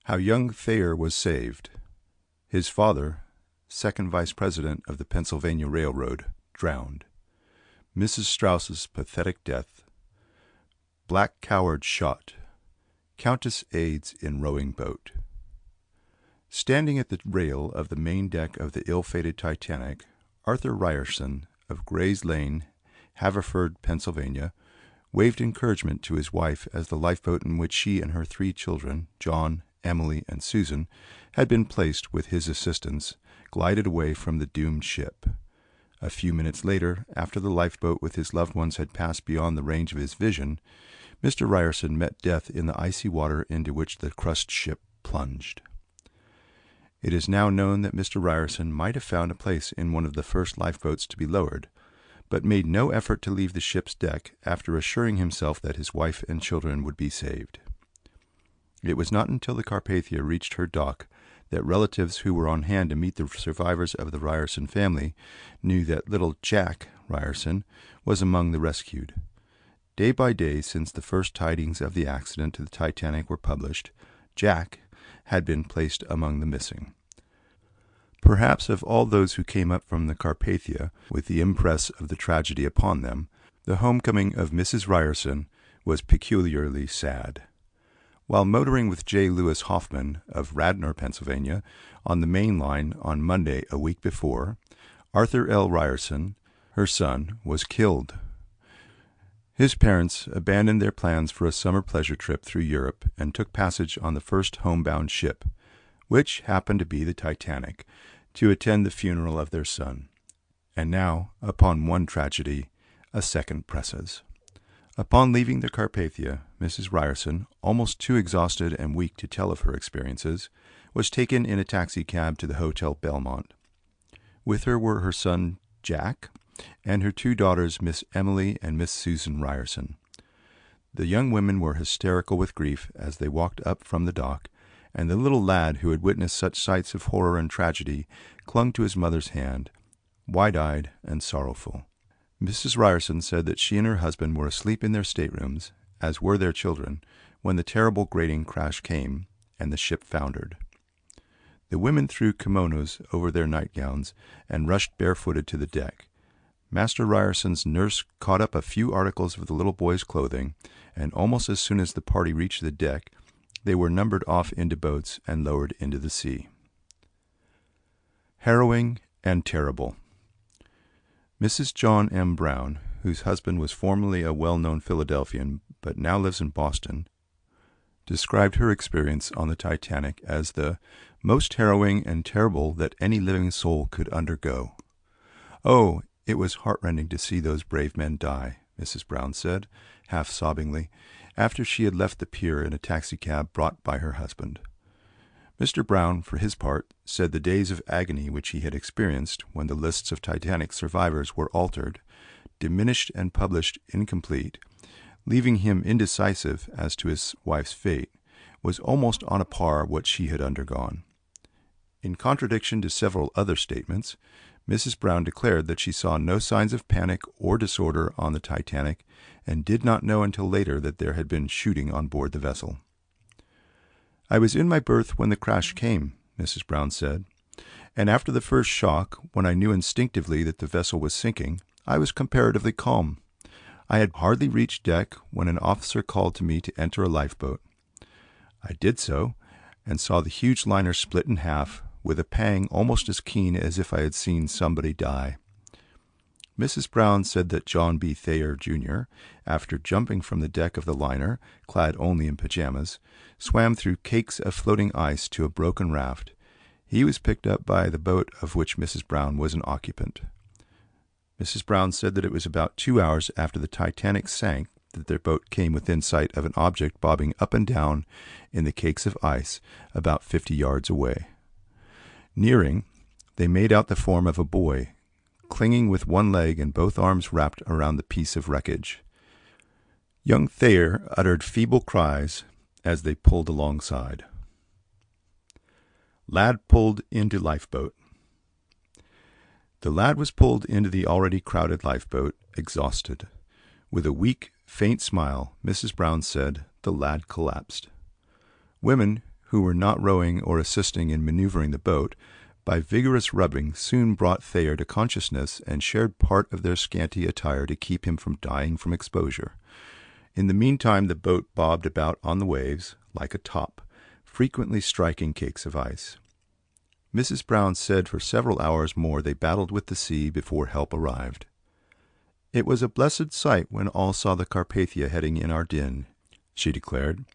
How young Thayer was saved. His father, second vice president of the Pennsylvania Railroad, drowned. Mrs. Strauss's pathetic death. Black coward shot. Countess aids in rowing boat. Standing at the rail of the main deck of the ill-fated Titanic, Arthur Ryerson of Gray's Lane, Haverford, Pennsylvania, waved encouragement to his wife as the lifeboat in which she and her 3 children, John, Emily, and Susan, had been placed with his assistance, glided away from the doomed ship. A few minutes later, after the lifeboat with his loved ones had passed beyond the range of his vision, Mr. Ryerson met death in the icy water into which the crushed ship plunged. It is now known that Mr. Ryerson might have found a place in one of the first lifeboats to be lowered, but made no effort to leave the ship's deck after assuring himself that his wife and children would be saved. It was not until the Carpathia reached her dock that relatives who were on hand to meet the survivors of the Ryerson family knew that little Jack Ryerson was among the rescued. Day by day since the first tidings of the accident to the Titanic were published, Jack had been placed among the missing. Perhaps of all those who came up from the Carpathia with the impress of the tragedy upon them, the homecoming of Mrs. Ryerson was peculiarly sad. While motoring with J. Lewis Hoffman of Radnor, Pennsylvania, on the main line on Monday a week before, Arthur L. Ryerson, her son, was killed. His parents abandoned their plans for a summer pleasure trip through Europe and took passage on the first homebound ship, which happened to be the Titanic, to attend the funeral of their son. And now, upon one tragedy, a second presses. Upon leaving the Carpathia, Mrs. Ryerson, almost too exhausted and weak to tell of her experiences, was taken in a taxicab to the Hotel Belmont. With her were her son, Jack, and her 2 daughters, Miss Emily and Miss Susan Ryerson. The young women were hysterical with grief as they walked up from the dock, and the little lad who had witnessed such sights of horror and tragedy clung to his mother's hand, wide-eyed and sorrowful. Mrs. Ryerson said that she and her husband were asleep in their staterooms, as were their children, when the terrible grating crash came, and the ship foundered. The women threw kimonos over their nightgowns and rushed barefooted to the deck. Master Ryerson's nurse caught up a few articles of the little boy's clothing, and almost as soon as the party reached the deck, they were numbered off into boats and lowered into the sea. Harrowing and terrible. Mrs. John M. Brown, whose husband was formerly a well-known Philadelphian but now lives in Boston, described her experience on the Titanic as the most harrowing and terrible that any living soul could undergo. "Oh, it was heartrending to see those brave men die," Mrs. Brown said, half sobbingly, after she had left the pier in a taxicab brought by her husband. Mr. Brown, for his part, said the days of agony which he had experienced when the lists of Titanic survivors were altered, diminished and published incomplete, leaving him indecisive as to his wife's fate, was almost on a par what she had undergone. In contradiction to several other statements, Mrs. Brown declared that she saw no signs of panic or disorder on the Titanic and did not know until later that there had been shooting on board the vessel. "I was in my berth when the crash came," Mrs. Brown said, "and after the first shock, when I knew instinctively that the vessel was sinking, I was comparatively calm. I had hardly reached deck when an officer called to me to enter a lifeboat. I did so, and saw the huge liner split in half, with a pang almost as keen as if I had seen somebody die." Mrs. Brown said that John B. Thayer, Jr., after jumping from the deck of the liner, clad only in pajamas, swam through cakes of floating ice to a broken raft. He was picked up by the boat of which Mrs. Brown was an occupant. Mrs. Brown said that it was about 2 hours after the Titanic sank that their boat came within sight of an object bobbing up and down in the cakes of ice about 50 yards away. Nearing, they made out the form of a boy, clinging with one leg and both arms wrapped around the piece of wreckage. Young Thayer uttered feeble cries as they pulled alongside. Lad pulled into lifeboat. The lad was pulled into the already crowded lifeboat, exhausted. With a weak, faint smile, Mrs. Brown said the lad collapsed. Women, who were not rowing or assisting in maneuvering the boat, by vigorous rubbing soon brought Thayer to consciousness and shared part of their scanty attire to keep him from dying from exposure. In the meantime the boat bobbed about on the waves like a top, frequently striking cakes of ice. Mrs. Brown said for several hours more they battled with the sea before help arrived. "It was a blessed sight when all saw the Carpathia heading in our din," she declared.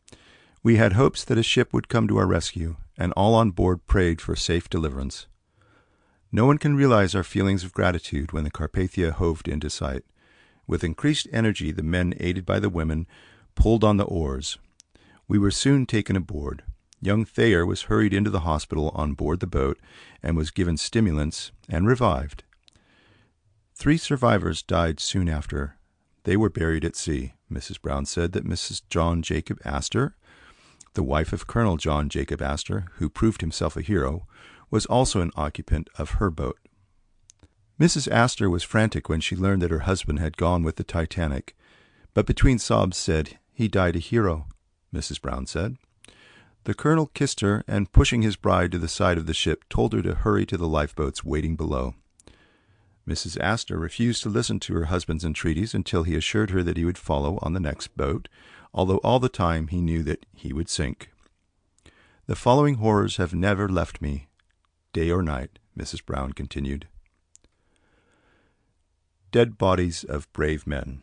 "We had hopes that a ship would come to our rescue, and all on board prayed for safe deliverance. No one can realize our feelings of gratitude when the Carpathia hove into sight. With increased energy, the men, aided by the women, pulled on the oars. We were soon taken aboard. Young Thayer was hurried into the hospital on board the boat and was given stimulants and revived. 3 survivors died soon after. They were buried at sea." Mrs. Brown said that Mrs. John Jacob Astor, the wife of Colonel John Jacob Astor, who proved himself a hero, was also an occupant of her boat. Mrs. Astor was frantic when she learned that her husband had gone with the Titanic, but between sobs said, "He died a hero," Mrs. Brown said. The colonel kissed her and, pushing his bride to the side of the ship, told her to hurry to the lifeboats waiting below. Mrs. Astor refused to listen to her husband's entreaties until he assured her that he would follow on the next boat, although all the time he knew that he would sink. "The following horrors have never left me, day or night," Mrs. Brown continued. Dead bodies of brave men.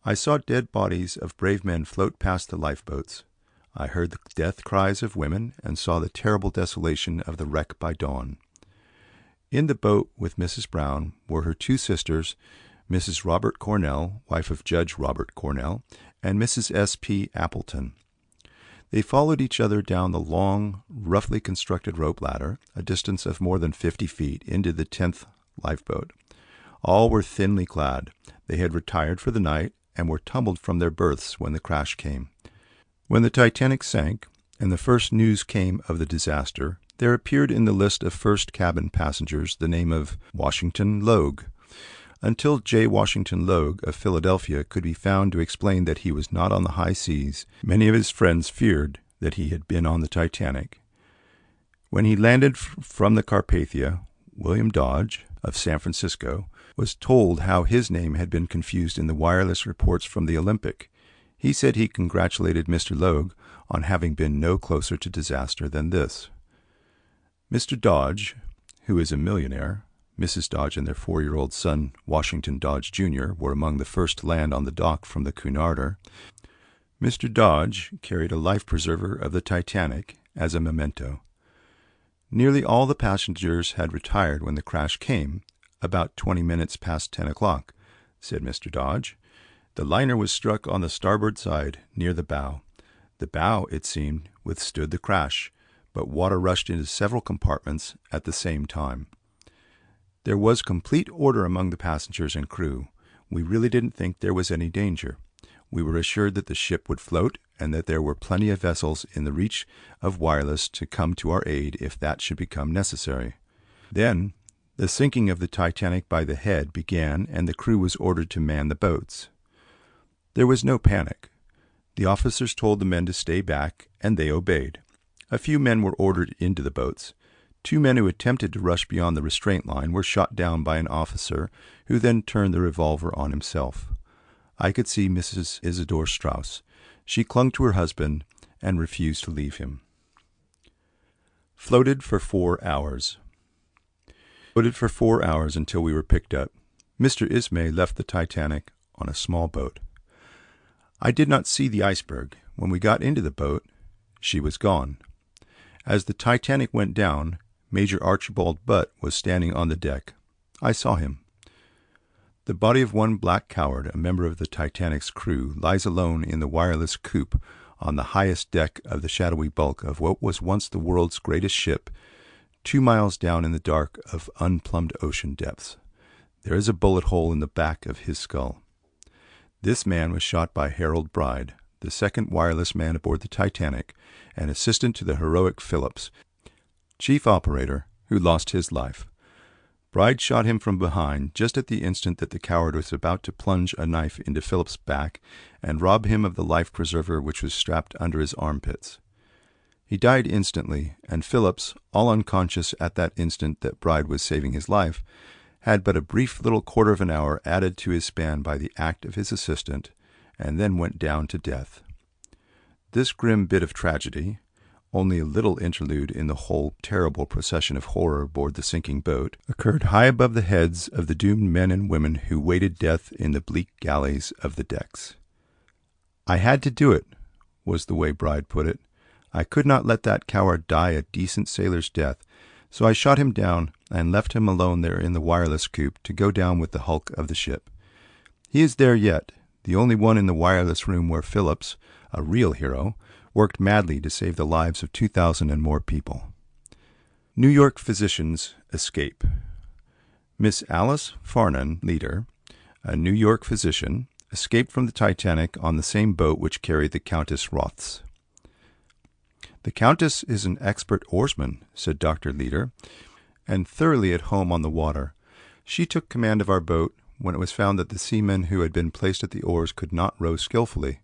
"I saw dead bodies of brave men float past the lifeboats. I heard the death cries of women and saw the terrible desolation of the wreck by dawn. In the boat with Mrs. Brown were her 2 sisters, Mrs. Robert Cornell, wife of Judge Robert Cornell, and Mrs. S. P. Appleton. They followed each other down the long, roughly constructed rope ladder, a distance of more than 50 feet, into the 10th lifeboat. All were thinly clad. They had retired for the night and were tumbled from their berths when the crash came. When the Titanic sank, and the first news came of the disaster, there appeared in the list of first cabin passengers the name of Washington Logue. Until J. Washington Logue of Philadelphia could be found to explain that he was not on the high seas, many of his friends feared that he had been on the Titanic. When he landed from the Carpathia, William Dodge, of San Francisco, was told how his name had been confused in the wireless reports from the Olympic. He said he congratulated Mr. Logue on having been no closer to disaster than this. Mr. Dodge, who is a millionaire, Mrs. Dodge and their 4-year-old son, Washington Dodge, Jr., were among the first to land on the dock from the Cunarder. Mr. Dodge carried a life preserver of the Titanic as a memento. Nearly all the passengers had retired when the crash came, about 20 minutes past 10 o'clock, said Mr. Dodge. The liner was struck on the starboard side, near the bow. The bow, it seemed, withstood the crash, but water rushed into several compartments at the same time. There was complete order among the passengers and crew. We really didn't think there was any danger. We were assured that the ship would float and that there were plenty of vessels in the reach of wireless to come to our aid if that should become necessary. Then the sinking of the Titanic by the head began and the crew was ordered to man the boats. There was no panic. The officers told the men to stay back, and they obeyed. A few men were ordered into the boats. 2 men who attempted to rush beyond the restraint line were shot down by an officer, who then turned the revolver on himself. I could see Mrs. Isidore Strauss. She clung to her husband and refused to leave him. Floated for 4 hours. Floated for 4 hours until we were picked up. Mr. Ismay left the Titanic on a small boat. I did not see the iceberg. When we got into the boat, she was gone. As the Titanic went down, Major Archibald Butt was standing on the deck. I saw him. The body of one black coward, a member of the Titanic's crew, lies alone in the wireless coop on the highest deck of the shadowy bulk of what was once the world's greatest ship, 2 miles down in the dark of unplumbed ocean depths. There is a bullet hole in the back of his skull. This man was shot by Harold Bride, the second wireless man aboard the Titanic, and assistant to the heroic Phillips, chief operator, who lost his life. Bride shot him from behind just at the instant that the coward was about to plunge a knife into Phillips' back and rob him of the life preserver which was strapped under his armpits. He died instantly, and Phillips, all unconscious at that instant that Bride was saving his life, had but a brief little quarter of an hour added to his span by the act of his assistant, and then went down to death. This grim bit of tragedy, only a little interlude in the whole terrible procession of horror aboard the sinking boat, occurred high above the heads of the doomed men and women who waited death in the bleak galleys of the decks. "I had to do it," was the way Bride put it. "I could not let that coward die a decent sailor's death, so I shot him down and left him alone there in the wireless coop to go down with the hulk of the ship. He is there yet, the only one in the wireless room where Phillips, a real hero, worked madly to save the lives of 2,000 and more people." New York physicians escape. Miss Alice Farnan, leader, a New York physician, escaped from the Titanic on the same boat which carried the Countess Roths. "The Countess is an expert oarsman," said Dr. Leader, "and thoroughly at home on the water. She took command of our boat when it was found that the seamen who had been placed at the oars could not row skillfully.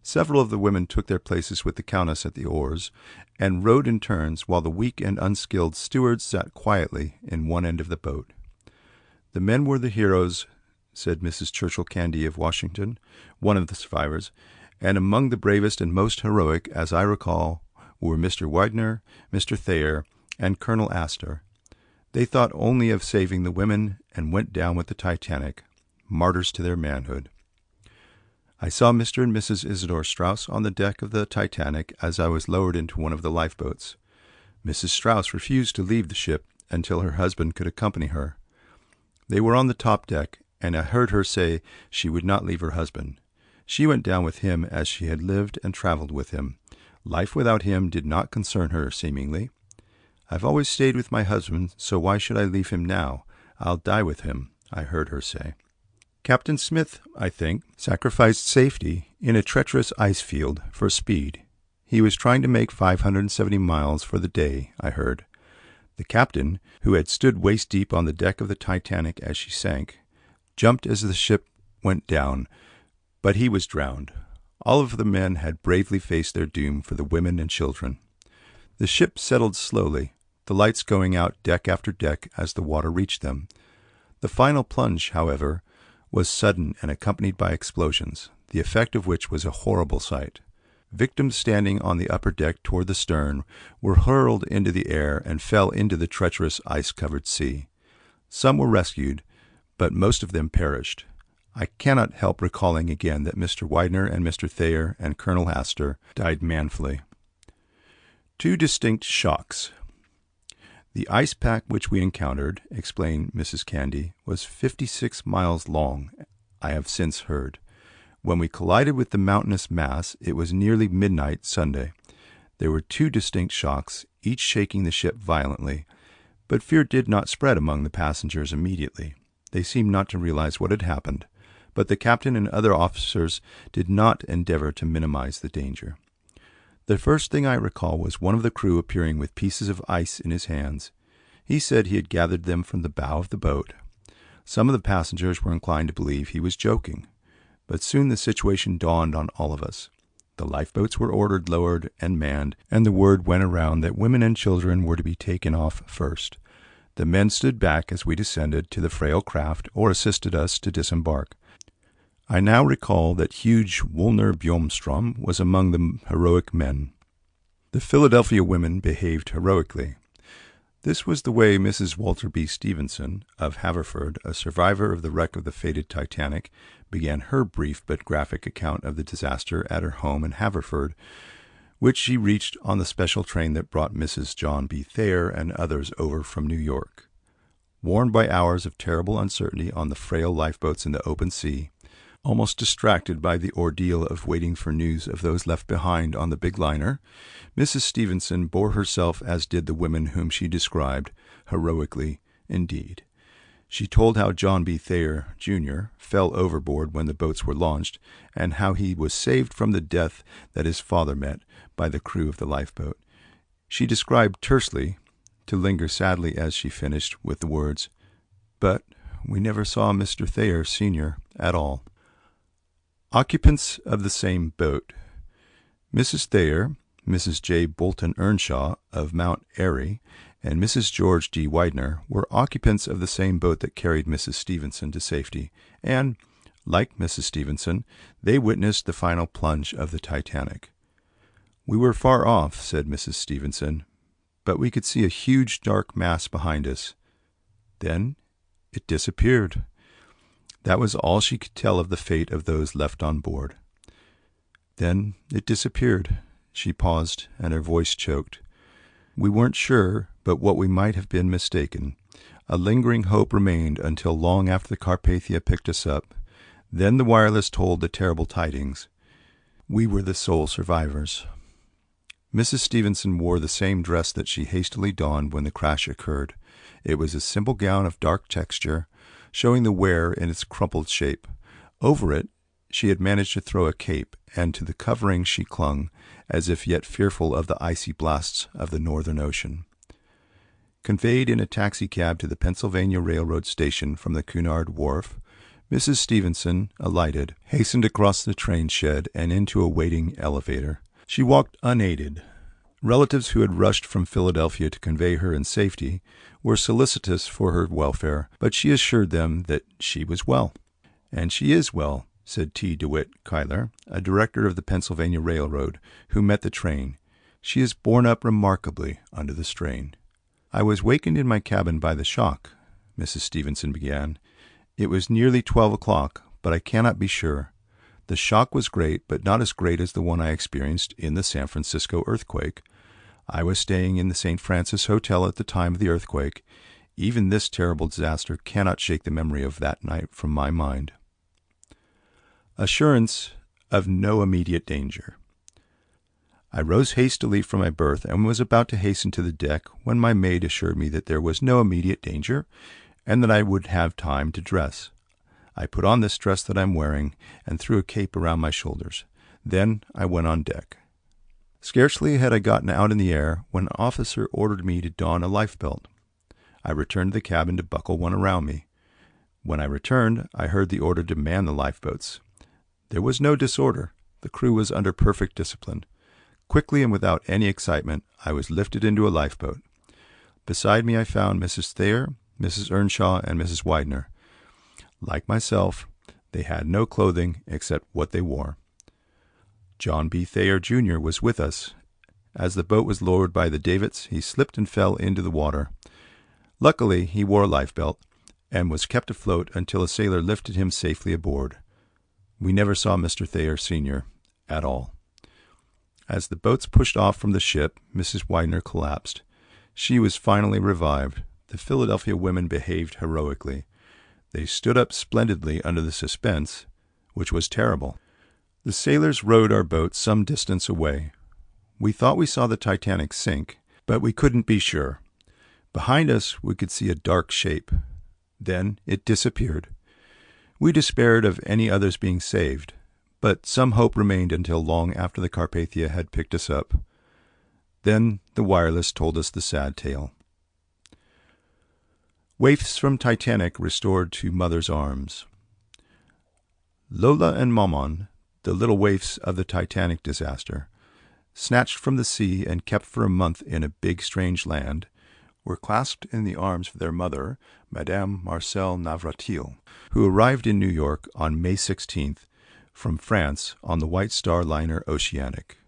Several of the women took their places with the Countess at the oars, and rowed in turns, while the weak and unskilled stewards sat quietly in one end of the boat. The men were the heroes," said Mrs. Churchill Candy of Washington, one of the survivors, "and among the bravest and most heroic, as I recall, were Mr. Widener, Mr. Thayer, and Colonel Astor. They thought only of saving the women and went down with the Titanic, martyrs to their manhood. I saw Mr. and Mrs. Isidore Straus on the deck of the Titanic as I was lowered into one of the lifeboats. Mrs. Straus refused to leave the ship until her husband could accompany her. They were on the top deck, and I heard her say she would not leave her husband. She went down with him as she had lived and traveled with him. Life without him did not concern her, seemingly. I've always stayed with my husband, so why should I leave him now? I'll die with him, I heard her say. Captain Smith, I think, sacrificed safety in a treacherous ice field for speed. He was trying to make 570 miles for the day, I heard. The captain, who had stood waist-deep on the deck of the Titanic as she sank, jumped as the ship went down, but he was drowned. All of the men had bravely faced their doom for the women and children. The ship settled slowly, the lights going out deck after deck as the water reached them. The final plunge, however, was sudden and accompanied by explosions, the effect of which was a horrible sight. Victims standing on the upper deck toward the stern were hurled into the air and fell into the treacherous ice-covered sea. Some were rescued, but most of them perished. I cannot help recalling again that Mr. Widener and Mr. Thayer and Colonel Astor died manfully. Two distinct shocks. The ice pack which we encountered, explained Mrs. Candy, was 56 miles long, I have since heard. When we collided with the mountainous mass, it was nearly midnight Sunday. There were two distinct shocks, each shaking the ship violently, but fear did not spread among the passengers immediately. They seemed not to realize what had happened, but the captain and other officers did not endeavor to minimize the danger. The first thing I recall was one of the crew appearing with pieces of ice in his hands. He said he had gathered them from the bow of the boat. Some of the passengers were inclined to believe he was joking, but soon the situation dawned on all of us. The lifeboats were ordered lowered and manned, and the word went around that women and children were to be taken off first. The men stood back as we descended to the frail craft or assisted us to disembark. I now recall that huge Woolner Bjomstrom was among the heroic men. The Philadelphia women behaved heroically. This was the way Mrs. Walter B. Stevenson, of Haverford, a survivor of the wreck of the fated Titanic, began her brief but graphic account of the disaster at her home in Haverford, which she reached on the special train that brought Mrs. John B. Thayer and others over from New York. Worn by hours of terrible uncertainty on the frail lifeboats in the open sea, almost distracted by the ordeal of waiting for news of those left behind on the big liner, Mrs. Stevenson bore herself as did the women whom she described, heroically indeed. She told how John B. Thayer, Jr., fell overboard when the boats were launched, and how he was saved from the death that his father met by the crew of the lifeboat. She described tersely, to linger sadly as she finished with the words, "But we never saw Mr. Thayer, Sr., at all." Occupants of the same boat. Mrs. Thayer, Mrs. J. Bolton Earnshaw of Mount Airy, and Mrs. George D. Widener were occupants of the same boat that carried Mrs. Stevenson to safety, and, like Mrs. Stevenson, they witnessed the final plunge of the Titanic. "We were far off," said Mrs. Stevenson, "but we could see a huge dark mass behind us. Then it disappeared." That was all she could tell of the fate of those left on board. "Then it disappeared." She paused, and her voice choked. "We weren't sure but what we might have been mistaken. A lingering hope remained until long after the Carpathia picked us up. Then the wireless told the terrible tidings. We were the sole survivors." Mrs. Stevenson wore the same dress that she hastily donned when the crash occurred. It was a simple gown of dark texture, showing the wear in its crumpled shape. Over it she had managed to throw a cape, and to the covering she clung, as if yet fearful of the icy blasts of the northern ocean. Conveyed in a taxicab to the Pennsylvania Railroad station from the Cunard Wharf, Mrs. Stevenson alighted, hastened across the train shed, and into a waiting elevator. She walked unaided. Relatives who had rushed from Philadelphia to convey her in safety were solicitous for her welfare, but she assured them that she was well. "And she is well," said T. DeWitt Cuyler, a director of the Pennsylvania Railroad, who met the train. "She has borne up remarkably under the strain." "I was wakened in my cabin by the shock," Mrs. Stevenson began. "It was nearly 12 o'clock, but I cannot be sure. The shock was great, but not as great as the one I experienced in the San Francisco earthquake. I was staying in the St. Francis Hotel at the time of the earthquake. Even this terrible disaster cannot shake the memory of that night from my mind." Assurance of no immediate danger. "I rose hastily from my berth and was about to hasten to the deck when my maid assured me that there was no immediate danger and that I would have time to dress. I put on this dress that I am wearing and threw a cape around my shoulders. Then I went on deck. Scarcely had I gotten out in the air when an officer ordered me to don a lifebelt. I returned to the cabin to buckle one around me. When I returned, I heard the order to man the lifeboats. There was no disorder. The crew was under perfect discipline. Quickly and without any excitement, I was lifted into a lifeboat. Beside me I found Mrs. Thayer, Mrs. Earnshaw, and Mrs. Widener. Like myself, they had no clothing except what they wore. John B. Thayer, Jr. was with us. As the boat was lowered by the davits, he slipped and fell into the water. Luckily, he wore a lifebelt and was kept afloat until a sailor lifted him safely aboard. We never saw Mr. Thayer, Sr. at all. As the boats pushed off from the ship, Mrs. Widener collapsed. She was finally revived. The Philadelphia women behaved heroically. They stood up splendidly under the suspense, which was terrible. The sailors rowed our boat some distance away. We thought we saw the Titanic sink, but we couldn't be sure. Behind us we could see a dark shape. Then it disappeared. We despaired of any others being saved, but some hope remained until long after the Carpathia had picked us up. Then the wireless told us the sad tale. Waifs from Titanic restored to mother's arms. Lola and Maman, the little waifs of the Titanic disaster, snatched from the sea and kept for a month in a big strange land, were clasped in the arms of their mother, Madame Marcel Navratil, who arrived in New York on May 16th from France on the White Star liner Oceanic.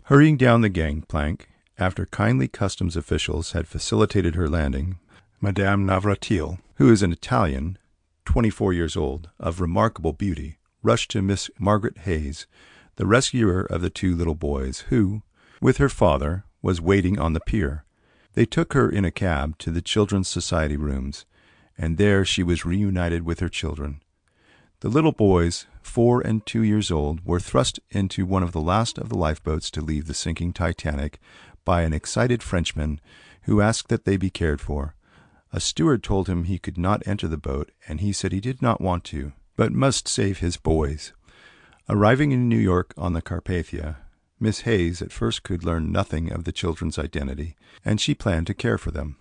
Hurrying down the gangplank, after kindly customs officials had facilitated her landing, Madame Navratil, who is an Italian, 24 years old, of remarkable beauty, rushed to Miss Margaret Hayes, the rescuer of the two little boys, who, with her father, was waiting on the pier. They took her in a cab to the Children's Society rooms, and there she was reunited with her children. The little boys, 4 and 2 years old, were thrust into one of the last of the lifeboats to leave the sinking Titanic by an excited Frenchman who asked that they be cared for. A steward told him he could not enter the boat, and he said he did not want to, but must save his boys. Arriving in New York on the Carpathia, Miss Hayes at first could learn nothing of the children's identity, and she planned to care for them.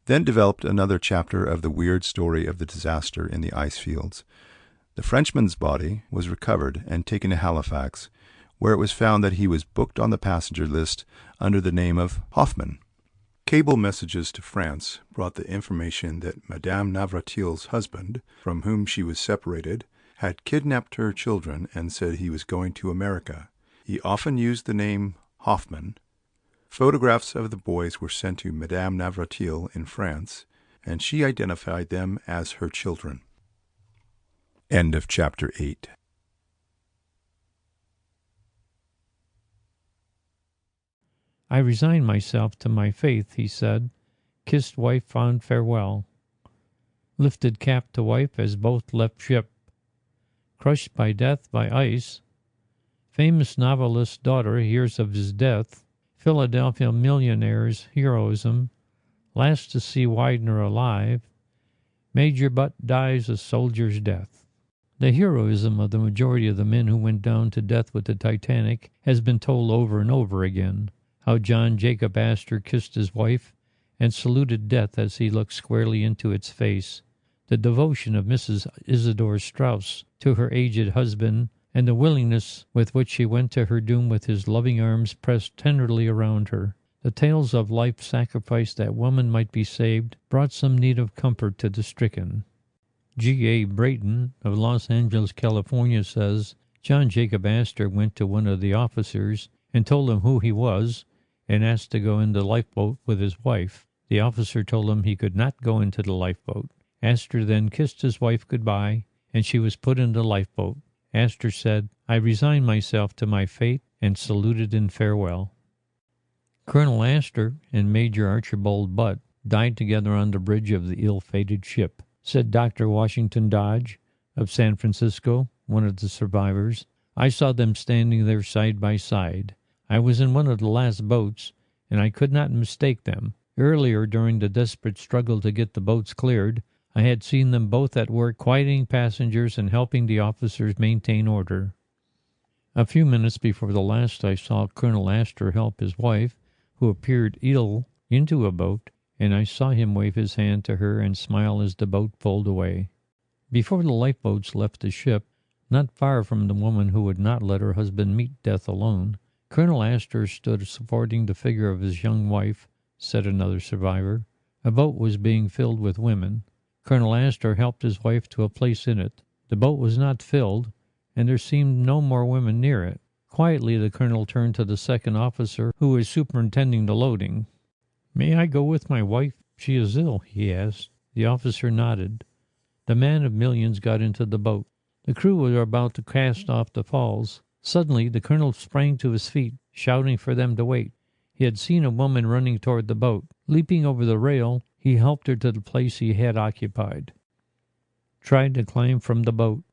Then developed another chapter of the weird story of the disaster in the ice fields. The Frenchman's body was recovered and taken to Halifax, where it was found that he was booked on the passenger list under the name of Hoffman. Cable messages to France brought the information that Madame Navratil's husband, from whom she was separated, had kidnapped her children and said he was going to America. He often used the name Hoffman. Photographs of the boys were sent to Madame Navratil in France, and she identified them as her children. End of chapter 8. I resigned myself to my faith, he said, kissed wife fond farewell, lifted cap to wife as both left ship, crushed by death by ice, famous novelist's daughter hears of his death, Philadelphia millionaire's heroism, last to see Widener alive, Major Butt dies a soldier's death. The heroism of the majority of the men who went down to death with the Titanic has been told over and over again. How John Jacob Astor kissed his wife and saluted death as he looked squarely into its face. The devotion of Mrs. Isidore Straus to her aged husband, and the willingness with which she went to her doom with his loving arms pressed tenderly around her. The tales of life sacrifice that woman might be saved brought some need of comfort to the stricken. G.A. Brayton of Los Angeles, California says, John Jacob Astor went to one of the officers and told him who he was, and asked to go in the lifeboat with his wife. The officer told him he could not go into the lifeboat. Astor then kissed his wife goodbye, and she was put in the lifeboat. Astor said, I resigned myself to my fate and saluted in farewell. Colonel Astor and Major Archibald Butt died together on the bridge of the ill-fated ship, said Dr. Washington Dodge of San Francisco, one of the survivors. I saw them standing there side by side. I was in one of the last boats, and I could not mistake them. Earlier, during the desperate struggle to get the boats cleared, I had seen them both at work quieting passengers and helping the officers maintain order. A few minutes before the last, I saw Colonel Astor help his wife, who appeared ill, into a boat, and I saw him wave his hand to her and smile as the boat pulled away. Before the lifeboats left the ship, not far from the woman who would not let her husband meet death alone, Colonel Astor stood supporting the figure of his young wife, said another survivor. A boat was being filled with women. Colonel Astor helped his wife to a place in it. The boat was not filled, and there seemed no more women near it. Quietly the colonel turned to the second officer, who was superintending the loading. May I go with my wife? She is ill, he asked. The officer nodded. The man of millions got into the boat. The crew were about to cast off the falls. Suddenly, the colonel sprang to his feet, shouting for them to wait. He had seen a woman running toward the boat. Leaping over the rail, he helped her to the place he had occupied. Tried to climb from the boat.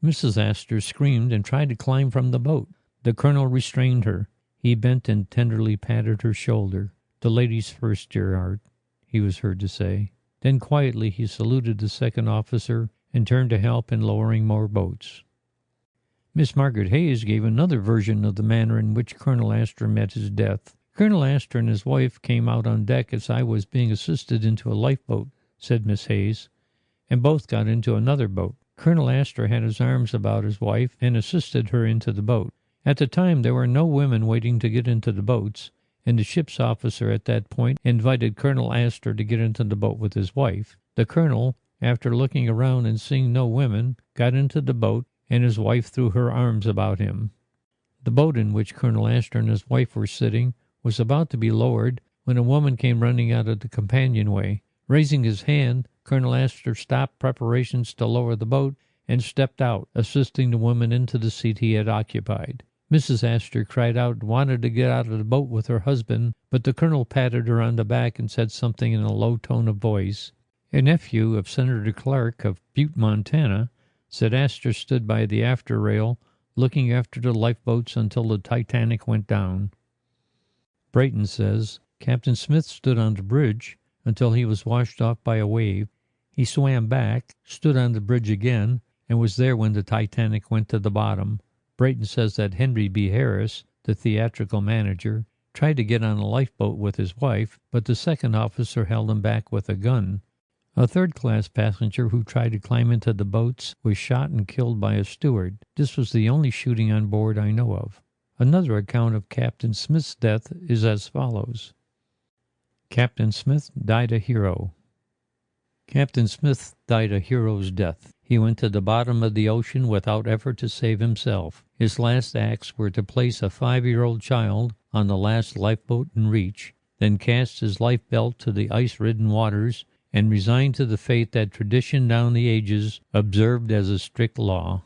Mrs. Astor screamed and tried to climb from the boat. The colonel restrained her. He bent and tenderly patted her shoulder. The ladies first, dear heart, he was heard to say. Then quietly he saluted the second officer and turned to help in lowering more boats. Miss Margaret Hayes gave another version of the manner in which Colonel Astor met his death. Colonel Astor and his wife came out on deck as I was being assisted into a lifeboat, said Miss Hayes, and both got into another boat. Colonel Astor had his arms about his wife and assisted her into the boat. At the time, there were no women waiting to get into the boats, and the ship's officer at that point invited Colonel Astor to get into the boat with his wife. The colonel, after looking around and seeing no women, got into the boat, and his wife threw her arms about him. The boat in which Colonel Astor and his wife were sitting was about to be lowered when a woman came running out of the companionway. Raising his hand, Colonel Astor stopped preparations to lower the boat and stepped out, assisting the woman into the seat he had occupied. Mrs. Astor cried out and wanted to get out of the boat with her husband, but the colonel patted her on the back and said something in a low tone of voice. A nephew of Senator Clark of Butte, Montana, said Astor stood by the after rail, looking after the lifeboats until the Titanic went down. Brayton says, Captain Smith stood on the bridge until he was washed off by a wave. He swam back, stood on the bridge again, and was there when the Titanic went to the bottom. Brayton says that Henry B. Harris, the theatrical manager, tried to get on a lifeboat with his wife, but the second officer held him back with a gun. A third-class passenger who tried to climb into the boats was shot and killed by a steward. This was the only shooting on board I know of. Another account of Captain Smith's death is as follows. Captain Smith died a hero. Captain Smith died a hero's death. He went to the bottom of the ocean without effort to save himself. His last acts were to place a 5-year-old child on the last lifeboat in reach, then cast his life belt to the ice-ridden waters and resign to the fate that tradition down the ages observed as a strict law.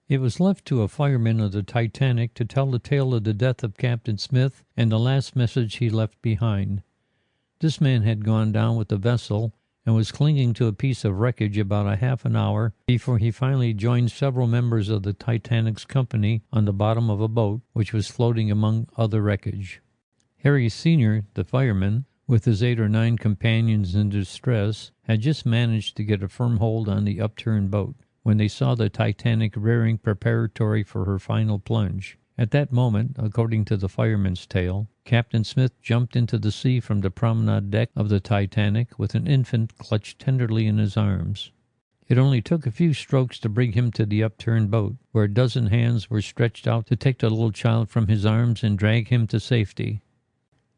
It was left to a fireman of the Titanic to tell the tale of the death of Captain Smith and the last message he left behind. This man had gone down with the vessel and was clinging to a piece of wreckage about a half an hour before he finally joined several members of the Titanic's company on the bottom of a boat which was floating among other wreckage. Harry Sr., the fireman, with his 8 or 9 companions in distress, had just managed to get a firm hold on the upturned boat when they saw the Titanic rearing preparatory for her final plunge. At that moment, according to the fireman's tale, Captain Smith jumped into the sea from the promenade deck of the Titanic with an infant clutched tenderly in his arms. It only took a few strokes to bring him to the upturned boat, where a dozen hands were stretched out to take the little child from his arms and drag him to safety.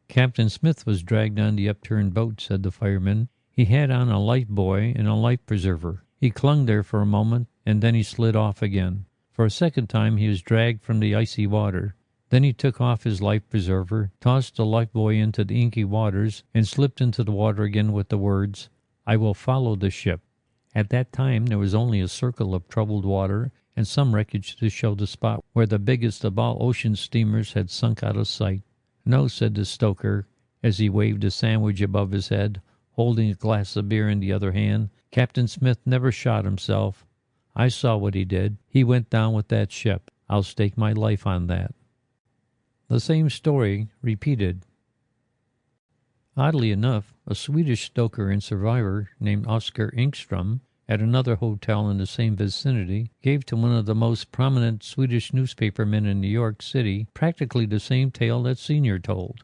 Captain Smith was dragged on the upturned boat, said the fireman. He had on a life buoy and a life preserver. He clung there for a moment, and then he slid off again. For a second time he was dragged from the icy water. Then he took off his life preserver, tossed the life buoy into the inky waters, and slipped into the water again with the words, "I will follow the ship." At that time there was only a circle of troubled water and some wreckage to show the spot where the biggest of all ocean steamers had sunk out of sight. "No," said the stoker, as he waved a sandwich above his head, holding a glass of beer in the other hand. "Captain Smith never shot himself. I saw what he did. He went down with that ship. I'll stake my life on that." The same story repeated. Oddly enough, a Swedish stoker and survivor named Oskar Engström at another hotel in the same vicinity gave to one of the most prominent Swedish newspapermen in New York City practically the same tale that Senior told.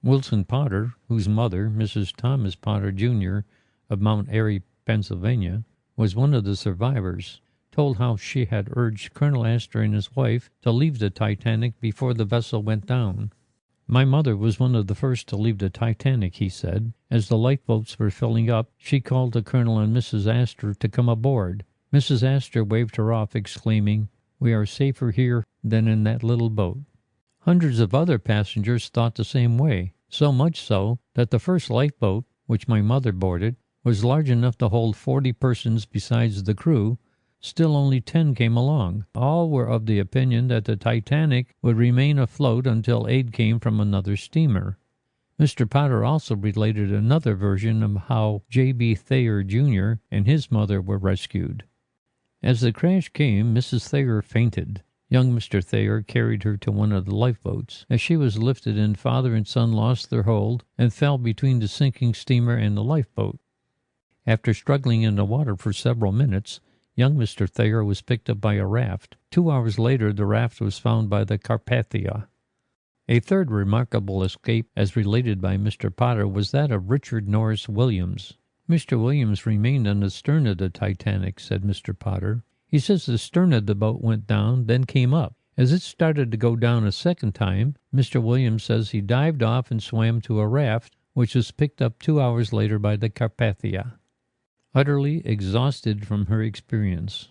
Wilson Potter, whose mother, Mrs. Thomas Potter, Jr., of Mount Airy, Pennsylvania, was one of the survivors, told how she had urged Colonel Astor and his wife to leave the Titanic before the vessel went down. "My mother was one of the first to leave the Titanic," he said. "As the lifeboats were filling up, she called to Colonel and Mrs. Astor to come aboard. Mrs. Astor waved her off, exclaiming, 'We are safer here than in that little boat.' Hundreds of other passengers thought the same way, so much so that the first lifeboat, which my mother boarded, was large enough to hold 40 persons besides the crew. Still only 10 came along. All were of the opinion that the Titanic would remain afloat until aid came from another steamer." Mr. Potter also related another version of how J.B. Thayer, Jr. and his mother were rescued. As the crash came, Mrs. Thayer fainted. Young Mr. Thayer carried her to one of the lifeboats. As she was lifted in, father and son lost their hold and fell between the sinking steamer and the lifeboat. After struggling in the water for several minutes, young Mr. Thayer was picked up by a raft. 2 hours later, the raft was found by the Carpathia. A third remarkable escape, as related by Mr. Potter, was that of Richard Norris Williams. "Mr. Williams remained on the stern of the Titanic," said Mr. Potter. "He says the stern of the boat went down, then came up. As it started to go down a second time, Mr. Williams says he dived off and swam to a raft, which was picked up 2 hours later by the Carpathia." Utterly exhausted from her experience.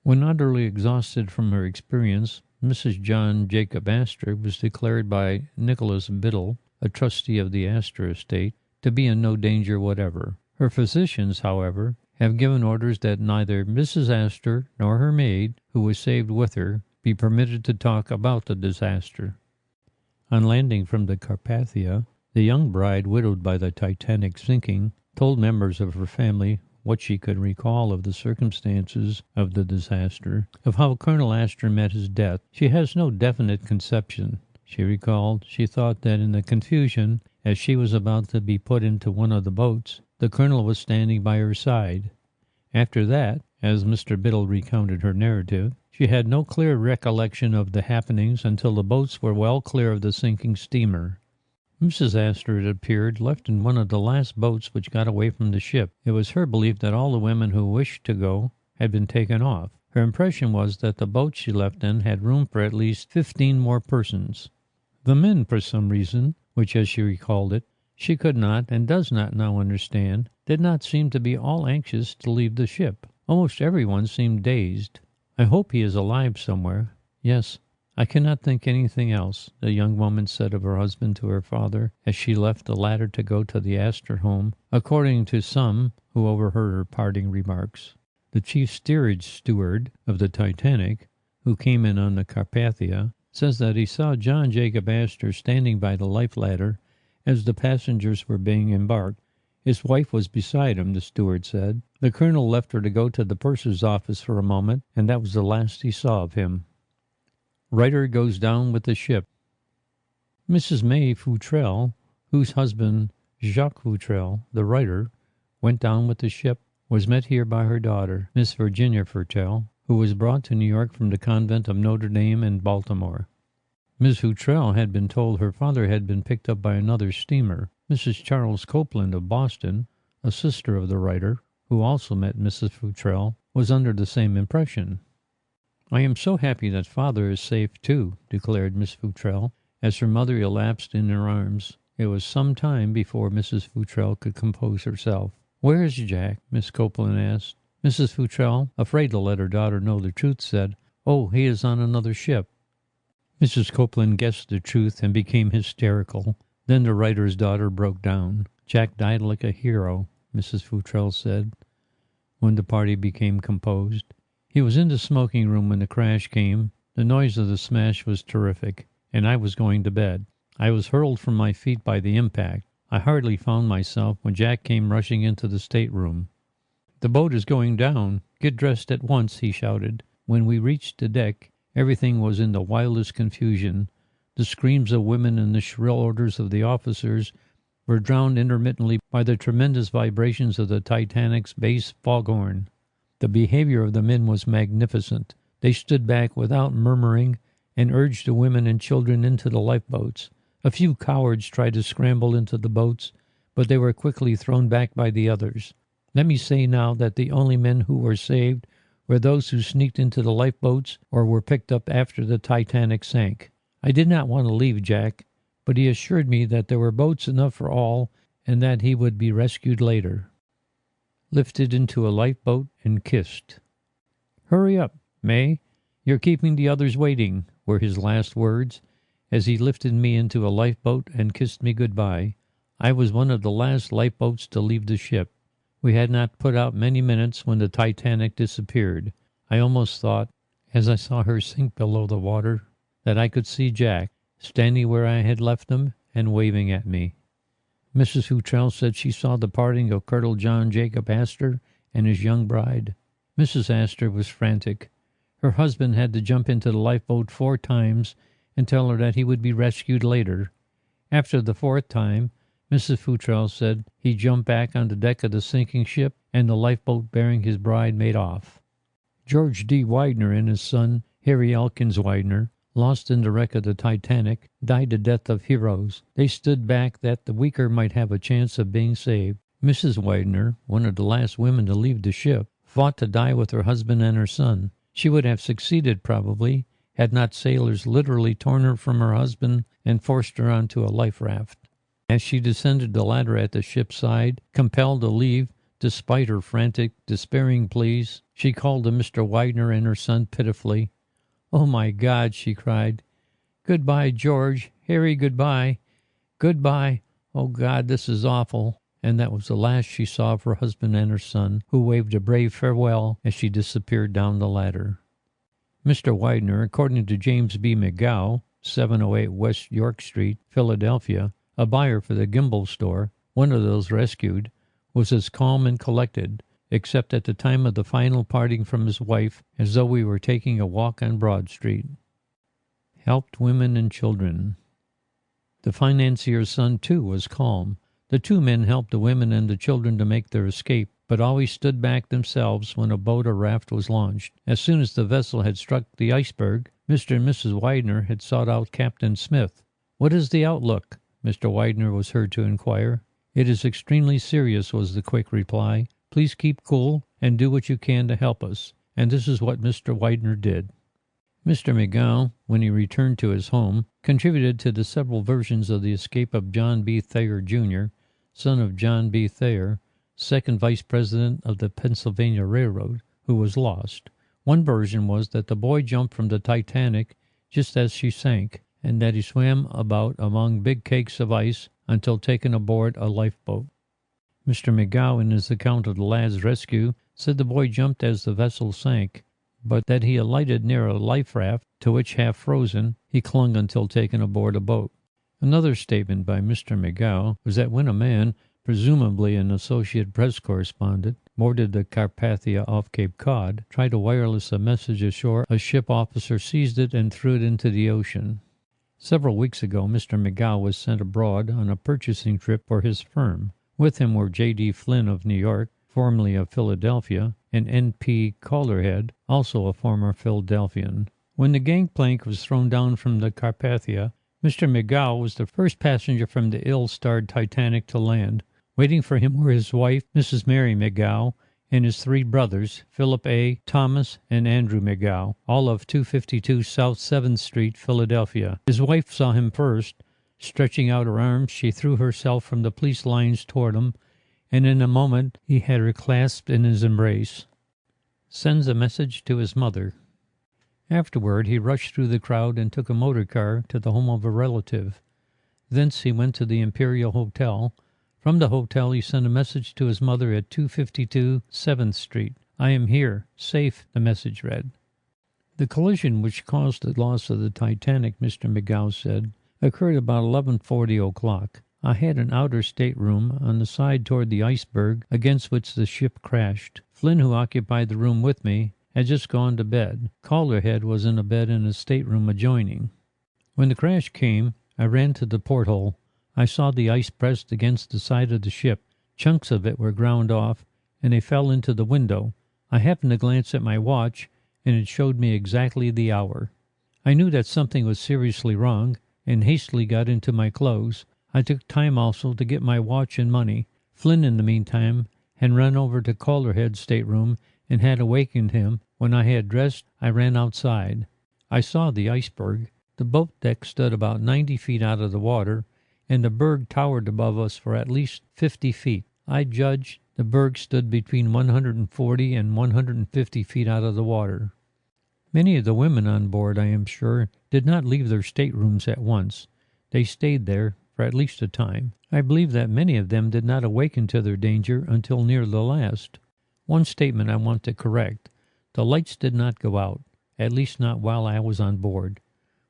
When utterly exhausted from her experience, Mrs. John Jacob Astor was declared by Nicholas Biddle, a trustee of the Astor estate, to be in no danger whatever. Her physicians, however, have given orders that neither Mrs. Astor nor her maid, who was saved with her, be permitted to talk about the disaster. On landing from the Carpathia, the young bride, widowed by the Titanic sinking, told members of her family what she could recall of the circumstances of the disaster, of how Colonel Astor met his death. She has no definite conception. She recalled she thought that in the confusion, as she was about to be put into one of the boats, the colonel was standing by her side. After that, as Mr. Biddle recounted her narrative, she had no clear recollection of the happenings until the boats were well clear of the sinking steamer. Mrs. Astor, it appeared, left in one of the last boats which got away from the ship. It was her belief that all the women who wished to go had been taken off. Her impression was that the boat she left in had room for at least 15 more persons. The men, for some reason, which as she recalled it, she could not and does not now understand, did not seem to be all anxious to leave the ship. Almost everyone seemed dazed. "I hope he is alive somewhere." "Yes, I cannot think anything else," the young woman said of her husband to her father as she left the latter to go to the Astor home, according to some who overheard her parting remarks. The chief steerage steward of the Titanic, who came in on the Carpathia, says that he saw John Jacob Astor standing by the life ladder as the passengers were being embarked. His wife was beside him, the steward said. The colonel left her to go to the purser's office for a moment, and that was the last he saw of him. Writer goes down with the ship. Mrs. May Futrelle, whose husband, Jacques Futrelle, the writer, went down with the ship, was met here by her daughter, Miss Virginia Futrelle, who was brought to New York from the convent of Notre Dame in Baltimore. Miss Futrelle had been told her father had been picked up by another steamer. Mrs. Charles Copeland of Boston, a sister of the writer, who also met Mrs. Futrelle, was under the same impression. "I am so happy that father is safe, too," declared Miss Futrelle, as her mother elapsed in her arms. It was some time before Mrs. Futrelle could compose herself. "Where is Jack?" Miss Copeland asked. Mrs. Futrelle, afraid to let her daughter know the truth, said, "Oh, he is on another ship." Mrs. Copeland guessed the truth and became hysterical. Then the writer's daughter broke down. "Jack died like a hero," Mrs. Futrelle said, when the party became composed. "He was in the smoking room when the crash came. The noise of the smash was terrific, and I was going to bed. I was hurled from my feet by the impact. I hardly found myself when Jack came rushing into the stateroom. 'The boat is going down. Get dressed at once,' he shouted. When we reached the deck, everything was in the wildest confusion. The screams of women and the shrill orders of the officers were drowned intermittently by the tremendous vibrations of the Titanic's bass foghorn. The behavior of the men was magnificent. They stood back without murmuring and urged the women and children into the lifeboats. A few cowards tried to scramble into the boats, but they were quickly thrown back by the others. Let me say now that the only men who were saved were those who sneaked into the lifeboats or were picked up after the Titanic sank. I did not want to leave Jack, but he assured me that there were boats enough for all and that he would be rescued later." Lifted into a lifeboat and kissed. "Hurry up, May. You're keeping the others waiting," were his last words, as he lifted me into a lifeboat and kissed me goodbye. I was one of the last lifeboats to leave the ship. We had not put out many minutes when the Titanic disappeared. I almost thought, as I saw her sink below the water, that I could see Jack, standing where I had left him and waving at me. Mrs. Futrelle said she saw the parting of Colonel John Jacob Astor and his young bride. Mrs. Astor was frantic. Her husband had to jump into the lifeboat 4 times and tell her that he would be rescued later. After the 4th time, Mrs. Futrelle said he jumped back on the deck of the sinking ship, and the lifeboat bearing his bride made off. George D. Widener and his son, Harry Elkins Widener, lost in the wreck of the Titanic, died the death of heroes. They stood back that the weaker might have a chance of being saved. Mrs. Widener, one of the last women to leave the ship, fought to die with her husband and her son. She would have succeeded, probably, had not sailors literally torn her from her husband and forced her onto a life raft. As she descended the ladder at the ship's side, compelled to leave, despite her frantic, despairing pleas, she called to Mr. Widener and her son pitifully. "Oh, my God," she cried. "Goodbye, George. Harry, goodbye. Goodbye. Oh, God, this is awful." And that was the last she saw of her husband and her son, who waved a brave farewell as she disappeared down the ladder. Mr. Widener, according to James B. McGow, 708 West York Street, Philadelphia, a buyer for the Gimbel store, one of those rescued, was as calm and collected, except at the time of the final parting from his wife, as though we were taking a walk on Broad Street. Helped women and children. The financier's son, too, was calm. The 2 men helped the women and the children to make their escape, but always stood back themselves when a boat or raft was launched. As soon as the vessel had struck the iceberg, Mr. and Mrs. Widener had sought out Captain Smith. "What is the outlook?" Mr. Widener was heard to inquire. "It is extremely serious," was the quick reply. "Please keep cool and do what you can to help us." And this is what Mr. Widener did. Mr. McGow, when he returned to his home, contributed to the several versions of the escape of John B. Thayer, Jr., son of John B. Thayer, second vice president of the Pennsylvania Railroad, who was lost. One version was that the boy jumped from the Titanic just as she sank, and that he swam about among big cakes of ice until taken aboard a lifeboat. Mr. McGow, in his account of the lad's rescue, said the boy jumped as the vessel sank, but that he alighted near a life raft to which, half frozen, he clung until taken aboard a boat. Another statement by Mr. McGow was that when a man, presumably an Associated Press correspondent, boarded the Carpathia off Cape Cod, tried to wireless a message ashore, a ship officer seized it and threw it into the ocean. Several weeks ago, Mr. McGow was sent abroad on a purchasing trip for his firm. With him were J.D. Flynn of New York, formerly of Philadelphia, and N.P. Calderhead, also a former Philadelphian. When the gangplank was thrown down from the Carpathia, Mr. McGow was the first passenger from the ill-starred Titanic to land. Waiting for him were his wife, Mrs. Mary McGow, and his three brothers, Philip A., Thomas, and Andrew McGow, all of 252 South 7th Street, Philadelphia. His wife saw him first. Stretching out her arms, she threw herself from the police lines toward him, and in a moment he had her clasped in his embrace. Sends a message to his mother. Afterward, he rushed through the crowd and took a motor car to the home of a relative. Thence he went to the Imperial Hotel. From the hotel, he sent a message to his mother at 252 7th Street. "I am here, safe," the message read. The collision which caused the loss of the Titanic, Mr. McGow said, occurred about 11:40 o'clock. "I had an outer stateroom on the side toward the iceberg against which the ship crashed. Flynn, who occupied the room with me, had just gone to bed. Calderhead was in a bed in a stateroom adjoining. When the crash came, I ran to the porthole. I saw the ice pressed against the side of the ship. Chunks of it were ground off, and they fell into the window. I happened to glance at my watch, and it showed me exactly the hour. I knew that something was seriously wrong, and hastily got into my clothes. I took time also to get my watch and money. Flynn, in the meantime, had run over to Calderhead's stateroom and had awakened him. When I had dressed, I ran outside. I saw the iceberg. The boat deck stood about 90 feet out of the water, and the berg towered above us for at least 50 feet. I judged the berg stood between 140 and 150 feet out of the water. Many of the women on board, I am sure, did not leave their staterooms at once. They stayed there for at least a time. I believe that many of them did not awaken to their danger until near the last. One statement I want to correct. The lights did not go out, at least not while I was on board.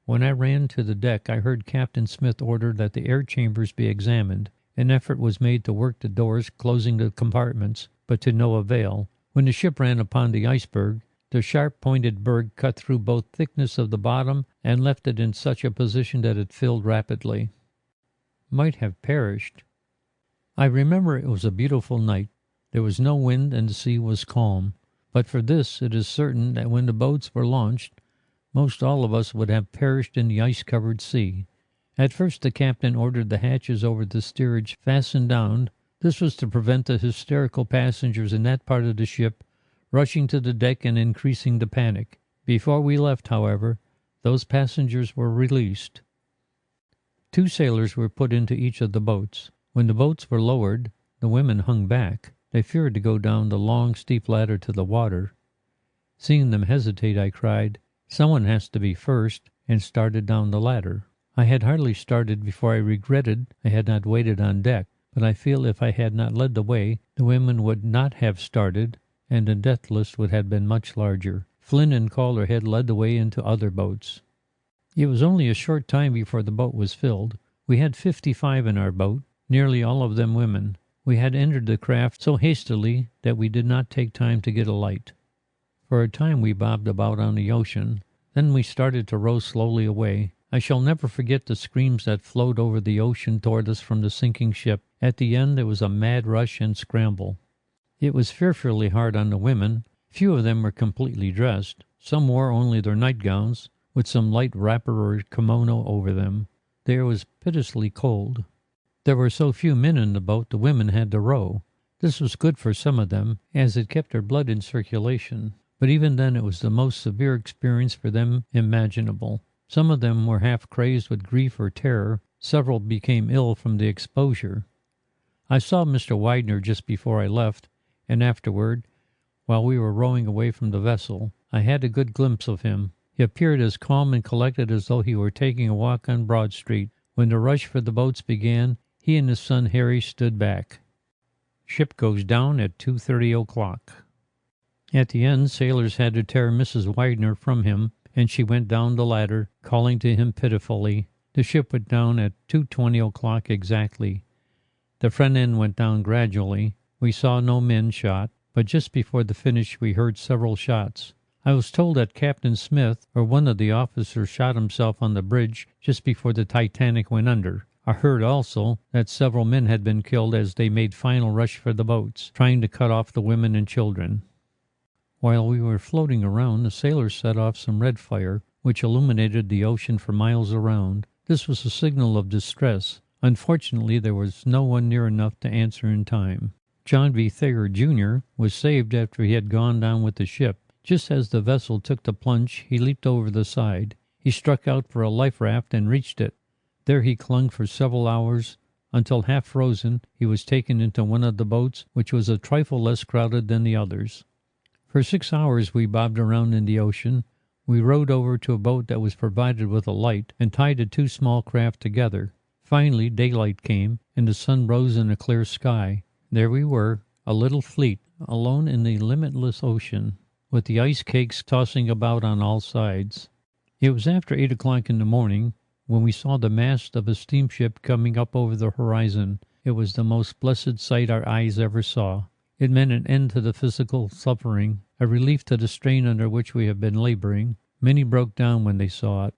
When I ran to the deck, I heard Captain Smith order that the air chambers be examined. An effort was made to work the doors, closing the compartments, but to no avail. When the ship ran upon the iceberg, the sharp-pointed berg cut through both thickness of the bottom and left it in such a position that it filled rapidly. Might have perished. I remember it was a beautiful night. There was no wind and the sea was calm. But for this it is certain that when the boats were launched, most all of us would have perished in the ice-covered sea. At first the captain ordered the hatches over the steerage fastened down. This was to prevent the hysterical passengers in that part of the ship rushing to the deck and increasing the panic. Before we left, however, those passengers were released. 2 sailors were put into each of the boats. When the boats were lowered, the women hung back. They feared to go down the long, steep ladder to the water. Seeing them hesitate, I cried, "Someone has to be first," and started down the ladder. I had hardly started before I regretted I had not waited on deck, but I feel if I had not led the way, the women would not have started, and the death list would have been much larger. Flynn and Calderhead led the way into other boats. It was only a short time before the boat was filled. We had 55 in our boat, nearly all of them women. We had entered the craft so hastily that we did not take time to get a light. For a time we bobbed about on the ocean. Then we started to row slowly away. I shall never forget the screams that flowed over the ocean toward us from the sinking ship. At the end there was a mad rush and scramble. It was fearfully hard on the women. Few of them were completely dressed. Some wore only their nightgowns, with some light wrapper or kimono over them. The air was pitilessly cold. There were so few men in the boat, the women had to row. This was good for some of them, as it kept their blood in circulation. But even then it was the most severe experience for them imaginable. Some of them were half crazed with grief or terror. Several became ill from the exposure. I saw Mr. Widener just before I left, and afterward, while we were rowing away from the vessel, I had a good glimpse of him. He appeared as calm and collected as though he were taking a walk on Broad Street. When the rush for the boats began, he and his son Harry stood back. Ship goes down at 2:30 o'clock. At the end, sailors had to tear Mrs. Widener from him, and she went down the ladder, calling to him pitifully. The ship went down at 2:20 o'clock exactly. The front end went down gradually. We saw no men shot, but just before the finish we heard several shots. I was told that Captain Smith, or one of the officers, shot himself on the bridge just before the Titanic went under. I heard also that several men had been killed as they made final rush for the boats, trying to cut off the women and children. While we were floating around, the sailors set off some red fire, which illuminated the ocean for miles around. This was a signal of distress. Unfortunately, there was no one near enough to answer in time. John B. Thayer, Jr. was saved after he had gone down with the ship. Just as the vessel took the plunge, he leaped over the side. He struck out for a life raft and reached it. There he clung for several hours, until half frozen, he was taken into one of the boats, which was a trifle less crowded than the others. For 6 hours we bobbed around in the ocean. We rowed over to a boat that was provided with a light and tied the two small craft together. Finally daylight came, and the sun rose in a clear sky. There we were, a little fleet, alone in the limitless ocean, with the ice cakes tossing about on all sides. It was after 8 o'clock in the morning when we saw the mast of a steamship coming up over the horizon. It was the most blessed sight our eyes ever saw. It meant an end to the physical suffering, a relief to the strain under which we have been laboring. Many broke down when they saw it.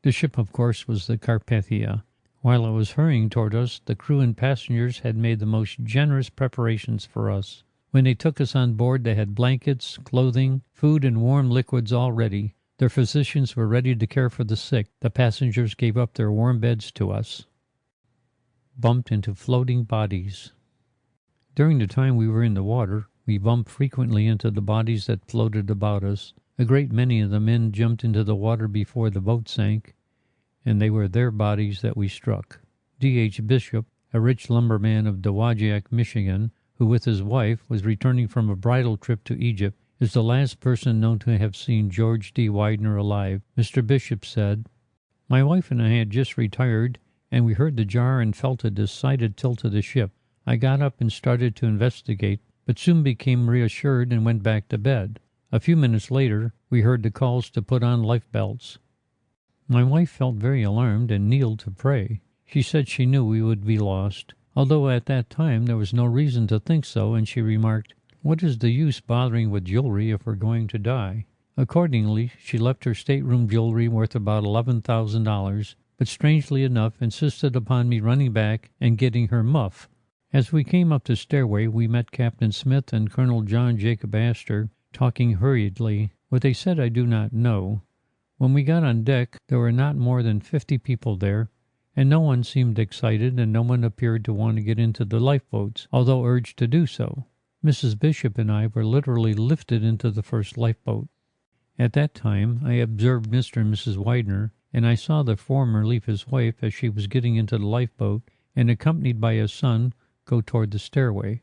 The ship, of course, was the Carpathia. While it was hurrying toward us, the crew and passengers had made the most generous preparations for us. When they took us on board, they had blankets, clothing, food, and warm liquids all ready. Their physicians were ready to care for the sick. The passengers gave up their warm beds to us. Bumped into floating bodies. During the time we were in the water, we bumped frequently into the bodies that floated about us. A great many of the men jumped into the water before the boat sank, and they were their bodies that we struck. D.H. Bishop, a rich lumberman of Dowagiac, Michigan, who with his wife was returning from a bridal trip to Egypt, is the last person known to have seen George D. Widener alive. Mr. Bishop said, "My wife and I had just retired, and we heard the jar and felt a decided tilt of the ship. I got up and started to investigate, but soon became reassured and went back to bed. A few minutes later, we heard the calls to put on life belts. My wife felt very alarmed and kneeled to pray. She said she knew we would be lost, although at that time there was no reason to think so, and she remarked, 'What is the use bothering with jewelry if we're going to die?' Accordingly, she left her stateroom jewelry worth about $11,000, but strangely enough insisted upon me running back and getting her muff. As we came up the stairway, we met Captain Smith and Colonel John Jacob Astor talking hurriedly. What they said I do not know. When we got on deck, there were not more than 50 people there, and no one seemed excited, and no one appeared to want to get into the lifeboats, although urged to do so. Mrs. Bishop and I were literally lifted into the first lifeboat. At that time, I observed Mr. and Mrs. Widener, and I saw the former leave his wife as she was getting into the lifeboat, and accompanied by his son, go toward the stairway.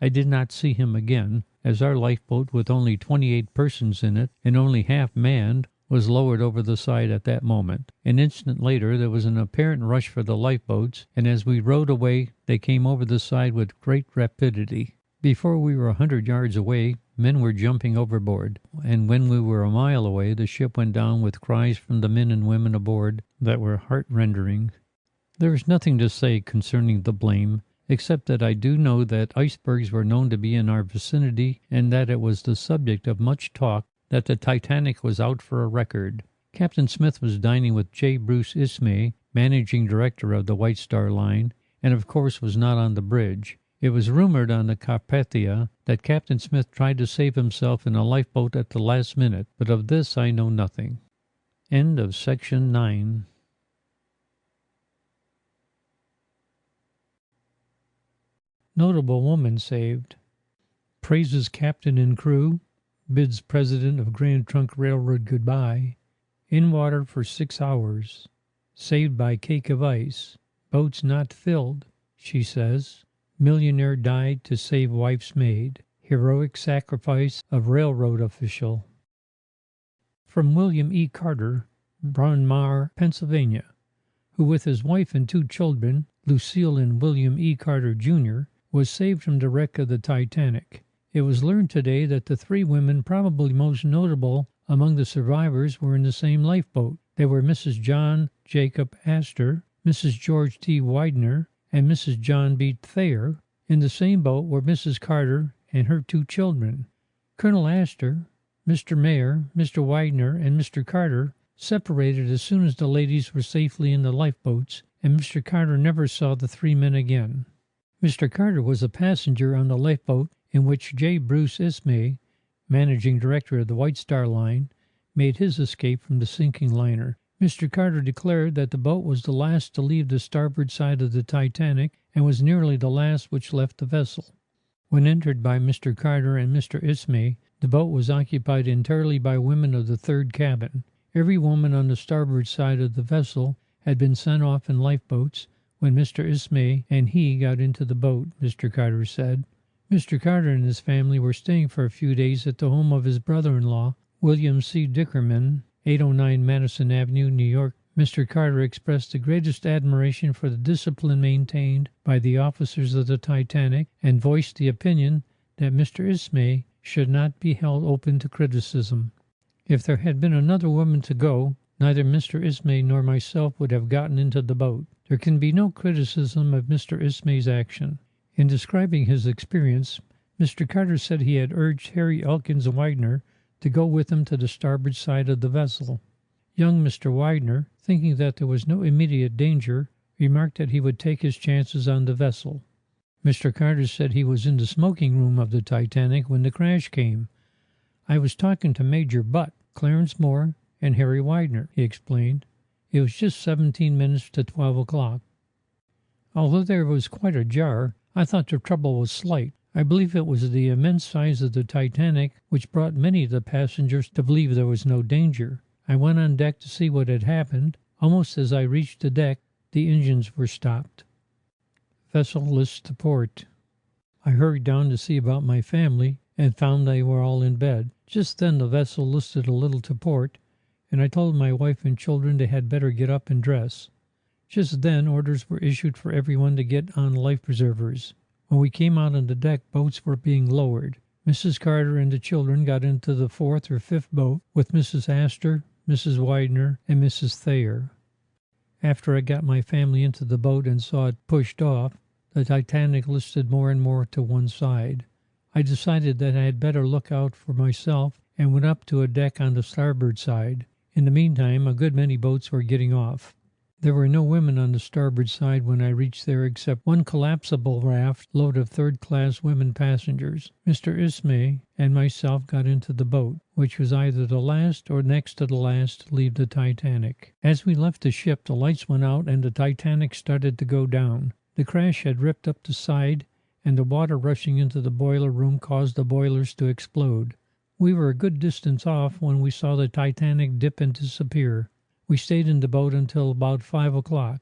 I did not see him again, as our lifeboat, with only 28 persons in it and only half manned, was lowered over the side at that moment. An instant later there was an apparent rush for the lifeboats, and as we rowed away they came over the side with great rapidity. Before we were 100 yards away, men were jumping overboard, and when we were a mile away the ship went down with cries from the men and women aboard that were heart-rending. There is nothing to say concerning the blame, except that I do know that icebergs were known to be in our vicinity, and that it was the subject of much talk that the Titanic was out for a record. Captain Smith was dining with J. Bruce Ismay, managing director of the White Star Line, and of course was not on the bridge. It was rumored on the Carpathia that Captain Smith tried to save himself in a lifeboat at the last minute, but of this I know nothing. End of section 9. Notable woman saved. Praises captain and crew. Bids president of Grand Trunk Railroad goodbye. In water for 6 hours. Saved by cake of ice. Boats not filled, she says. Millionaire died to save wife's maid. Heroic sacrifice of railroad official. From William E. Carter, Bryn Mawr, Pennsylvania, who with his wife and 2 children, Lucille and William E. Carter, Jr., was saved from the wreck of the Titanic. It was learned today that the 3 women probably most notable among the survivors were in the same lifeboat. They were Mrs. John Jacob Astor, Mrs. George T. Widener, and Mrs. John B. Thayer. In the same boat were Mrs. Carter and her 2 children. Colonel Astor, Mr. Mayer, Mr. Widener, and Mr. Carter separated as soon as the ladies were safely in the lifeboats, and Mr. Carter never saw the 3 men again. Mr. Carter was a passenger on the lifeboat in which J. Bruce Ismay, managing director of the White Star Line, made his escape from the sinking liner. Mr. Carter declared that the boat was the last to leave the starboard side of the Titanic and was nearly the last which left the vessel. When entered by Mr. Carter and Mr. Ismay, the boat was occupied entirely by women of the 3rd cabin. Every woman on the starboard side of the vessel had been sent off in lifeboats when Mr. Ismay and he got into the boat, Mr. Carter said. Mr. Carter and his family were staying for a few days at the home of his brother-in-law, William C. Dickerman, 809 Madison Avenue, New York. Mr. Carter expressed the greatest admiration for the discipline maintained by the officers of the Titanic and voiced the opinion that Mr. Ismay should not be held open to criticism. If there had been another woman to go, neither Mr. Ismay nor myself would have gotten into the boat. There can be no criticism of Mr. Ismay's action. In describing his experience, Mr. Carter said he had urged Harry Elkins Widener to go with him to the starboard side of the vessel. Young Mr. Widener, thinking that there was no immediate danger, remarked that he would take his chances on the vessel. Mr. Carter said he was in the smoking room of the Titanic when the crash came. I was talking to Major Butt, Clarence Moore, and Harry Widener, he explained. It was just 17 minutes to 12 o'clock. Although there was quite a jar, I thought the trouble was slight. I believe it was the immense size of the Titanic which brought many of the passengers to believe there was no danger. I went on deck to see what had happened. Almost as I reached the deck, the engines were stopped. Vessel list to port. I hurried down to see about my family and found they were all in bed. Just then the vessel listed a little to port, and I told my wife and children they had better get up and dress. Just then orders were issued for everyone to get on life preservers. When we came out on the deck, boats were being lowered. Mrs. Carter and the children got into the 4th or 5th boat with Mrs. Astor, Mrs. Widener, and Mrs. Thayer. After I got my family into the boat and saw it pushed off, the Titanic listed more and more to one side. I decided that I had better look out for myself and went up to a deck on the starboard side. In the meantime, a good many boats were getting off. There were no women on the starboard side when I reached there except one collapsible raft load of 3rd-class women passengers. Mr. Ismay and myself got into the boat, which was either the last or next to the last to leave the Titanic. As we left the ship, the lights went out and the Titanic started to go down. The crash had ripped up the side, and the water rushing into the boiler room caused the boilers to explode. We were a good distance off when we saw the Titanic dip and disappear. We stayed in the boat until about 5 o'clock.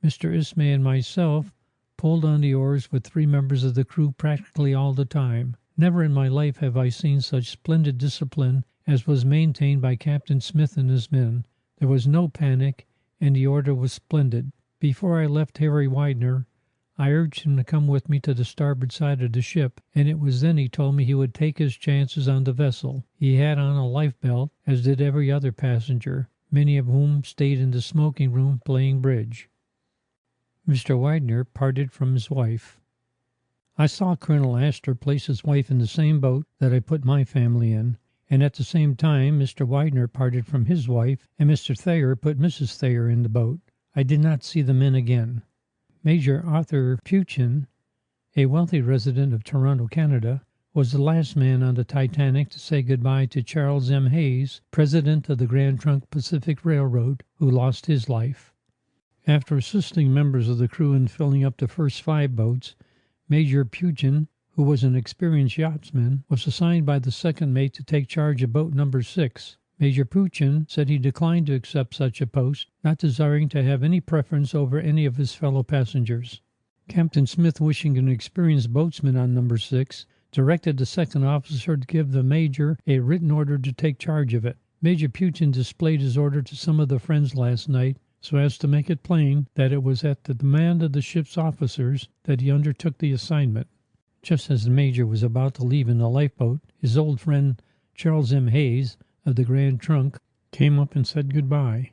Mr. Ismay and myself pulled on the oars with 3 members of the crew practically all the time. Never in my life have I seen such splendid discipline as was maintained by Captain Smith and his men. There was no panic, and the order was splendid. Before I left Harry Widener, I urged him to come with me to the starboard side of the ship, and it was then he told me he would take his chances on the vessel. He had on a life belt, as did every other passenger, many of whom stayed in the smoking room playing bridge. Mr. Widener parted from his wife. I saw Colonel Astor place his wife in the same boat that I put my family in, and at the same time Mr. Widener parted from his wife, and Mr. Thayer put Mrs. Thayer in the boat. I did not see the men again. Major Arthur Peuchen, a wealthy resident of Toronto, Canada, was the last man on the Titanic to say goodbye to Charles M. Hayes, president of the Grand Trunk Pacific Railroad, who lost his life. After assisting members of the crew in filling up the first 5 boats, Major Pugin, who was an experienced yachtsman, was assigned by the second mate to take charge of boat number 6. Major Pugin said he declined to accept such a post, not desiring to have any preference over any of his fellow passengers. Captain Smith, wishing an experienced boatsman on number 6, directed the second officer to give the major a written order to take charge of it. Major Pugin displayed his order to some of the friends last night, so as to make it plain that it was at the demand of the ship's officers that he undertook the assignment. Just as the major was about to leave in the lifeboat, his old friend Charles M. Hayes, of the Grand Trunk, came up and said goodbye.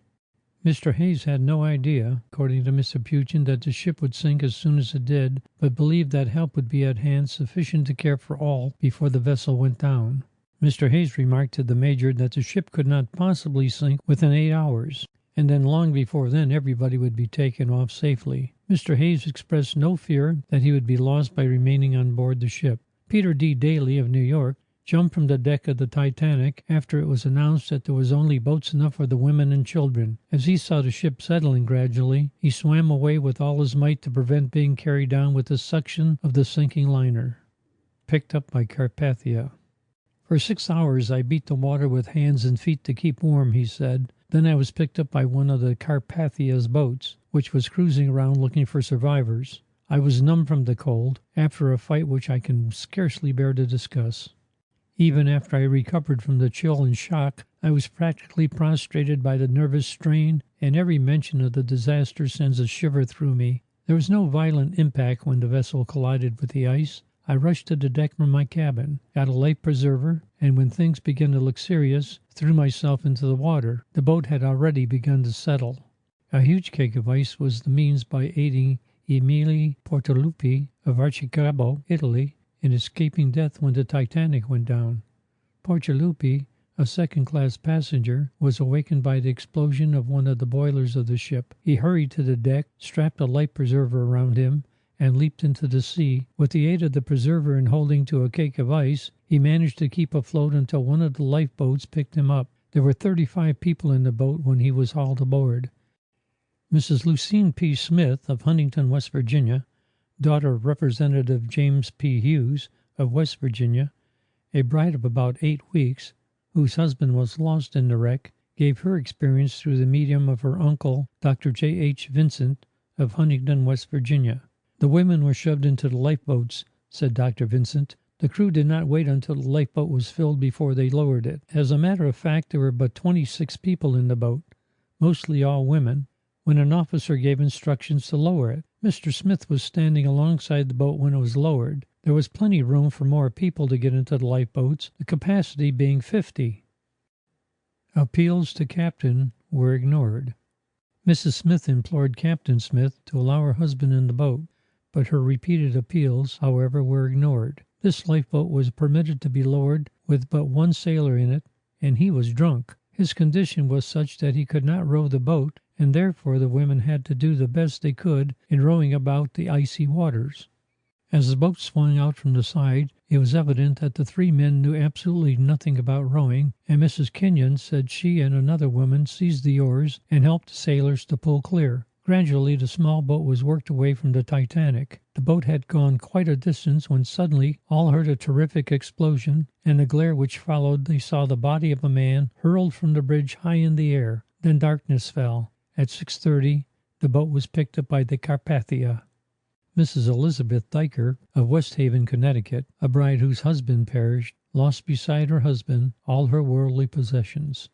Mr. Hayes had no idea, according to Mr. Pugin, that the ship would sink as soon as it did, but believed that help would be at hand sufficient to care for all before the vessel went down. Mr. Hayes remarked to the major that the ship could not possibly sink within 8 hours, and then long before then everybody would be taken off safely. Mr. Hayes expressed no fear that he would be lost by remaining on board the ship. Peter D. Daly of New York jumped from the deck of the Titanic after it was announced that there was only boats enough for the women and children. As he saw the ship settling gradually, he swam away with all his might to prevent being carried down with the suction of the sinking liner. Picked up by Carpathia. For 6 hours I beat the water with hands and feet to keep warm, he said. Then I was picked up by one of the Carpathia's boats, which was cruising around looking for survivors. I was numb from the cold, after a fight which I can scarcely bear to discuss. Even after I recovered from the chill and shock, I was practically prostrated by the nervous strain, and every mention of the disaster sends a shiver through me. There was no violent impact when the vessel collided with the ice. I rushed to the deck from my cabin, got a life preserver, and when things began to look serious, threw myself into the water. The boat had already begun to settle. A huge cake of ice was the means by aiding Emile Portaluppi of Arcicabo, Italy, in escaping death when the Titanic went down. Portaluppi, a second-class passenger, was awakened by the explosion of one of the boilers of the ship. He hurried to the deck, strapped a life preserver around him, and leaped into the sea. With the aid of the preserver and holding to a cake of ice, he managed to keep afloat until one of the lifeboats picked him up. There were 35 people in the boat when he was hauled aboard. Mrs. Lucine P. Smith of Huntington, West Virginia, daughter of Representative James P. Hughes of West Virginia, a bride of about 8 weeks, whose husband was lost in the wreck, gave her experience through the medium of her uncle, Dr. J. H. Vincent of Huntington, West Virginia. The women were shoved into the lifeboats, said Dr. Vincent. The crew did not wait until the lifeboat was filled before they lowered it. As a matter of fact, there were but 26 people in the boat, mostly all women, when an officer gave instructions to lower it. Mr. Smith was standing alongside the boat when it was lowered. There was plenty of room for more people to get into the lifeboats, the capacity being 50. Appeals to Captain were ignored. Mrs. Smith implored Captain Smith to allow her husband in the boat, but her repeated appeals, however, were ignored. This lifeboat was permitted to be lowered with but one sailor in it, and he was drunk. His condition was such that he could not row the boat, and therefore the women had to do the best they could in rowing about the icy waters. As the boat swung out from the side, it was evident that the 3 men knew absolutely nothing about rowing, and Mrs. Kenyon said she and another woman seized the oars and helped the sailors to pull clear. Gradually the small boat was worked away from the Titanic. The boat had gone quite a distance when suddenly all heard a terrific explosion, and the glare which followed they saw the body of a man hurled from the bridge high in the air. Then darkness fell. At 6:30 the boat was picked up by the Carpathia. Mrs. Elizabeth Diker of West Haven, Connecticut, a bride whose husband perished, lost beside her husband all her worldly possessions.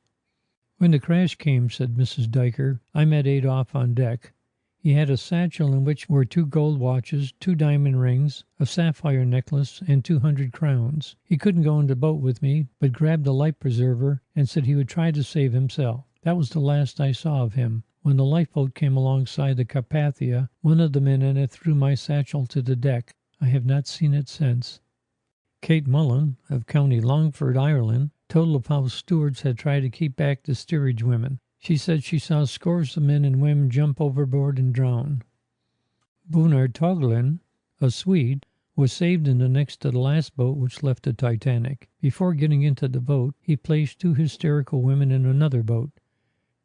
When the crash came, said Mrs. Diker, I met Adolph on deck. He had a satchel in which were 2 gold watches, 2 diamond rings, a sapphire necklace, and 200 crowns. He couldn't go in the boat with me, but grabbed a life preserver and said he would try to save himself. That was the last I saw of him. When the lifeboat came alongside the Carpathia, one of the men in it threw my satchel to the deck. I have not seen it since. Kate Mullen, of County Longford, Ireland, told of how stewards had tried to keep back the steerage women. She said she saw scores of men and women jump overboard and drown. Bernard Toglin, a Swede, was saved in the next to the last boat which left the Titanic. Before getting into the boat, he placed 2 hysterical women in another boat.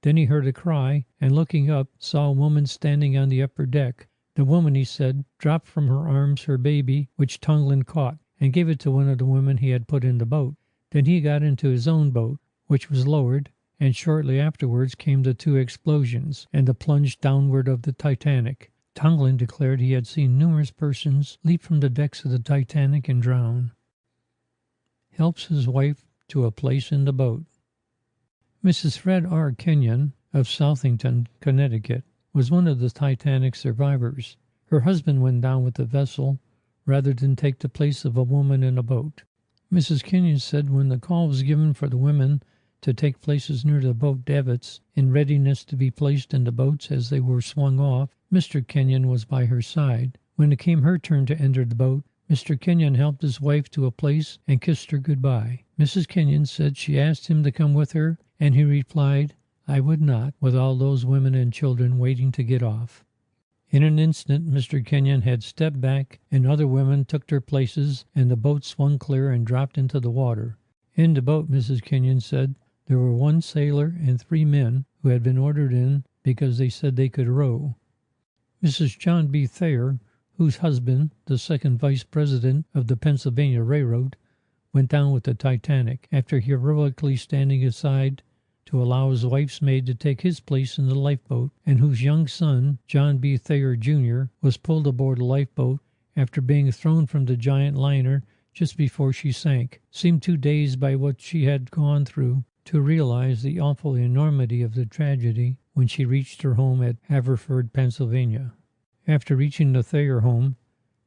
Then he heard a cry, and looking up, saw a woman standing on the upper deck. The woman, he said, dropped from her arms her baby, which Tunglen caught, and gave it to one of the women he had put in the boat. Then he got into his own boat, which was lowered, and shortly afterwards came the 2 explosions and the plunge downward of the Titanic. Tunglen declared he had seen numerous persons leap from the decks of the Titanic and drown. Helps his wife to a place in the boat. Mrs. Fred R. Kenyon of Southington, Connecticut, was one of the Titanic survivors. Her husband went down with the vessel rather than take the place of a woman in a boat. Mrs. Kenyon said when the call was given for the women to take places near the boat davits in readiness to be placed in the boats as they were swung off, Mr. Kenyon was by her side. When it came her turn to enter the boat, Mr. Kenyon helped his wife to a place and kissed her goodbye. Mrs. Kenyon said she asked him to come with her, and he replied, "I would not, with all those women and children waiting to get off." In an instant, Mr. Kenyon had stepped back, and other women took their places, and the boat swung clear and dropped into the water. In the boat, Mrs. Kenyon said, there were 1 sailor and 3 men who had been ordered in because they said they could row. Mrs. John B. Thayer, whose husband, the 2nd Vice President of the Pennsylvania Railroad, went down with the Titanic after heroically standing aside to allow his wife's maid to take his place in the lifeboat, and whose young son, John B. Thayer, Jr., was pulled aboard a lifeboat after being thrown from the giant liner just before she sank, seemed too dazed by what she had gone through to realize the awful enormity of the tragedy when she reached her home at Haverford, Pennsylvania. After reaching the Thayer home,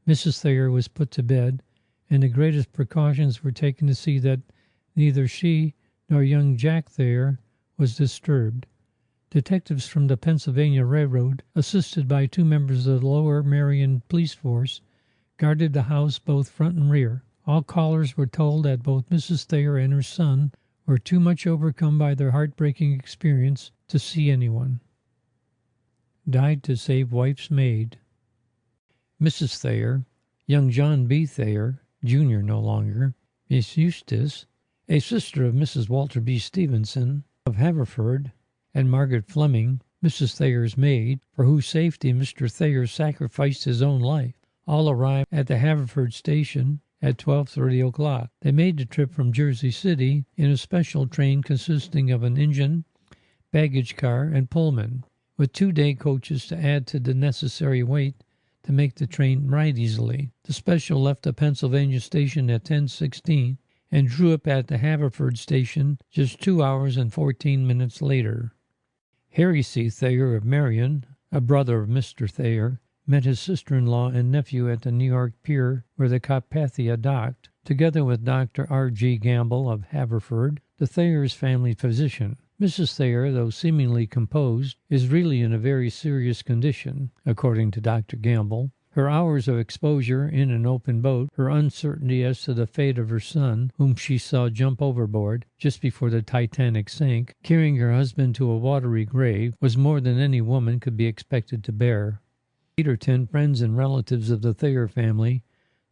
Mrs. Thayer was put to bed, and the greatest precautions were taken to see that neither she nor young Jack Thayer was disturbed. Detectives from the Pennsylvania Railroad, assisted by 2 members of the Lower Merion Police Force, guarded the house both front and rear. All callers were told that both Mrs. Thayer and her son were too much overcome by their heartbreaking experience to see anyone. Died to save wife's maid. Mrs. Thayer, young John B. Thayer, Jr. no longer, Miss Eustace, a sister of Mrs. Walter B. Stevenson of Haverford, and Margaret Fleming, Mrs. Thayer's maid, for whose safety Mr. Thayer sacrificed his own life, all arrived at the Haverford station at 12:30 o'clock. They made the trip from Jersey City in a special train consisting of an engine, baggage car, and Pullman, with 2 day coaches to add to the necessary weight to make the train ride easily. The special left the Pennsylvania station at 10:16 and drew up at the Haverford station just 2 hours and 14 minutes later. Harry C. Thayer of Marion, a brother of Mr. Thayer, met his sister-in-law and nephew at the New York pier where the Carpathia docked, together with Dr. R.G. Gamble of Haverford, the Thayers' family physician. Mrs. Thayer, though seemingly composed, is really in a very serious condition, according to Dr. Gamble. Her hours of exposure in an open boat, her uncertainty as to the fate of her son, whom she saw jump overboard just before the Titanic sank, carrying her husband to a watery grave, was more than any woman could be expected to bear. 8 or 10 friends and relatives of the Thayer family,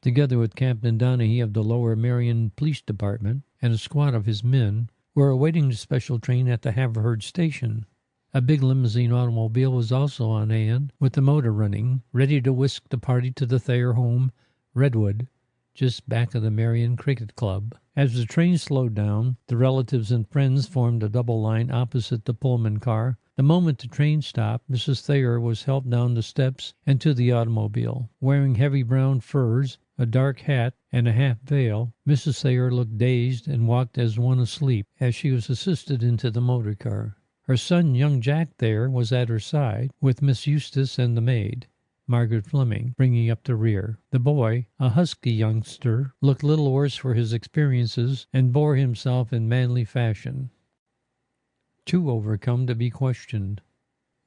together with Captain Donaghy of the Lower Merion Police Department and a squad of his men, were awaiting the special train at the Haverford station. A big limousine automobile was also on hand, with the motor running, ready to whisk the party to the Thayer home, Redwood, just back of the Merion Cricket Club. As the train slowed down, the relatives and friends formed a double line opposite the Pullman car. The moment the train stopped, Mrs. Thayer was helped down the steps and to the automobile. Wearing heavy brown furs, a dark hat, and a half veil, Mrs. Thayer looked dazed and walked as one asleep as she was assisted into the motor car. Her son, young Jack Thayer, was at her side, with Miss Eustace and the maid, Margaret Fleming, bringing up the rear. The boy, a husky youngster, looked little worse for his experiences and bore himself in manly fashion. Too overcome to be questioned.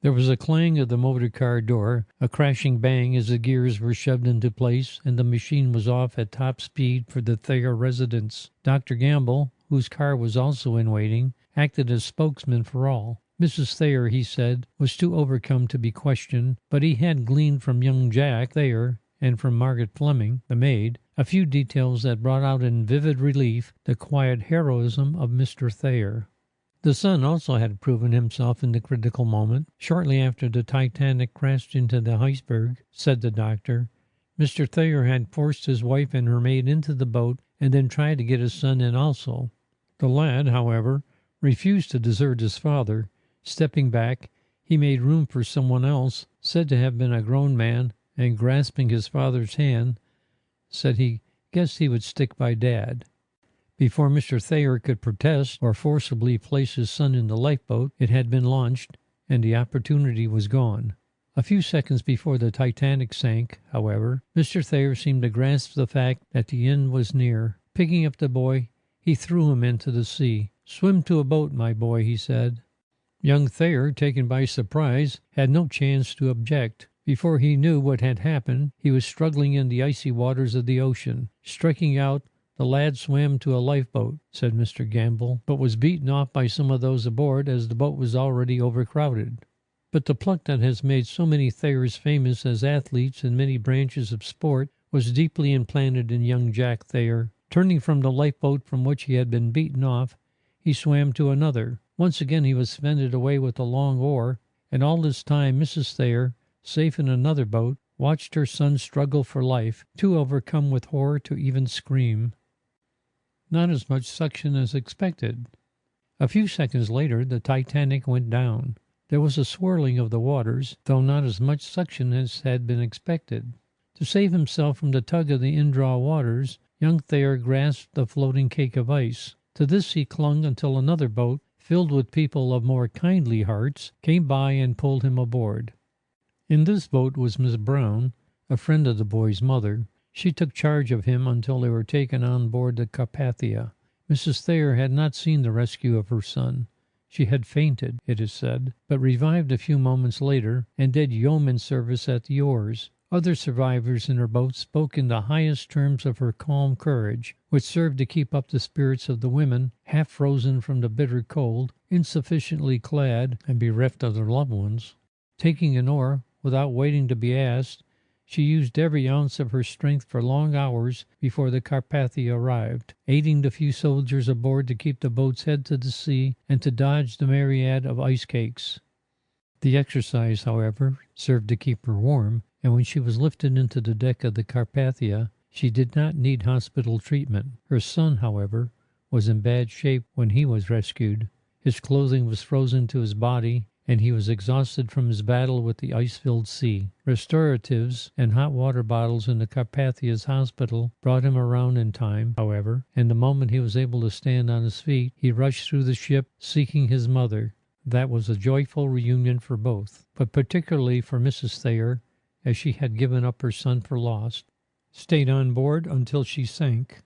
There was a clang of the motor car door, a crashing bang as the gears were shoved into place, and the machine was off at top speed for the Thayer residence. Dr. Gamble, whose car was also in waiting, acted as spokesman for all. Mrs. Thayer, he said, was too overcome to be questioned, but he had gleaned from young Jack Thayer and from Margaret Fleming, the maid, a few details that brought out in vivid relief the quiet heroism of Mr. Thayer. The son also had proven himself in the critical moment. Shortly after the Titanic crashed into the iceberg, said the doctor, Mr. Thayer had forced his wife and her maid into the boat and then tried to get his son in also. The lad, however, refused to desert his father. Stepping back, he made room for someone else, said to have been a grown man, and grasping his father's hand, said he guessed he would stick by Dad. Before Mr. Thayer could protest or forcibly place his son in the lifeboat, it had been launched, and the opportunity was gone. A few seconds before the Titanic sank, however, Mr. Thayer seemed to grasp the fact that the end was near. Picking up the boy, he threw him into the sea. "Swim to a boat, my boy," he said. Young Thayer, taken by surprise, had no chance to object. Before he knew what had happened, he was struggling in the icy waters of the ocean. Striking out, the lad swam to a lifeboat, said Mr. Gamble, but was beaten off by some of those aboard as the boat was already overcrowded. But the pluck that has made so many Thayers famous as athletes in many branches of sport was deeply implanted in young Jack Thayer. Turning from the lifeboat from which he had been beaten off, he swam to another. Once again he was fended away with a long oar, and all this time Mrs. Thayer, safe in another boat, watched her son struggle for life, too overcome with horror to even scream. Not as much suction as expected. A few seconds later the Titanic went down. There was a swirling of the waters, though not as much suction as had been expected. To save himself from the tug of the indraw waters, young Thayer grasped the floating cake of ice. To this he clung until another boat, filled with people of more kindly hearts, came by and pulled him aboard. In this boat was Miss Brown, a friend of the boy's mother. She took charge of him until they were taken on board the Carpathia. Mrs. Thayer had not seen the rescue of her son. She had fainted, it is said, but revived a few moments later and did yeoman service at the oars. Other survivors in her boat spoke in the highest terms of her calm courage, which served to keep up the spirits of the women, half frozen from the bitter cold, insufficiently clad, and bereft of their loved ones. Taking an oar, without waiting to be asked, she used every ounce of her strength for long hours before the Carpathia arrived, aiding the few soldiers aboard to keep the boat's head to the sea and to dodge the myriad of ice cakes. The exercise, however, served to keep her warm, and when she was lifted into the deck of the Carpathia, she did not need hospital treatment. Her son, however, was in bad shape when he was rescued. His clothing was frozen to his body, and he was exhausted from his battle with the ice-filled sea. Restoratives and hot water bottles in the Carpathia's hospital brought him around in time, however, and the moment he was able to stand on his feet, he rushed through the ship seeking his mother. That was a joyful reunion for both, but particularly for Mrs. Thayer, as she had given up her son for lost. Stayed on board until she sank.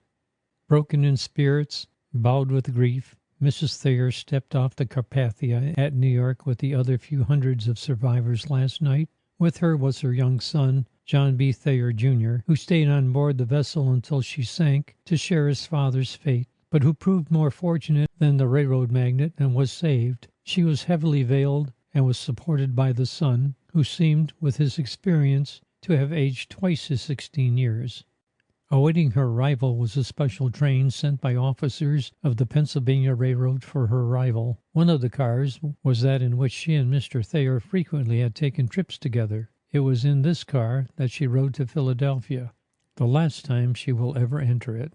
Broken in spirits, bowed with grief, Mrs. Thayer stepped off the Carpathia at New York with the other few hundreds of survivors last night. With her was her young son, John B. Thayer, Jr., who stayed on board the vessel until she sank to share his father's fate, but who proved more fortunate than the railroad magnate and was saved. She was heavily veiled and was supported by the son, who seemed, with his experience, to have aged twice his 16 years. Awaiting her arrival was a special train sent by officers of the Pennsylvania Railroad for her arrival. One of the cars was that in which she and Mr. Thayer frequently had taken trips together. It was in this car that she rode to Philadelphia, the last time she will ever enter it.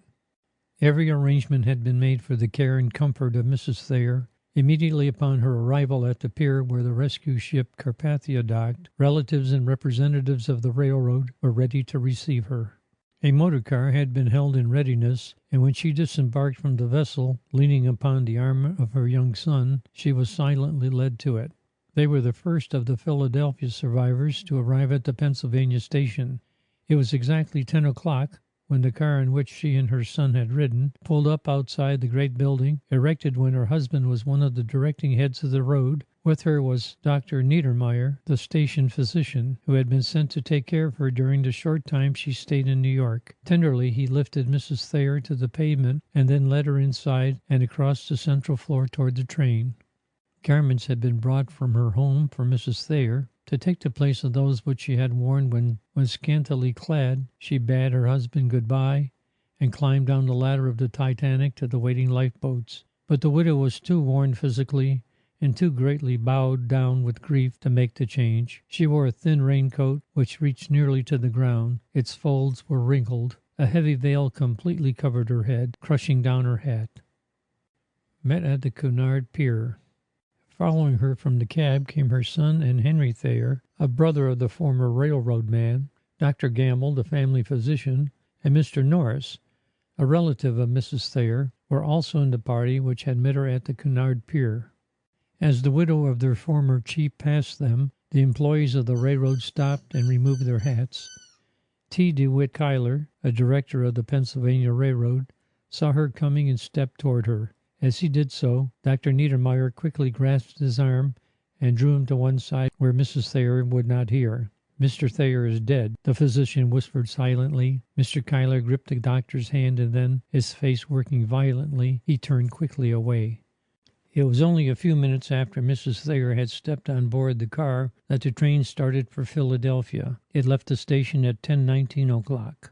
Every arrangement had been made for the care and comfort of Mrs. Thayer. Immediately upon her arrival at the pier where the rescue ship Carpathia docked, relatives and representatives of the railroad were ready to receive her. A motor car had been held in readiness, and when she disembarked from the vessel, leaning upon the arm of her young son, she was silently led to it. They were the first of the Philadelphia survivors to arrive at the Pennsylvania station. It was exactly 10 o'clock when the car in which she and her son had ridden pulled up outside the great building, erected when her husband was one of the directing heads of the road. With her was Dr. Niedermeyer, the station physician, who had been sent to take care of her during the short time she stayed in New York. Tenderly he lifted Mrs. Thayer to the pavement and then led her inside and across the central floor toward the train. Garments had been brought from her home for Mrs. Thayer to take the place of those which she had worn when scantily clad. She bade her husband good-bye and climbed down the ladder of the Titanic to the waiting lifeboats. But the widow was too worn physically and too greatly bowed down with grief to make the change. She wore a thin raincoat which reached nearly to the ground. Its folds were wrinkled. A heavy veil completely covered her head, crushing down her hat. Met at the Cunard Pier. Following her from the cab came her son and Henry Thayer, a brother of the former railroad man, Dr. Gamble, the family physician, and Mr. Norris, a relative of Mrs. Thayer, were also in the party which had met her at the Cunard Pier. As the widow of their former chief passed them, the employees of the railroad stopped and removed their hats. T. DeWitt Cuyler, a director of the Pennsylvania Railroad, saw her coming and stepped toward her. As he did so, Dr. Niedermeyer quickly grasped his arm and drew him to one side where Mrs. Thayer would not hear. "Mr. Thayer is dead," the physician whispered silently. Mr. Cuyler gripped the doctor's hand, and then, his face working violently, he turned quickly away. It was only a few minutes after Mrs. Thayer had stepped on board the car that the train started for Philadelphia. It left the station at 10:19 o'clock.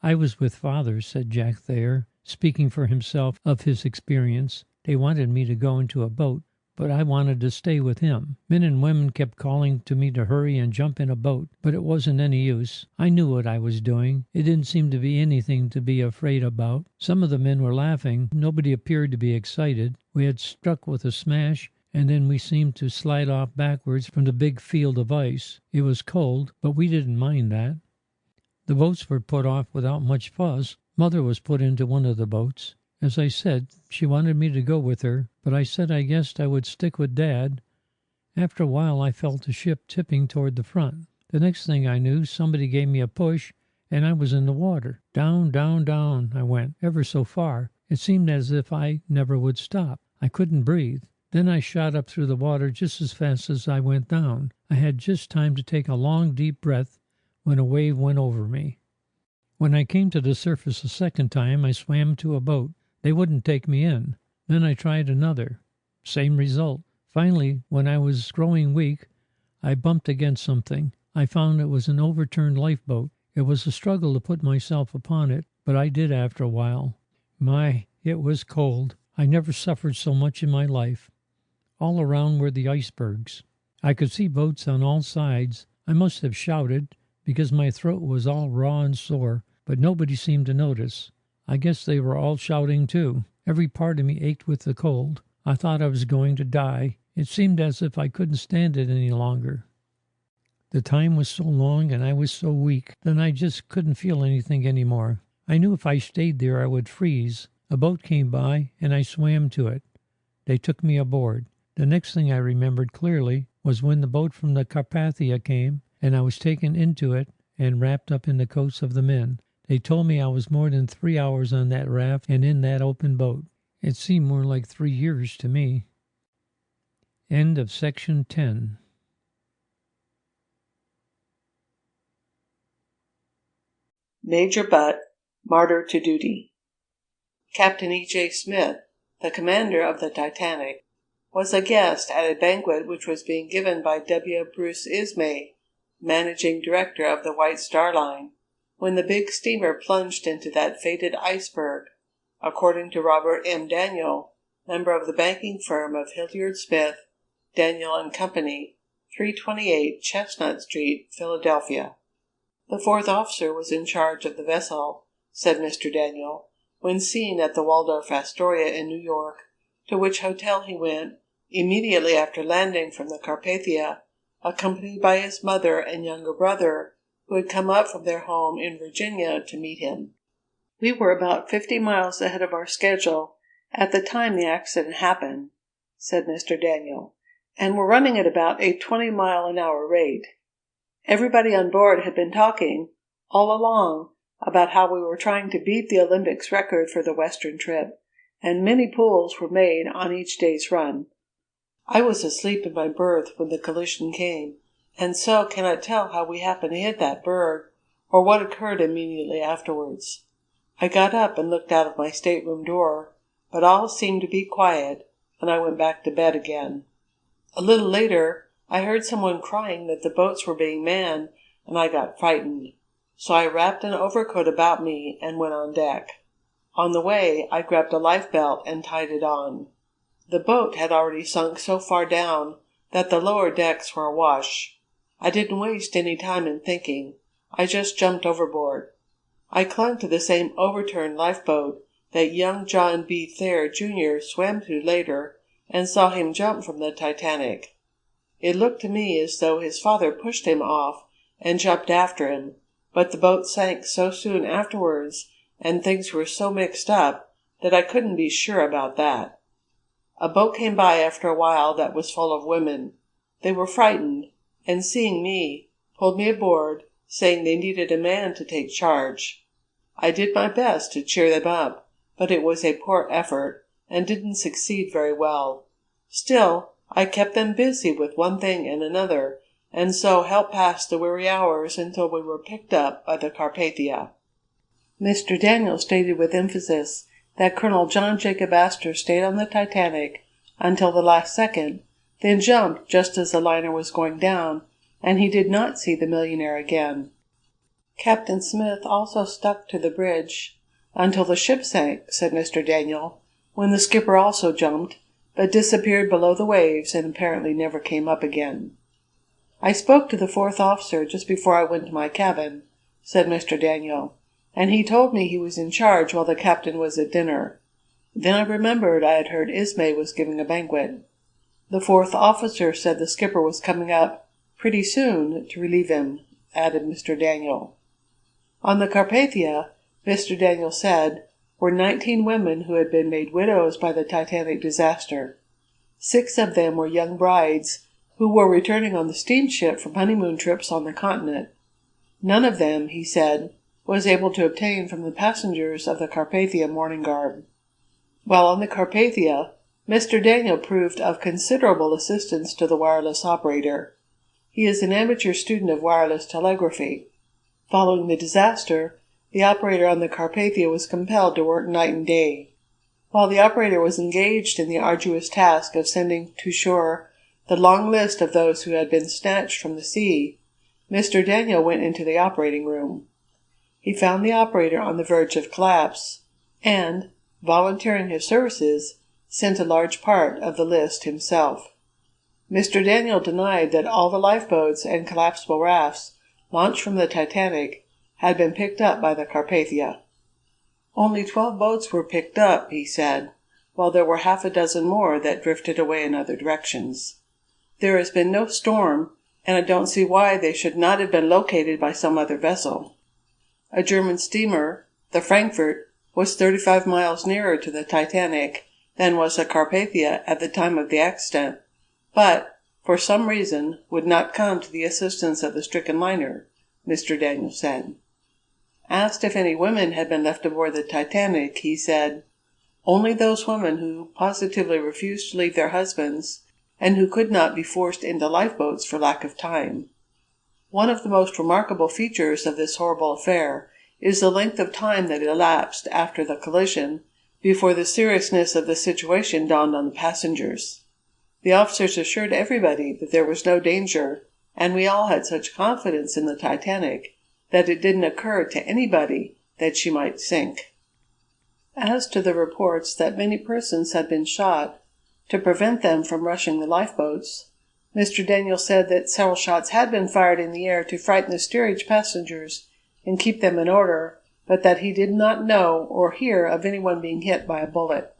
"I was with Father," said Jack Thayer, speaking for himself of his experience. "They wanted me to go into a boat, but I wanted to stay with him. Men and women kept calling to me to hurry and jump in a boat, but it wasn't any use. I knew what I was doing. It didn't seem to be anything to be afraid about. Some of the men were laughing. Nobody appeared to be excited. We had struck with a smash, and then we seemed to slide off backwards from the big field of ice. It was cold, but we didn't mind that. The boats were put off without much fuss. Mother was put into one of the boats. As I said, she wanted me to go with her, but I said I guessed I would stick with Dad. After a while I felt the ship tipping toward the front. The next thing I knew, somebody gave me a push, and I was in the water. Down, down, down I went, ever so far. It seemed as if I never would stop. I couldn't breathe. Then I shot up through the water just as fast as I went down. I had just time to take a long, deep breath when a wave went over me. When I came to the surface a second time, I swam to a boat. They wouldn't take me in. Then I tried another. Same result. Finally, when I was growing weak, I bumped against something. I found it was an overturned lifeboat. It was a struggle to put myself upon it, but I did after a while. My, it was cold. I never suffered so much in my life. All around were the icebergs. I could see boats on all sides. I must have shouted, because my throat was all raw and sore, but nobody seemed to notice. I guess they were all shouting too. Every part of me ached with the cold. I thought I was going to die. It seemed as if I couldn't stand it any longer. The time was so long and I was so weak that I just couldn't feel anything anymore. I knew if I stayed there I would freeze. A boat came by and I swam to it. They took me aboard. The next thing I remembered clearly was when the boat from the Carpathia came and I was taken into it and wrapped up in the coats of the men. They told me I was more than 3 hours on that raft and in that open boat. It seemed more like 3 years to me. End of section 10. Major Butt, Martyr to Duty. Captain E.J. Smith, the commander of the Titanic, was a guest at a banquet which was being given by W. Bruce Ismay, managing director of the White Star Line, when the big steamer plunged into that fated iceberg. According to Robert M. Daniel, member of the banking firm of Hilliard Smith, Daniel and Company, 328 Chestnut Street, Philadelphia. The fourth officer was in charge of the vessel, said Mr. Daniel, when seen at the Waldorf Astoria in New York, to which hotel he went immediately after landing from the Carpathia, accompanied by his mother and younger brother, who had come up from their home in Virginia to meet him. We were about 50 miles ahead of our schedule at the time the accident happened, said Mr. Daniel, and were running at about a 20-mile-an-hour rate. Everybody on board had been talking, all along, about how we were trying to beat the Olympics record for the Western trip, and many pulls were made on each day's run. I was asleep in my berth when the collision came, and so cannot tell how we happened to hit that berg, or what occurred immediately afterwards. I got up and looked out of my stateroom door, but all seemed to be quiet, and I went back to bed again. A little later, I heard someone crying that the boats were being manned, and I got frightened. So I wrapped an overcoat about me and went on deck. On the way, I grabbed a life belt and tied it on. The boat had already sunk so far down that the lower decks were awash. I didn't waste any time in thinking. I just jumped overboard. I clung to the same overturned lifeboat that young John B. Thayer, Jr. swam to later, and saw him jump from the Titanic. It looked to me as though his father pushed him off and jumped after him, but the boat sank so soon afterwards, and things were so mixed up, that I couldn't be sure about that. A boat came by after a while that was full of women. They were frightened, and seeing me, pulled me aboard, saying they needed a man to take charge. I did my best to cheer them up, but it was a poor effort, and didn't succeed very well. Still, I kept them busy with one thing and another, and so helped pass the weary hours until we were picked up by the Carpathia. Mr. Daniel stated with emphasis that Colonel John Jacob Astor stayed on the Titanic until the last second, then jumped just as the liner was going down, and he did not see the millionaire again. Captain Smith also stuck to the bridge until the ship sank, said Mr. Daniel, when the skipper also jumped, but disappeared below the waves and apparently never came up again. I spoke to the fourth officer just before I went to my cabin, said Mr. Daniel, and he told me he was in charge while the captain was at dinner. Then I remembered I had heard Ismay was giving a banquet. The fourth officer said the skipper was coming up pretty soon to relieve him, added Mr. Daniel. On the Carpathia, Mr. Daniel said, were 19 women who had been made widows by the Titanic disaster. 6 of them were young brides who were returning on the steamship from honeymoon trips on the continent. None of them, he said, was able to obtain from the passengers of the Carpathia mourning garb. While on the Carpathia, Mr. Daniel proved of considerable assistance to the wireless operator. He is an amateur student of wireless telegraphy. Following the disaster, the operator on the Carpathia was compelled to work night and day. While the operator was engaged in the arduous task of sending to shore the long list of those who had been snatched from the sea, Mr. Daniel went into the operating room. He found the operator on the verge of collapse, and, volunteering his services, sent a large part of the list himself. Mr. Daniel denied that all the lifeboats and collapsible rafts launched from the Titanic had been picked up by the Carpathia. Only 12 boats were picked up, he said, while there were half a dozen more that drifted away in other directions. There has been no storm, and I don't see why they should not have been located by some other vessel. A German steamer, the Frankfurt, was 35 miles nearer to the Titanic than was the Carpathia at the time of the accident, but, for some reason, would not come to the assistance of the stricken liner, Mr. Daniel said. Asked if any women had been left aboard the Titanic, he said, only those women who positively refused to leave their husbands and who could not be forced into lifeboats for lack of time. One of the most remarkable features of this horrible affair is the length of time that elapsed after the collision before the seriousness of the situation dawned on the passengers. The officers assured everybody that there was no danger, and we all had such confidence in the Titanic that it didn't occur to anybody that she might sink. As to the reports that many persons had been shot to prevent them from rushing the lifeboats, Mr. Daniel said that several shots had been fired in the air to frighten the steerage passengers and keep them in order, but that he did not know or hear of anyone being hit by a bullet.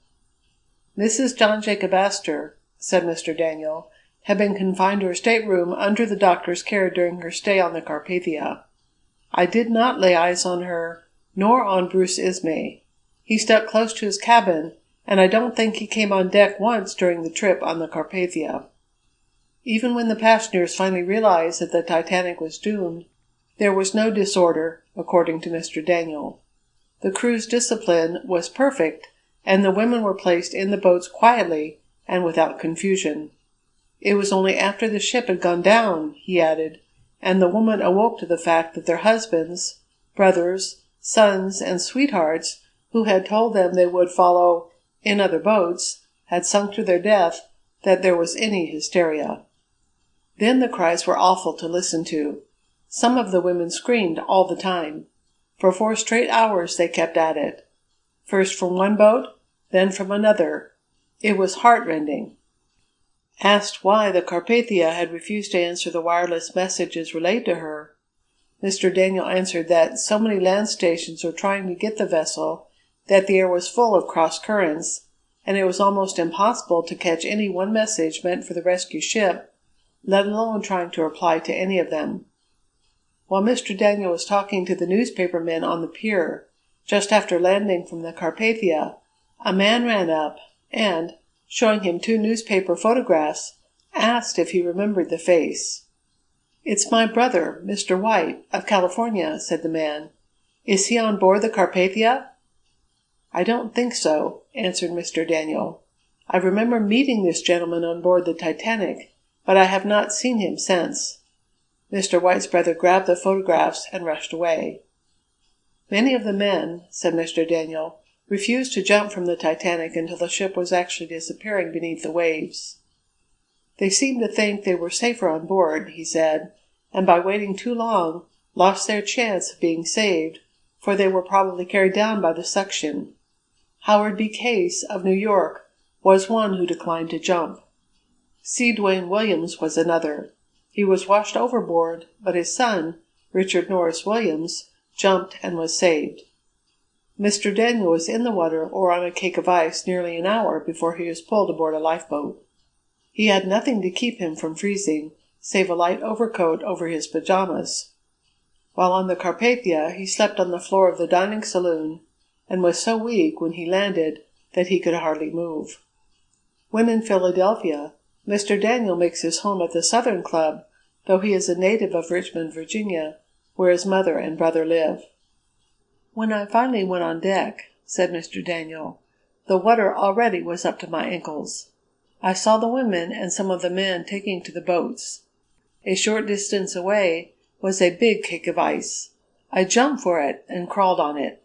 Mrs. John Jacob Astor, said Mr. Daniel, had been confined to her stateroom under the doctor's care during her stay on the Carpathia. I did not lay eyes on her, nor on Bruce Ismay. He stuck close to his cabin, and I don't think he came on deck once during the trip on the Carpathia. Even when the passengers finally realized that the Titanic was doomed, there was no disorder, according to Mr. Daniel. The crew's discipline was perfect, and the women were placed in the boats quietly and without confusion. It was only after the ship had gone down, he added, and the women awoke to the fact that their husbands, brothers, sons, and sweethearts, who had told them they would follow in other boats, had sunk to their death, that there was any hysteria. Then the cries were awful to listen to. Some of the women screamed all the time. For 4 straight hours they kept at it. first from one boat, then from another. It was heart-rending. Asked why the Carpathia had refused to answer the wireless messages relayed to her, Mr. Daniel answered that so many land stations were trying to get the vessel that the air was full of cross currents, and it was almost impossible to catch any one message meant for the rescue ship, let alone trying to reply to any of them. While Mr. Daniel was talking to the newspaper men on the pier, just after landing from the Carpathia, a man ran up and, showing him 2 newspaper photographs, asked if he remembered the face. "It's my brother, Mr. White, of California," said the man. "Is he on board the Carpathia?" "I don't think so," answered Mr. Daniel. "I remember meeting this gentleman on board the Titanic, but I have not seen him since." Mr. White's brother grabbed the photographs and rushed away. "Many of the men," said Mr. Daniel, "refused to jump from the Titanic until the ship was actually disappearing beneath the waves. They seemed to think they were safer on board," he said, "and by waiting too long lost their chance of being saved, for they were probably carried down by the suction. Howard B. Case, of New York, was one who declined to jump. C. Dwayne Williams was another. He was washed overboard, but his son, Richard Norris Williams, jumped and was saved. Mr. Daniel was in the water or on a cake of ice nearly an hour before he was pulled aboard a lifeboat. He had nothing to keep him from freezing, save a light overcoat over his pajamas. While on the Carpathia, he slept on the floor of the dining saloon, and was so weak when he landed that he could hardly move. When in Philadelphia, Mr. Daniel makes his home at the Southern Club, though he is a native of Richmond, Virginia, where his mother and brother live. "When I finally went on deck," said Mr. Daniel, "the water already was up to my ankles. I saw the women and some of the men taking to the boats. A short distance away was a big cake of ice. I jumped for it and crawled on it."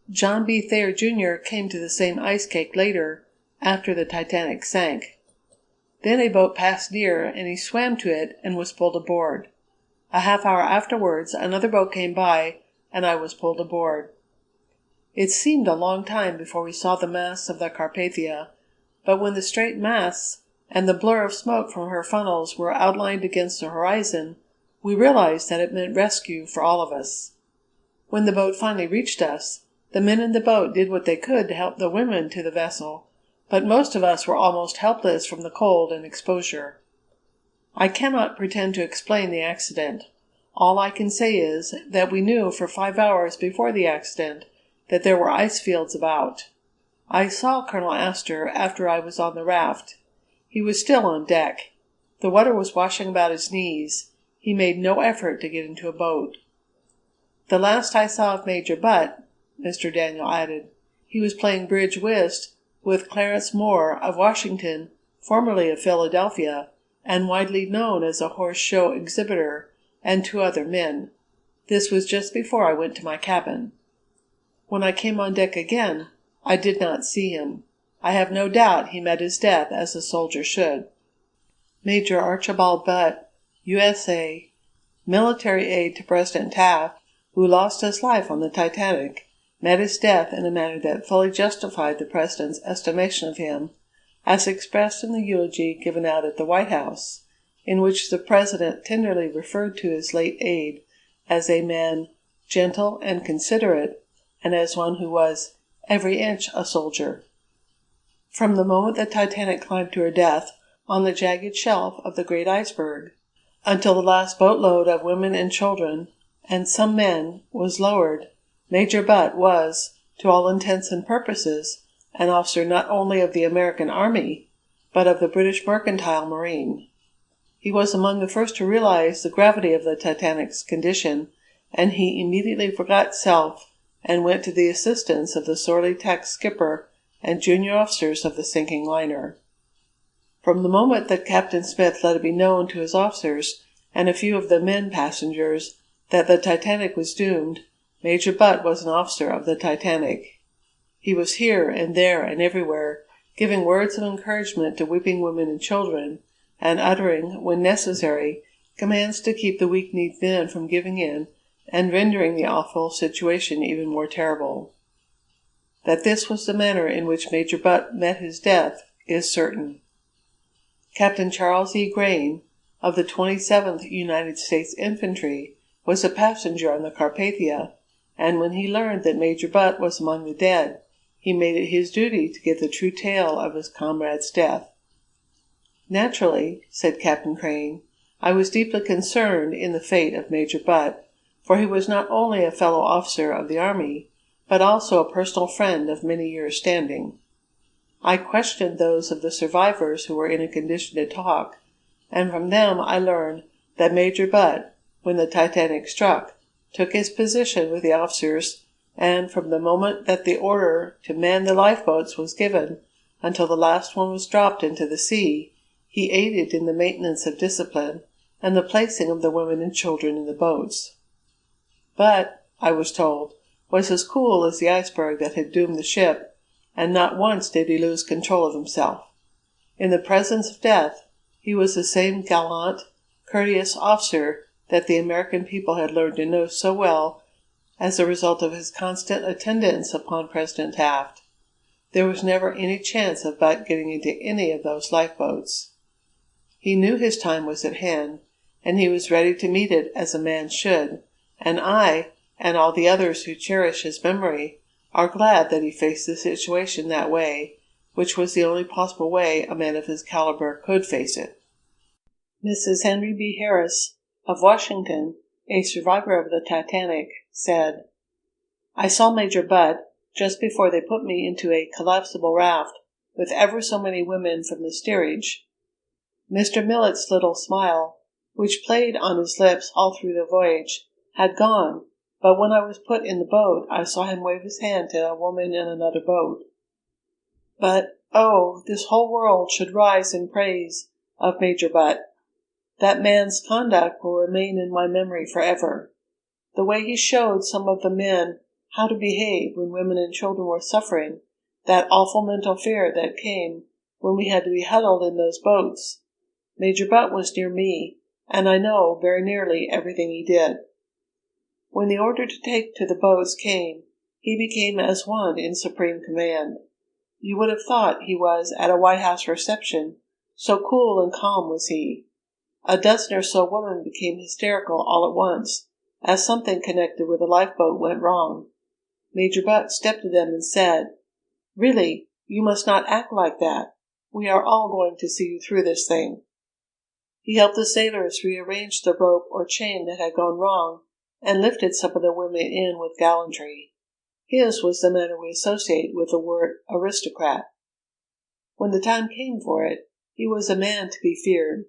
John B. Thayer, Jr. came to the same ice cake later, after the Titanic sank. Then a boat passed near, and he swam to it and was pulled aboard. A half-hour afterwards another boat came by, and I was pulled aboard. It seemed a long time before we saw the masts of the Carpathia, but when the straight masts and the blur of smoke from her funnels were outlined against the horizon, we realized that it meant rescue for all of us. When the boat finally reached us, the men in the boat did what they could to help the women to the vessel, but most of us were almost helpless from the cold and exposure. I cannot pretend to explain the accident. All I can say is that we knew for 5 hours before the accident that there were ice fields about. I saw Colonel Astor after I was on the raft. He was still on deck. The water was washing about his knees. He made no effort to get into a boat. "The last I saw of Major Butt," Mr. Daniel added, "he was playing bridge whist with Clarence Moore of Washington, formerly of Philadelphia, and widely known as a horse show exhibitor, and 2 other men. This was just before I went to my cabin. When I came on deck again, I did not see him. I have no doubt he met his death as a soldier should." Major Archibald Butt, U.S.A., military aide to President Taft, who lost his life on the Titanic, met his death in a manner that fully justified the President's estimation of him, as expressed in the eulogy given out at the White House, in which the President tenderly referred to his late aide as a man gentle and considerate, and as one who was "every inch a soldier." From the moment the Titanic climbed to her death on the jagged shelf of the great iceberg, until the last boatload of women and children, and some men, was lowered, Major Butt was, to all intents and purposes, an officer not only of the American Army, but of the British Mercantile Marine. He was among the first to realize the gravity of the Titanic's condition, and he immediately forgot self and went to the assistance of the sorely taxed skipper and junior officers of the sinking liner. From the moment that Captain Smith let it be known to his officers and a few of the men passengers that the Titanic was doomed, Major Butt was an officer of the Titanic. He was here and there and everywhere, giving words of encouragement to weeping women and children, and uttering, when necessary, commands to keep the weak-kneed men from giving in, and rendering the awful situation even more terrible. That this was the manner in which Major Butt met his death is certain. Captain Charles E. Grain, of the 27th United States Infantry, was a passenger on the Carpathia, and when he learned that Major Butt was among the dead, he made it his duty to get the true tale of his comrade's death. "Naturally," said Captain Crane, "I was deeply concerned in the fate of Major Butt, for he was not only a fellow officer of the Army, but also a personal friend of many years' standing. I questioned those of the survivors who were in a condition to talk, and from them I learned that Major Butt, when the Titanic struck, took his position with the officers, and from the moment that the order to man the lifeboats was given until the last one was dropped into the sea, he aided in the maintenance of discipline and the placing of the women and children in the boats. Butt, I was told, was as cool as the iceberg that had doomed the ship, and not once did he lose control of himself. In the presence of death, he was the same gallant, courteous officer that the American people had learned to know so well as a result of his constant attendance upon President Taft. There was never any chance of Butt getting into any of those lifeboats. He knew his time was at hand, and he was ready to meet it as a man should, and I, and all the others who cherish his memory, are glad that he faced the situation that way, which was the only possible way a man of his caliber could face it." Mrs. Henry B. Harris, of Washington, a survivor of the Titanic, said, "I saw Major Butt just before they put me into a collapsible raft with ever so many women from the steerage. Mr. Millet's little smile, which played on his lips all through the voyage, had gone, but when I was put in the boat I saw him wave his hand to a woman in another boat. But, oh, this whole world should rise in praise of Major Butt. That man's conduct will remain in my memory forever. The way he showed some of the men how to behave when women and children were suffering, that awful mental fear that came when we had to be huddled in those boats. Major Butt was near me, and I know very nearly everything he did. When the order to take to the boats came, he became as one in supreme command. You would have thought he was at a White House reception, so cool and calm was he. A dozen or so women became hysterical all at once, as something connected with a lifeboat went wrong. Major Butt stepped to them and said, 'Really, you must not act like that. We are all going to see you through this thing.' He helped the sailors rearrange the rope or chain that had gone wrong, and lifted some of the women in with gallantry. His was the manner we associate with the word aristocrat. When the time came for it, he was a man to be feared.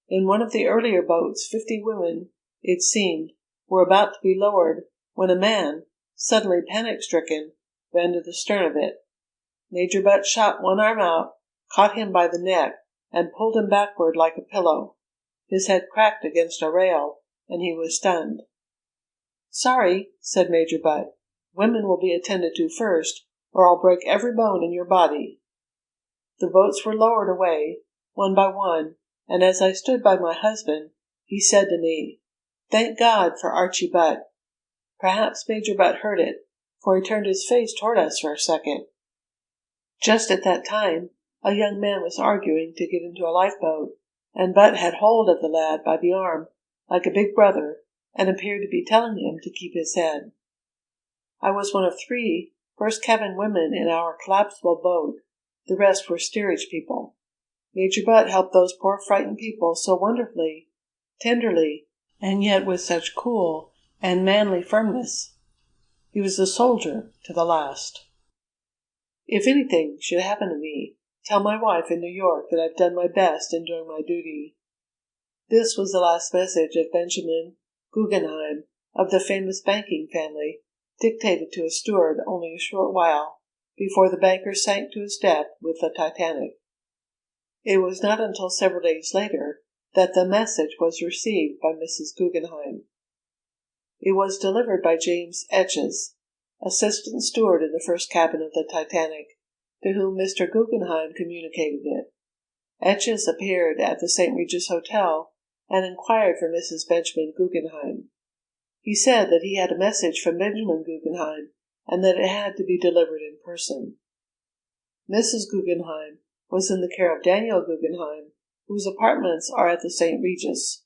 In one of the earlier boats 50 women, it seemed, were about to be lowered, when a man, suddenly panic-stricken, ran to the stern of it. Major Butt shot one arm out, caught him by the neck, and pulled him backward like a pillow. His head cracked against a rail, and he was stunned. 'Sorry,' said Major Butt. 'Women will be attended to first, or I'll break every bone in your body.' The boats were lowered away, one by one, and as I stood by my husband, he said to me, 'Thank God for Archie Butt.' Perhaps Major Butt heard it, for he turned his face toward us for a second. Just at that time, a young man was arguing to get into a lifeboat, and Butt had hold of the lad by the arm, like a big brother, and appeared to be telling him to keep his head. I was one of 3 first-cabin women in our collapsible boat. The rest were steerage people. Major Butt helped those poor frightened people so wonderfully, tenderly, and yet with such cool and manly firmness. He was a soldier to the last. If anything should happen to me, tell my wife in New York that I've done my best in doing my duty." This was the last message of Benjamin Guggenheim, of the famous banking family, dictated to a steward only a short while before the banker sank to his death with the Titanic. It was not until several days later that the message was received by Mrs. Guggenheim. It was delivered by James Etches, assistant steward in the first cabin of the Titanic, to whom Mr. Guggenheim communicated it. Etches appeared at the St. Regis Hotel and inquired for Mrs. Benjamin Guggenheim. He said that he had a message from Benjamin Guggenheim and that it had to be delivered in person. Mrs. Guggenheim was in the care of Daniel Guggenheim, whose apartments are at the St. Regis.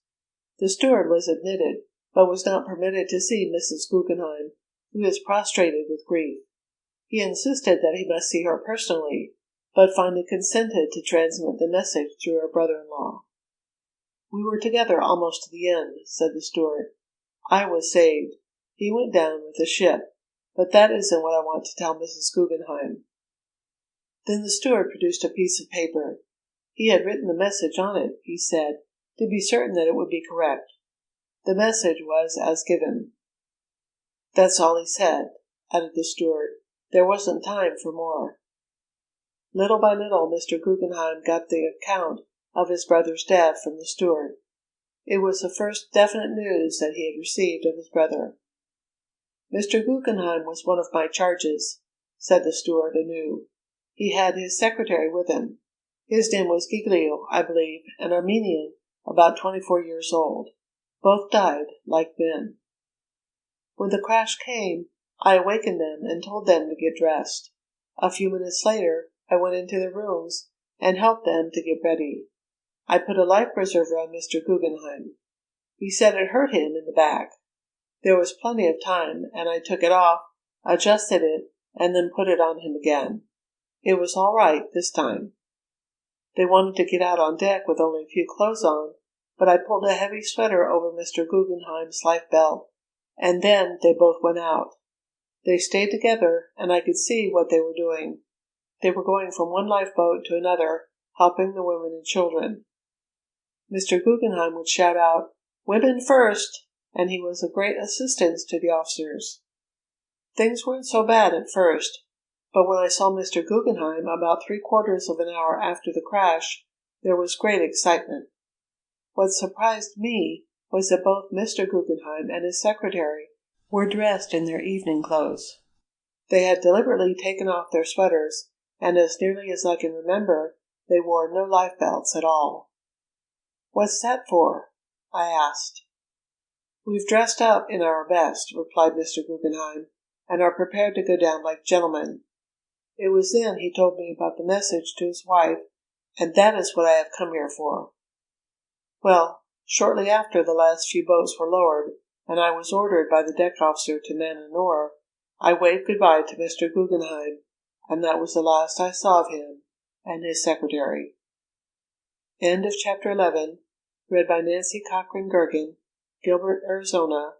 The steward was admitted, but was not permitted to see Mrs. Guggenheim, who is prostrated with grief. He insisted that he must see her personally, but finally consented to transmit the message through her brother-in-law. "We were together almost to the end," said the steward. "I was saved. He went down with the ship, but that isn't what I want to tell Mrs. Guggenheim." Then the steward produced a piece of paper. He had written the message on it, he said, to be certain that it would be correct. The message was as given. "That's all he said," added the steward. "There wasn't time for more." Little by little Mr. Guggenheim got the account of his brother's death from the steward. It was the first definite news that he had received of his brother. "Mr. Guggenheim was one of my charges," said the steward anew. "He had his secretary with him. His name was Giglio, I believe, an Armenian, about 24 years old. Both died like men. When the crash came, I awakened them and told them to get dressed. A few minutes later, I went into their rooms and helped them to get ready. I put a life preserver on Mr. Guggenheim. He said it hurt him in the back. There was plenty of time, and I took it off, adjusted it, and then put it on him again. It was all right this time. They wanted to get out on deck with only a few clothes on, but I pulled a heavy sweater over Mr. Guggenheim's life belt, and then they both went out. They stayed together, and I could see what they were doing. They were going from one lifeboat to another, helping the women and children. Mr. Guggenheim would shout out, 'Women first!' and he was of great assistance to the officers. Things weren't so bad at first, but when I saw Mr. Guggenheim about 3/4 of an hour after the crash, there was great excitement. What surprised me was that both Mr. Guggenheim and his secretary were dressed in their evening clothes. They had deliberately taken off their sweaters, and as nearly as I can remember, they wore no life belts at all. "What's that for?" I asked. "We've dressed up in our best," replied Mr. Guggenheim, "and are prepared to go down like gentlemen." It was then he told me about the message to his wife, and that is what I have come here for. Well, shortly after the last few boats were lowered, and I was ordered by the deck officer to man an oar, I waved goodbye to Mr. Guggenheim, and that was the last I saw of him and his secretary. End of Chapter 11, read by Nancy Cochran Gergen, Gilbert, Arizona,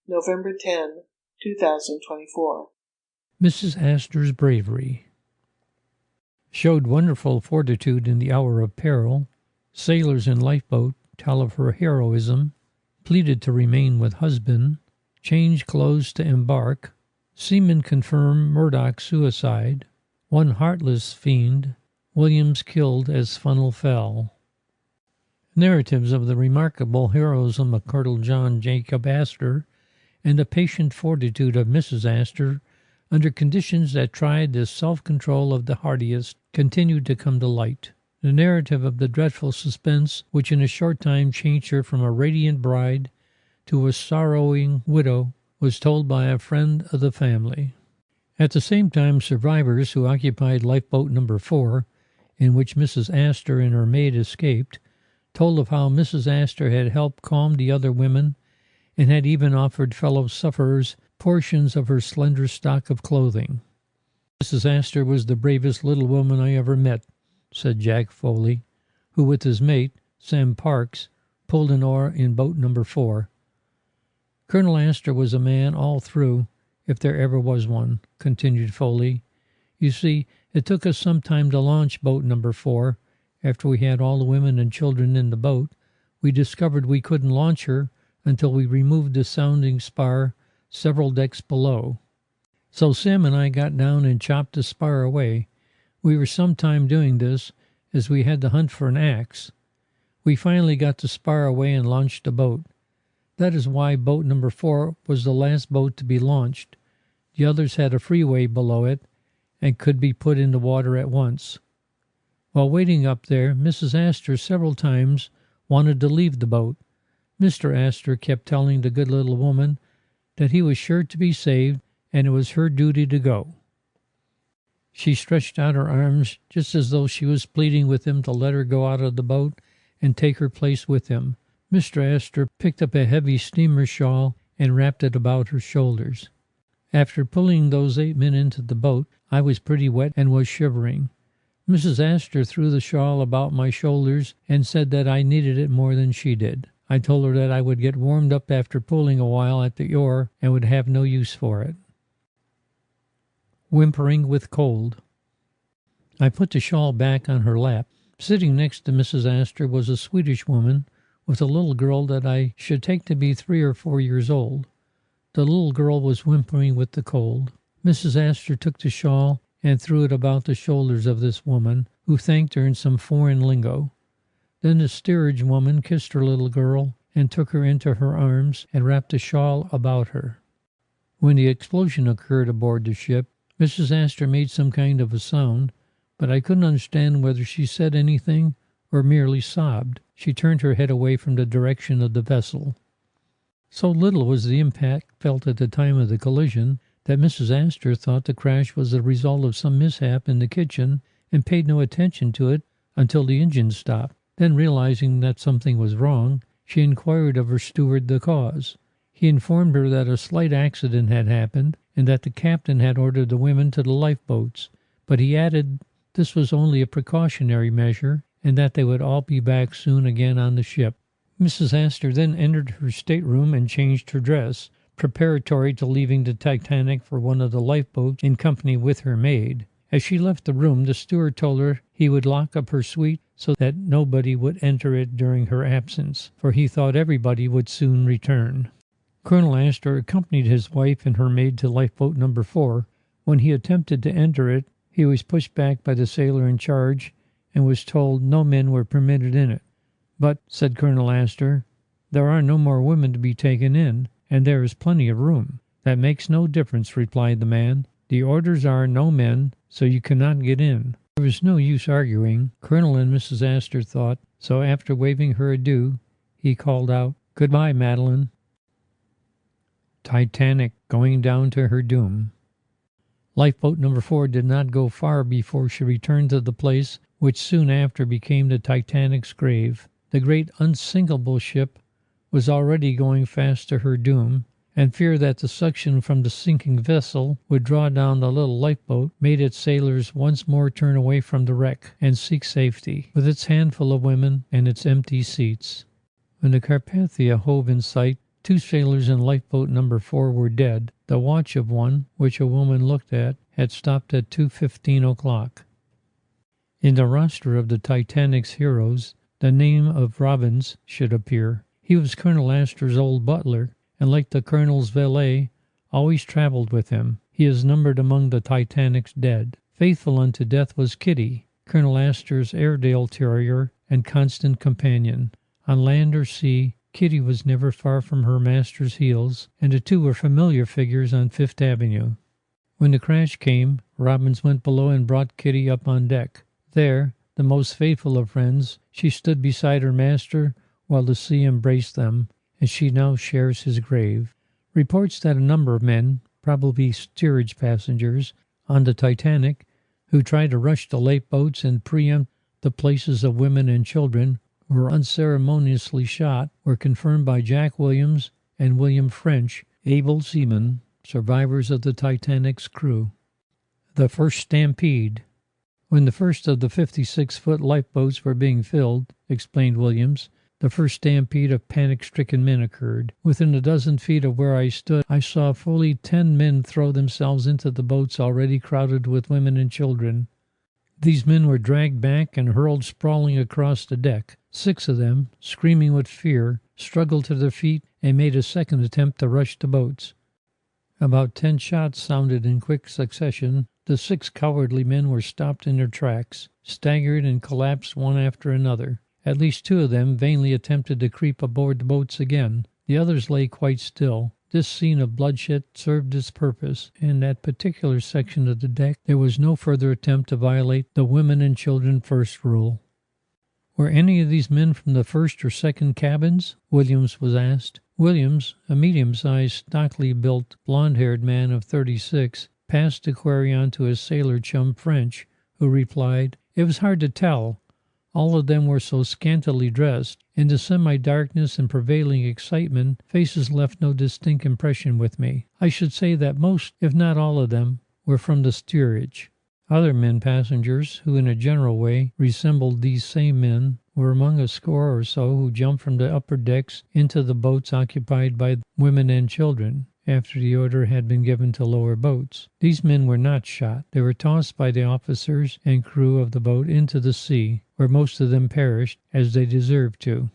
November 10, 2024. Mrs. Astor's bravery. Showed wonderful fortitude in the hour of peril. Sailors in lifeboat tell of her heroism. Pleaded to remain with husband. Changed clothes to embark. Seamen confirm Murdoch's suicide. One heartless fiend. Williams killed as funnel fell. Narratives of the remarkable heroism of Colonel John Jacob Astor and the patient fortitude of Mrs. Astor under conditions that tried the self-control of the hardiest continued to come to light. The narrative of the dreadful suspense which in a short time changed her from a radiant bride to a sorrowing widow was told by a friend of the family. At the same time, survivors who occupied lifeboat number 4, in which Mrs. Astor and her maid escaped, told of how Mrs. Astor had helped calm the other women and had even offered fellow sufferers portions of her slender stock of clothing. "Mrs. Astor was the bravest little woman I ever met," said Jack Foley, who with his mate, Sam Parks, pulled an oar in boat number 4. "Colonel Astor was a man all through, if there ever was one," continued Foley. "You see, it took us some time to launch boat number 4. After we had all the women and children in the boat, we discovered we couldn't launch her until we removed the sounding spar several decks below. So Sam and I got down and chopped the spar away. We were some time doing this, as we had to hunt for an axe. We finally got the spar away and launched the boat. That is why boat number 4 was the last boat to be launched. The others had a freeway below it and could be put in the water at once. While waiting up there, Mrs. Astor several times wanted to leave the boat. Mr. Astor kept telling the good little woman that he was sure to be saved and it was her duty to go. She stretched out her arms just as though she was pleading with him to let her go out of the boat and take her place with him. Mr. Astor picked up a heavy steamer shawl and wrapped it about her shoulders. After pulling those 8 men into the boat, I was pretty wet and was shivering. Mrs. Astor threw the shawl about my shoulders and said that I needed it more than she did. I told her that I would get warmed up after pulling a while at the oar and would have no use for it. Whimpering with cold. I put the shawl back on her lap. Sitting next to Mrs. Astor was a Swedish woman with a little girl that I should take to be 3 or 4 years old. The little girl was whimpering with the cold. Mrs. Astor took the shawl and threw it about the shoulders of this woman, who thanked her in some foreign lingo. Then the steerage woman kissed her little girl and took her into her arms and wrapped a shawl about her. When the explosion occurred aboard the ship, Mrs. Astor made some kind of a sound, but I couldn't understand whether she said anything or merely sobbed. She turned her head away from the direction of the vessel. So little was the impact felt at the time of the collision that Mrs. Astor thought the crash was the result of some mishap in the kitchen and paid no attention to it until the engine stopped. Then, realizing that something was wrong, she inquired of her steward the cause. He informed her that a slight accident had happened and that the captain had ordered the women to the lifeboats, but he added this was only a precautionary measure and that they would all be back soon again on the ship. Mrs. Astor then entered her stateroom and changed her dress, preparatory to leaving the Titanic for one of the lifeboats in company with her maid. As she left the room, the steward told her he would lock up her suite so that nobody would enter it during her absence, for he thought everybody would soon return. Colonel Astor accompanied his wife and her maid to lifeboat number 4. When he attempted to enter it, he was pushed back by the sailor in charge and was told no men were permitted in it. But, said Colonel Astor, there are no more women to be taken in, and there is plenty of room. That makes no difference, replied the man. The orders are no men, so you cannot get in. There was no use arguing, Colonel and Mrs. Astor thought, so after waving her adieu, he called out, "Goodbye, Madeline." Titanic going down to her doom. Lifeboat number 4 did not go far before she returned to the place which soon after became the Titanic's grave. The great unsinkable ship was already going fast to her doom, and fear that the suction from the sinking vessel would draw down the little lifeboat made its sailors once more turn away from the wreck and seek safety, with its handful of women and its empty seats. When the Carpathia hove in sight, 2 sailors in lifeboat number 4 were dead. The watch of one, which a woman looked at, had stopped at 2:15 o'clock. In the roster of the Titanic's heroes, the name of Robbins should appear. He was Colonel Astor's old butler, and like the Colonel's valet, always traveled with him. He is numbered among the Titanic's dead. Faithful unto death was Kitty, Colonel Astor's Airedale terrier and constant companion. On land or sea, Kitty was never far from her master's heels, and the two were familiar figures on Fifth Avenue. When the crash came, Robbins went below and brought Kitty up on deck. There, the most faithful of friends, she stood beside her master while the sea embraced them, and she now shares his grave. Reports that a number of men, probably steerage passengers, on the Titanic, who tried to rush the lifeboats and preempt the places of women and children, were unceremoniously shot, were confirmed by Jack Williams and William French, able seamen, survivors of the Titanic's crew. The first stampede. When the first of the 56-foot lifeboats were being filled, explained Williams, the first stampede of panic-stricken men occurred. Within a dozen feet of where I stood, I saw fully 10 men throw themselves into the boats already crowded with women and children. These men were dragged back and hurled sprawling across the deck. 6 of them, screaming with fear, struggled to their feet and made a second attempt to rush the boats. About 10 shots sounded in quick succession. The 6 cowardly men were stopped in their tracks, staggered and collapsed one after another. At least 2 of them vainly attempted to creep aboard the boats again. The others lay quite still. This scene of bloodshed served its purpose. In that particular section of the deck, there was no further attempt to violate the women and children first rule. Were any of these men from the first or second cabins? Williams was asked. Williams, a medium-sized, stockily built, blond-haired man of 36, passed the query on to his sailor chum French, who replied, "It was hard to tell. All of them were so scantily dressed. In the semi-darkness and prevailing excitement, faces left no distinct impression with me. I should say that most, if not all of them, were from the steerage." Other men passengers, who in a general way resembled these same men, were among a score or so who jumped from the upper decks into the boats occupied by women and children, after the order had been given to lower boats. These men were not shot. They were tossed by the officers and crew of the boat into the sea, where most of them perished, as they deserved to.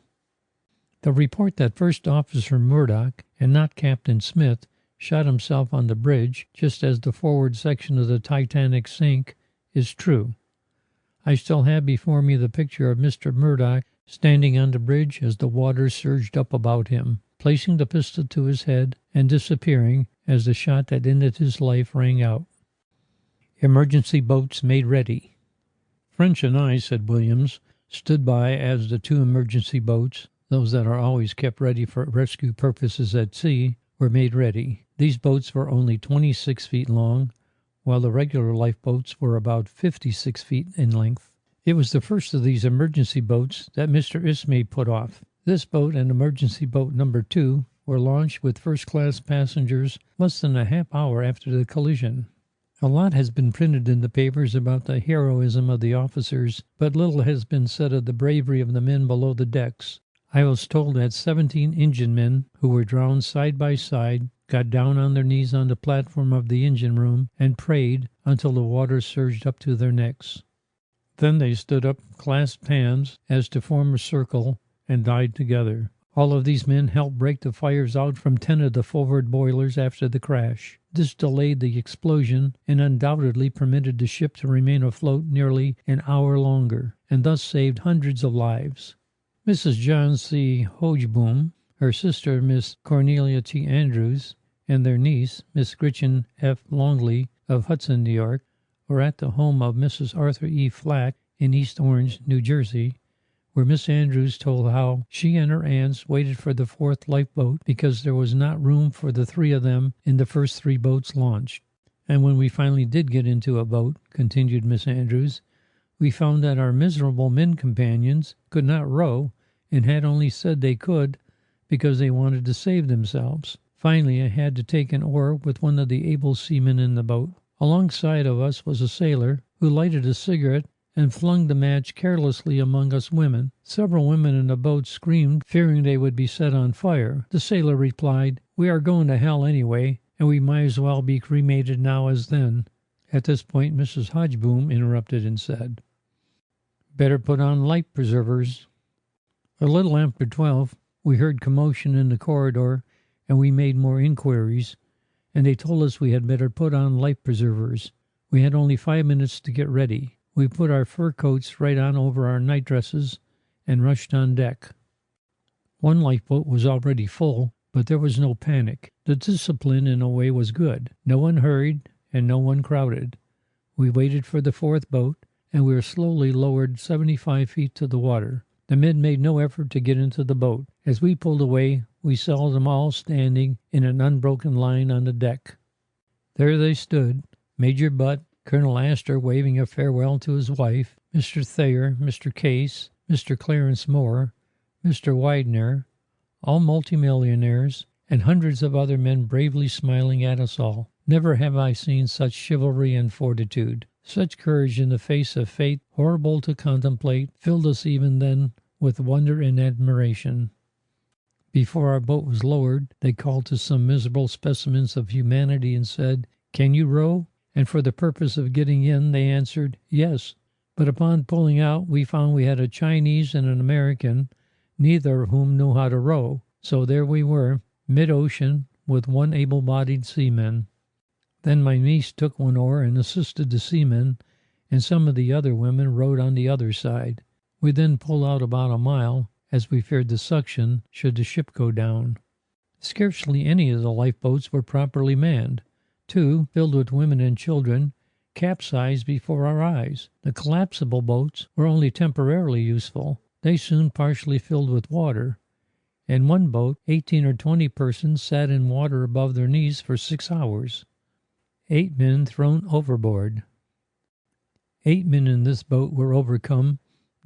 The report that First Officer Murdoch, and not Captain Smith, shot himself on the bridge just as the forward section of the Titanic sank is true. I still have before me the picture of Mr. Murdoch standing on the bridge as the water surged up about him, placing the pistol to his head and disappearing as the shot that ended his life rang out. Emergency boats made ready. French and I, said Williams, stood by as the two emergency boats, those that are always kept ready for rescue purposes at sea, were made ready. These boats were only 26 feet long, while the regular lifeboats were about 56 feet in length. It was the first of these emergency boats that Mr. Ismay put off. This boat and emergency boat number 2 were launched with first-class passengers less than a half hour after the collision. A lot has been printed in the papers about the heroism of the officers, but little has been said of the bravery of the men below the decks. I was told that 17 engine men, who were drowned side by side, got down on their knees on the platform of the engine room and prayed until the water surged up to their necks. Then they stood up, clasped hands as to form a circle, and died together. All of these men helped break the fires out from 10 of the forward boilers after the crash. This delayed the explosion and undoubtedly permitted the ship to remain afloat nearly an hour longer, and thus saved hundreds of lives. Mrs. John C. Hogeboom, her sister Miss Cornelia T. Andrews, and their niece, Miss Gretchen F. Longley of Hudson, New York, were at the home of Mrs. Arthur E. Flack in East Orange, New Jersey, where Miss Andrews told how she and her aunts waited for the 4th lifeboat because there was not room for the 3 of them in the first 3 boats launched. And when we finally did get into a boat, continued Miss Andrews, we found that our miserable men companions could not row and had only said they could because they wanted to save themselves. Finally, I had to take an oar with one of the able seamen in the boat. Alongside of us was a sailor who lighted a cigarette and flung the match carelessly among us women. Several women in the boat screamed, fearing they would be set on fire. The sailor replied, "We are going to hell anyway, and we might as well be cremated now as then." At this point, Mrs. Hodgeboom interrupted and said, "Better put on life preservers." A little after 12, we heard commotion in the corridor, and we made more inquiries, and they told us we had better put on life preservers. We had only 5 minutes to get ready. We put our fur coats right on over our night dresses and rushed on deck. One lifeboat was already full, but there was no panic. The discipline in a way was good. No one hurried and no one crowded. We waited for the 4th boat, and we were slowly lowered 75 feet to the water. The men made no effort to get into the boat. As we pulled away, we saw them all standing in an unbroken line on the deck. There they stood, Major Butt, Colonel Astor waving a farewell to his wife, Mr. Thayer, Mr. Case, Mr. Clarence Moore, Mr. Widener, all multimillionaires, and hundreds of other men bravely smiling at us all. Never have I seen such chivalry and fortitude. Such courage in the face of fate, horrible to contemplate, filled us even then with wonder and admiration. Before our boat was lowered, they called to some miserable specimens of humanity and said, "Can you row?" And for the purpose of getting in, they answered, "Yes." But upon pulling out, we found we had a Chinese and an American, neither of whom knew how to row. So there we were, mid-ocean, with one able-bodied seaman. Then my niece took one oar and assisted the seamen, and some of the other women rowed on the other side. We then pulled out about a mile, as we feared the suction should the ship go down. Scarcely any of the lifeboats were properly manned. 2, filled with women and children, capsized before our eyes. The collapsible boats were only temporarily useful. They soon partially filled with water, In one boat, 18 or 20 persons sat in water above their knees for 6 hours. 8 men thrown overboard. 8 men in this boat were overcome,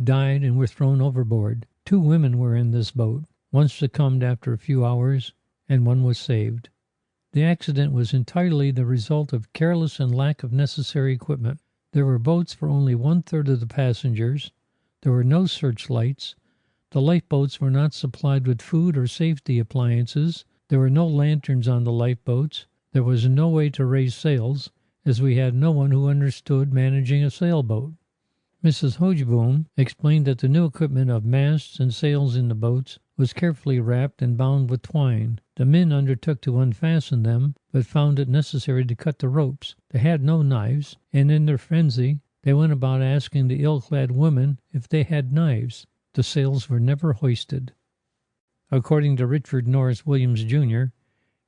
died, and were thrown overboard. 2 women were in this boat. One succumbed after a few hours, and one was saved. The accident was entirely the result of careless and lack of necessary equipment. There were boats for only 1/3 of the passengers. There were no searchlights. The lifeboats were not supplied with food or safety appliances. There were no lanterns on the lifeboats. There was no way to raise sails, as we had no one who understood managing a sailboat. Mrs. Hogeboom explained that the new equipment of masts and sails in the boats was carefully wrapped and bound with twine. The men undertook to unfasten them, but found it necessary to cut the ropes. They had no knives, and in their frenzy they went about asking the ill-clad women if they had knives. The sails were never hoisted. According to Richard Norris Williams, Jr.,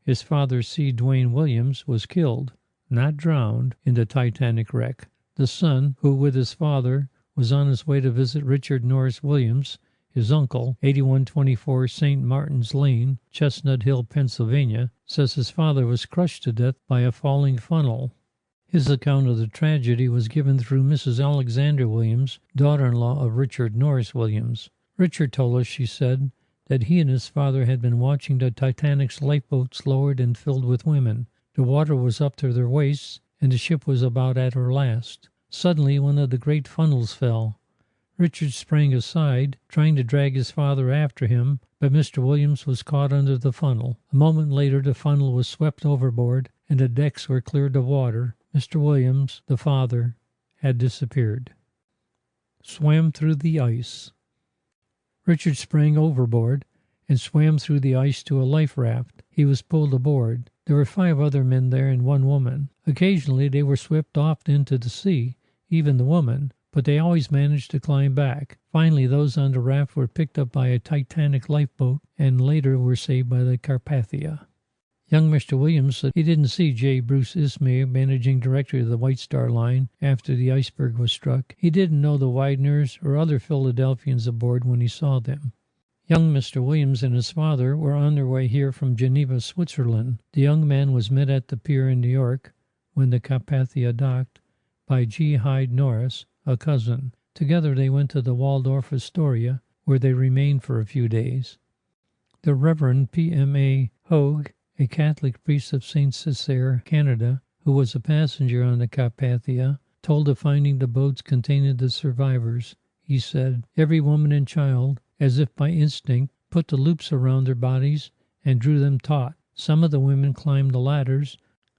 his father, C. Duane Williams, was killed, not drowned, in the Titanic wreck. The son, who with his father was on his way to visit Richard Norris Williams, his uncle, 8124 St. Martin's Lane, Chestnut Hill, Pennsylvania, says his father was crushed to death by a falling funnel. His account of the tragedy was given through Mrs. Alexander Williams, daughter-in-law of Richard Norris Williams. Richard told us, she said, that he and his father had been watching the Titanic's lifeboats lowered and filled with women. The water was up to their waists, and the ship was about at her last. Suddenly one of the great funnels fell. Richard sprang aside, trying to drag his father after him, but Mr. Williams was caught under the funnel. A moment later the funnel was swept overboard, and the decks were cleared of water. Mr. Williams, the father, had disappeared. Swam through the ice. Richard sprang overboard and swam through the ice to a life raft. He was pulled aboard. There were 5 other men there and 1 woman. Occasionally they were swept off into the sea, even the woman, but they always managed to climb back. Finally, those on the raft were picked up by a Titanic lifeboat and later were saved by the Carpathia. Young Mr. Williams said he didn't see J. Bruce Ismay, managing director of the White Star Line, after the iceberg was struck. He didn't know the Wideners or other Philadelphians aboard when he saw them. Young Mr. Williams and his father were on their way here from Geneva, Switzerland. The young man was met at the pier in New York, when the Carpathia docked, by G. Hyde Norris, a cousin. Together they went to the Waldorf Astoria, where they remained for a few days. The Reverend P.M.A. Hogue, a Catholic priest of St. Cesare, Canada, who was a passenger on the Carpathia, told of finding the boats containing the survivors. He said, "Every woman and child, as if by instinct, put the loops around their bodies and drew them taut. Some of the women climbed the ladders.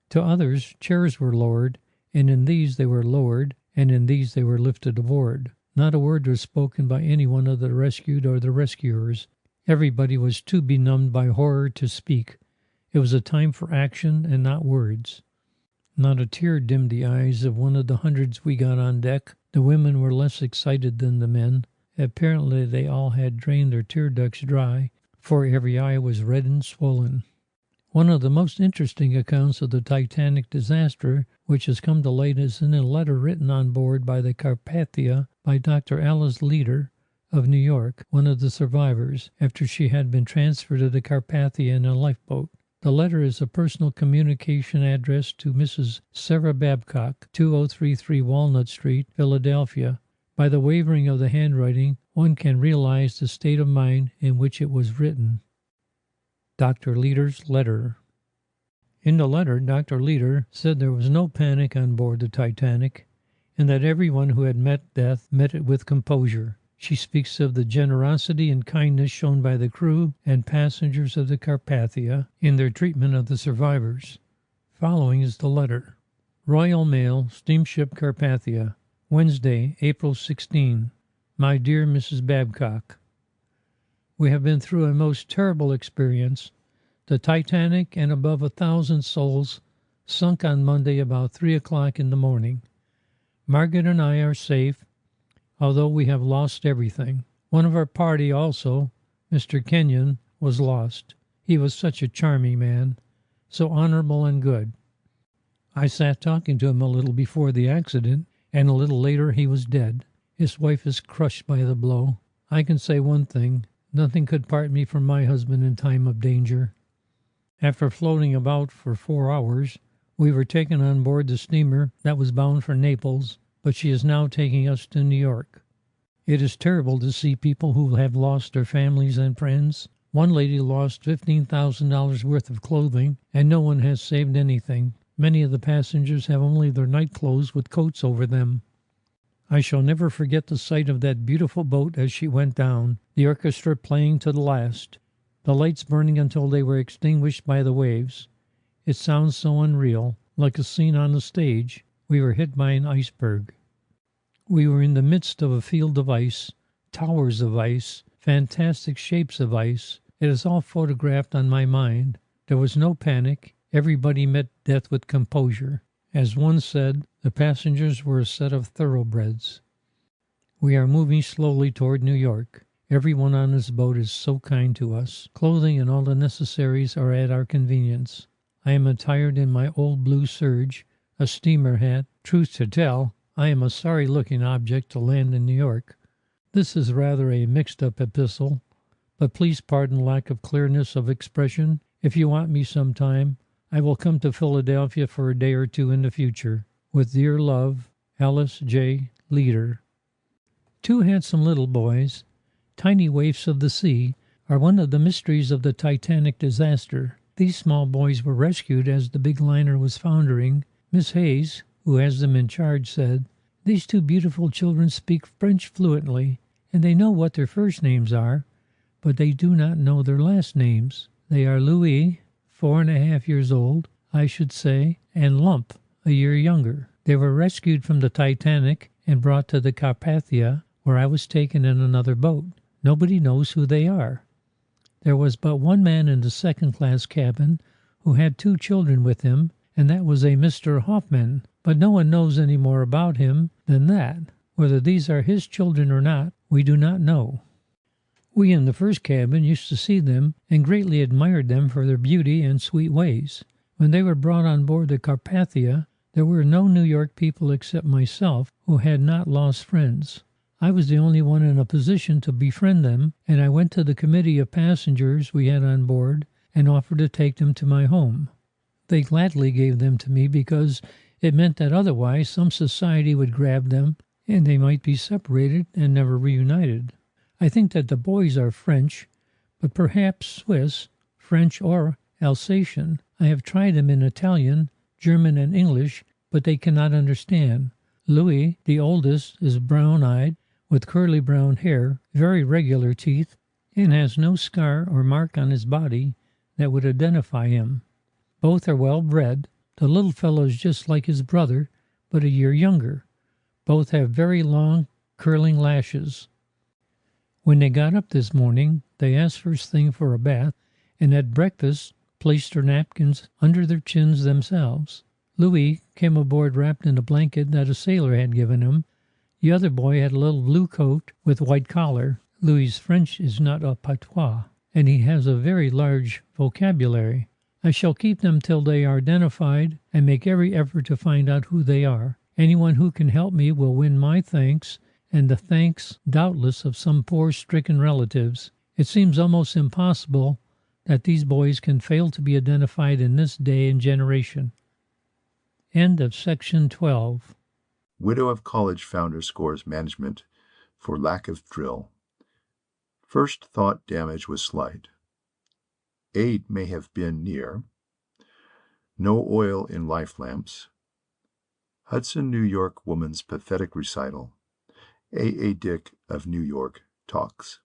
To others, chairs were lowered, and in these they were lowered, and in these they were lifted aboard. Not a word was spoken by any one of the rescued or the rescuers. Everybody was too benumbed by horror to speak. It was a time for action and not words. Not a tear dimmed the eyes of one of the hundreds we got on deck. The women were less excited than the men. Apparently they all had drained their tear ducts dry, for every eye was red and swollen." One of the most interesting accounts of the Titanic disaster which has come to light is in a letter written on board by the Carpathia by Dr. Alice Leader of New York, one of the survivors, after she had been transferred to the Carpathia in a lifeboat. The letter is a personal communication addressed to Mrs. Sarah Babcock, 2033 Walnut Street, Philadelphia. By the wavering of the handwriting, one can realize the state of mind in which it was written. Dr. Leader's letter. In the letter, Dr. Leader said there was no panic on board the Titanic, and that everyone who had met death met it with composure. She speaks of the generosity and kindness shown by the crew and passengers of the Carpathia in their treatment of the survivors. Following is the letter. Royal Mail, Steamship Carpathia, Wednesday, April 16. My dear Mrs. Babcock, we have been through a most terrible experience. The Titanic and above 1,000 souls sunk on Monday about 3 o'clock in the morning. Margaret and I are safe, although we have lost everything. One of our party also, Mr. Kenyon, was lost. He was such a charming man, so honorable and good. I sat talking to him a little before the accident, and a little later he was dead. His wife is crushed by the blow. I can say one thing, Nothing could part me from my husband in time of danger. After floating about for 4 hours, we were taken on board the steamer that was bound for Naples, but she is now taking us to New York. It is terrible to see people who have lost their families and friends. One lady lost $15,000 worth of clothing, and no one has saved anything. Many of the passengers have only their night clothes with coats over them. I shall never forget the sight of that beautiful boat as she went down, the orchestra playing to the last, the lights burning until they were extinguished by the waves. It sounds so unreal, like a scene on the stage. We were hit by an iceberg. We were in the midst of a field of ice, towers of ice, fantastic shapes of ice. It is all photographed on my mind. There was no panic. Everybody met death with composure. As one said, the passengers were a set of thoroughbreds. We are moving slowly toward New York. Everyone on this boat is so kind to us. Clothing and all the necessaries are at our convenience. I am attired in my old blue serge, a steamer hat. Truth to tell, I am a sorry-looking object to land in New York. This is rather a mixed-up epistle, but please pardon lack of clearness of expression. If you want me sometime, I will come to Philadelphia for a day or two in the future. With dear love, Alice J. Leader. Two handsome little boys, tiny waifs of the sea, are one of the mysteries of the Titanic disaster. These small boys were rescued as the big liner was foundering. Miss Hayes, who has them in charge, said, "These two beautiful children speak French fluently, and they know what their first names are, but they do not know their last names. They are Louis, 4½ years old, I should say, and Lump, a year younger. They were rescued from the Titanic and brought to the Carpathia, where I was taken in another boat. Nobody knows who they are. There was but one man in the second-class cabin who had 2 children with him, and that was a Mr. Hoffman, but no one knows any more about him than that. Whether these are his children or not, we do not know. We in the first cabin used to see them and greatly admired them for their beauty and sweet ways. When they were brought on board the Carpathia, there were no New York people except myself who had not lost friends. I was the only one in a position to befriend them, and I went to the committee of passengers we had on board and offered to take them to my home. They gladly gave them to me because it meant that otherwise some society would grab them and they might be separated and never reunited. I think that the boys are French, but perhaps Swiss, French or Alsatian. I have tried them in Italian, German, and English, but they cannot understand. Louis, the oldest, is brown-eyed, with curly brown hair, very regular teeth, and has no scar or mark on his body that would identify him. Both are well bred. The little fellow is just like his brother, but a year younger. Both have very long, curling lashes. When they got up this morning, they asked first thing for a bath, and at breakfast placed their napkins under their chins themselves. Louis came aboard wrapped in a blanket that a sailor had given him. The other boy had a little blue coat with white collar. Louis's French is not a patois, and he has a very large vocabulary. I shall keep them till they are identified and make every effort to find out who they are. Anyone who can help me will win my thanks and the thanks, doubtless, of some poor stricken relatives. It seems almost impossible that these boys can fail to be identified in this day and generation. End of section 12. Widow of college founder scores management for lack of drill. First thought damage was slight. Aid may have been near. No oil in life lamps. Hudson, New York woman's pathetic recital. A. Dick of New York talks.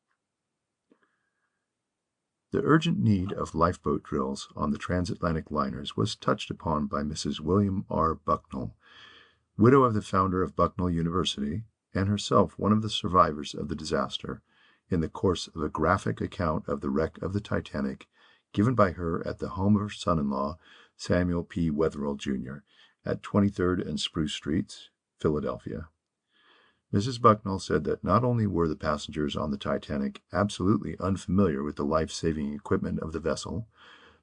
The urgent need of lifeboat drills on the transatlantic liners was touched upon by Mrs. William R. Bucknell, widow of the founder of Bucknell University, and herself one of the survivors of the disaster, in the course of a graphic account of the wreck of the Titanic given by her at the home of her son-in-law, Samuel P. Wetherell, Jr., at 23rd and Spruce Streets, Philadelphia. Mrs. Bucknell said that not only were the passengers on the Titanic absolutely unfamiliar with the life-saving equipment of the vessel,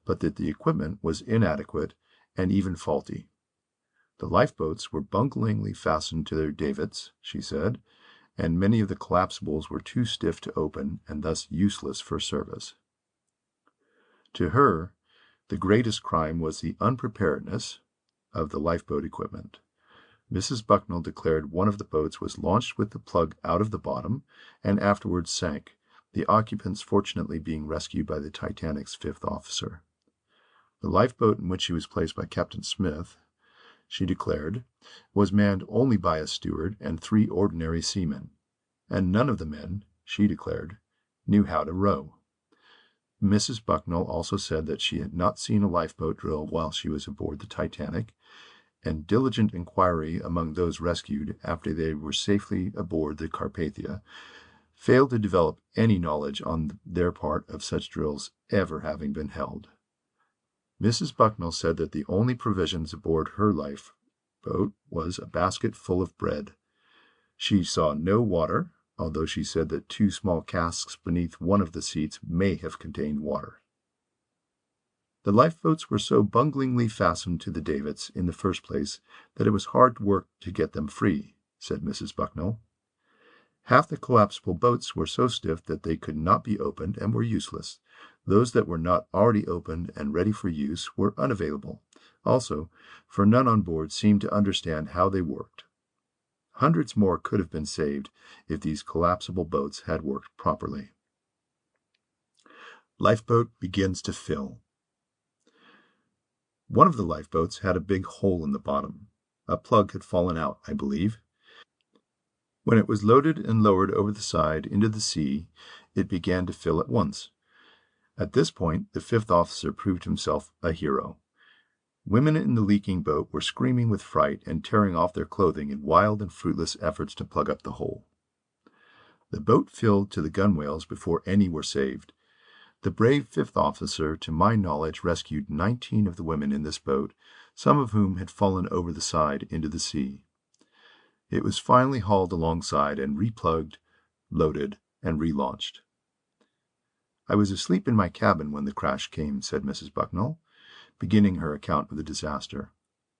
but that the equipment was inadequate and even faulty. The lifeboats were bunglingly fastened to their davits, she said, and many of the collapsibles were too stiff to open and thus useless for service. To her, the greatest crime was the unpreparedness of the lifeboat equipment. Mrs. Bucknell declared one of the boats was launched with the plug out of the bottom and afterwards sank, the occupants fortunately being rescued by the Titanic's fifth officer. The lifeboat in which she was placed by Captain Smith, she declared, was manned only by a steward and 3 ordinary seamen, and none of the men, she declared, knew how to row. Mrs. Bucknell also said that she had not seen a lifeboat drill while she was aboard the Titanic, and diligent inquiry among those rescued after they were safely aboard the Carpathia failed to develop any knowledge on their part of such drills ever having been held. Mrs. Bucknell said that the only provisions aboard her lifeboat was a basket full of bread. She saw no water, although she said that 2 small casks beneath one of the seats may have contained water. The lifeboats were so bunglingly fastened to the davits in the first place that it was hard work to get them free, said Mrs. Bucknell. Half the collapsible boats were so stiff that they could not be opened and were useless. Those that were not already opened and ready for use were unavailable, also, for none on board seemed to understand how they worked. Hundreds more could have been saved if these collapsible boats had worked properly. Lifeboat begins to fill. One of the lifeboats had a big hole in the bottom. A plug had fallen out, I believe. When it was loaded and lowered over the side into the sea, it began to fill at once. At this point, the 5th officer proved himself a hero. Women in the leaking boat were screaming with fright and tearing off their clothing in wild and fruitless efforts to plug up the hole. The boat filled to the gunwales before any were saved. The brave 5th officer, to my knowledge, rescued 19 of the women in this boat, some of whom had fallen over the side into the sea. It was finally hauled alongside and replugged, loaded, and relaunched. I was asleep in my cabin when the crash came, said Mrs. Bucknell, beginning her account of the disaster.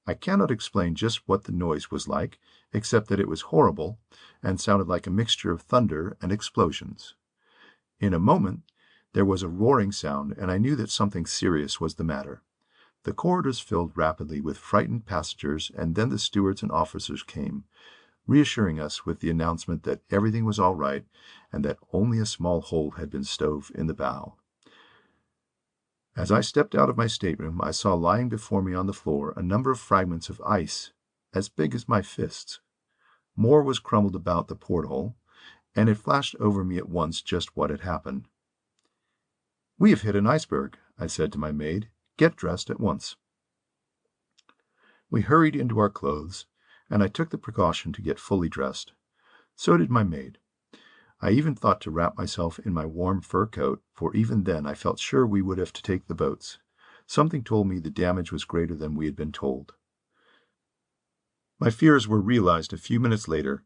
I cannot explain just what the noise was like, except that it was horrible and sounded like a mixture of thunder and explosions. In a moment, there was a roaring sound, and I knew that something serious was the matter. The corridors filled rapidly with frightened passengers, and then the stewards and officers came, reassuring us with the announcement that everything was all right and that only a small hole had been stove in the bow. As I stepped out of my stateroom, I saw lying before me on the floor a number of fragments of ice, as big as my fists. More was crumbled about the porthole, and it flashed over me at once just what had happened. "We have hit an iceberg," I said to my maid. "Get dressed at once." We hurried into our clothes, and I took the precaution to get fully dressed. So did my maid. I even thought to wrap myself in my warm fur coat, for even then I felt sure we would have to take the boats. Something told me the damage was greater than we had been told. My fears were realized a few minutes later,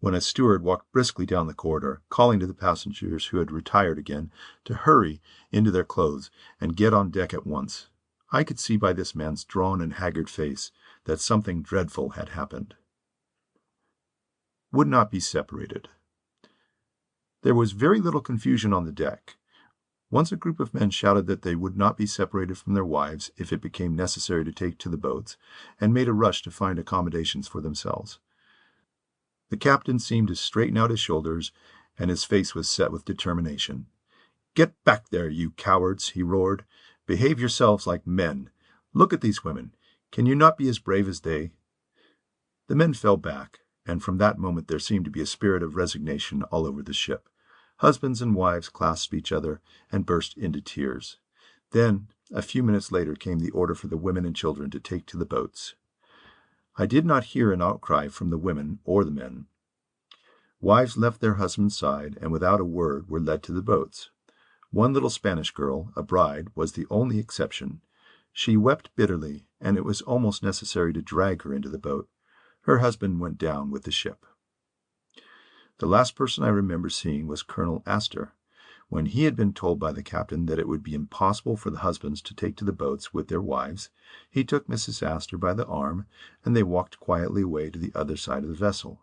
when a steward walked briskly down the corridor, calling to the passengers who had retired again to hurry into their clothes and get on deck at once. I could see by this man's drawn and haggard face that something dreadful had happened. Would not be separated. There was very little confusion on the deck. Once a group of men shouted that they would not be separated from their wives if it became necessary to take to the boats, and made a rush to find accommodations for themselves. The captain seemed to straighten out his shoulders, and his face was set with determination. "Get back there, you cowards," he roared. "Behave yourselves like men. Look at these women. Can you not be as brave as they?" The men fell back, and from that moment there seemed to be a spirit of resignation all over the ship. Husbands and wives clasped each other and burst into tears. Then, a few minutes later, came the order for the women and children to take to the boats. I did not hear an outcry from the women or the men. Wives left their husbands' side and without a word were led to the boats. One little Spanish girl, a bride, was the only exception. She wept bitterly, and it was almost necessary to drag her into the boat. Her husband went down with the ship. The last person I remember seeing was Colonel Astor. When he had been told by the captain that it would be impossible for the husbands to take to the boats with their wives, he took Mrs. Astor by the arm, and they walked quietly away to the other side of the vessel.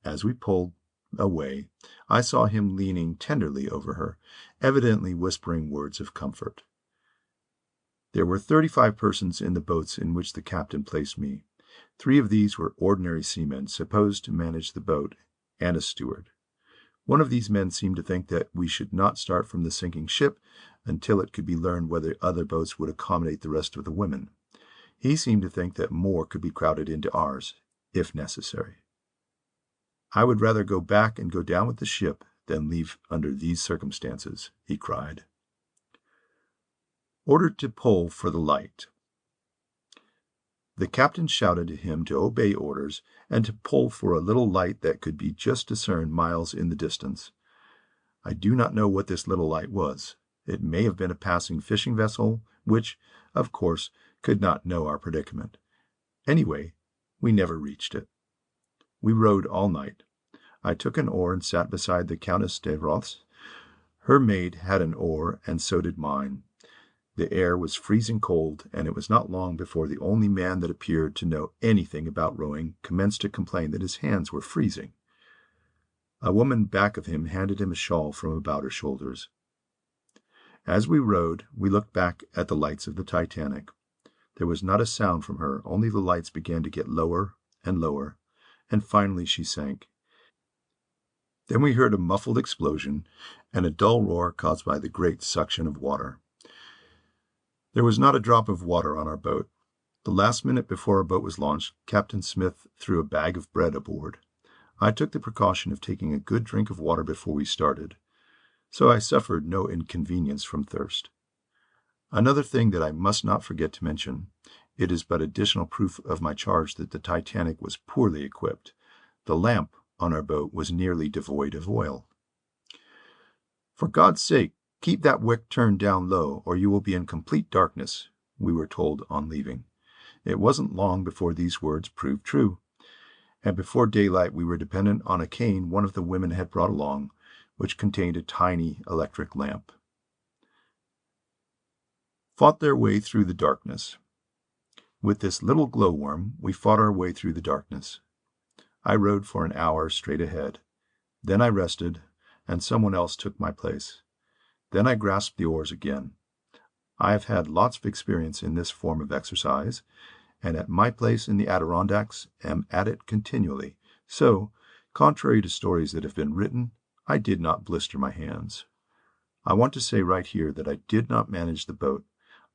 As we pulled, away, I saw him leaning tenderly over her, evidently whispering words of comfort. There were 35 persons in the boats in which the captain placed me. 3 of these were ordinary seamen supposed to manage the boat, and a steward. One of these men seemed to think that we should not start from the sinking ship until it could be learned whether other boats would accommodate the rest of the women. He seemed to think that more could be crowded into ours, if necessary. "I would rather go back and go down with the ship than leave under these circumstances," he cried. Ordered to pull for the light. The captain shouted to him to obey orders and to pull for a little light that could be just discerned miles in the distance. I do not know what this little light was. It may have been a passing fishing vessel, which, of course, could not know our predicament. Anyway, we never reached it. We rowed all night. I took an oar and sat beside the Countess de Roths. Her maid had an oar, and so did mine. The air was freezing cold, and it was not long before the only man that appeared to know anything about rowing commenced to complain that his hands were freezing. A woman back of him handed him a shawl from about her shoulders. As we rowed, we looked back at the lights of the Titanic. There was not a sound from her, only the lights began to get lower and lower, and finally she sank. Then we heard a muffled explosion and a dull roar caused by the great suction of water. There was not a drop of water on our boat. The last minute before our boat was launched, Captain Smith threw a bag of bread aboard. I took the precaution of taking a good drink of water before we started, so I suffered no inconvenience from thirst. Another thing that I must not forget to mention, it is but additional proof of my charge that the Titanic was poorly equipped. The lamp on our boat was nearly devoid of oil. "For God's sake, keep that wick turned down low, or you will be in complete darkness," we were told on leaving. It wasn't long before these words proved true, and before daylight we were dependent on a cane one of the women had brought along, which contained a tiny electric lamp. Fought their way through the darkness. With this little glowworm, we fought our way through the darkness. I rowed for an hour straight ahead. Then I rested, and someone else took my place. Then I grasped the oars again. I have had lots of experience in this form of exercise, and at my place in the Adirondacks am at it continually. So, contrary to stories that have been written, I did not blister my hands. I want to say right here that I did not manage the boat.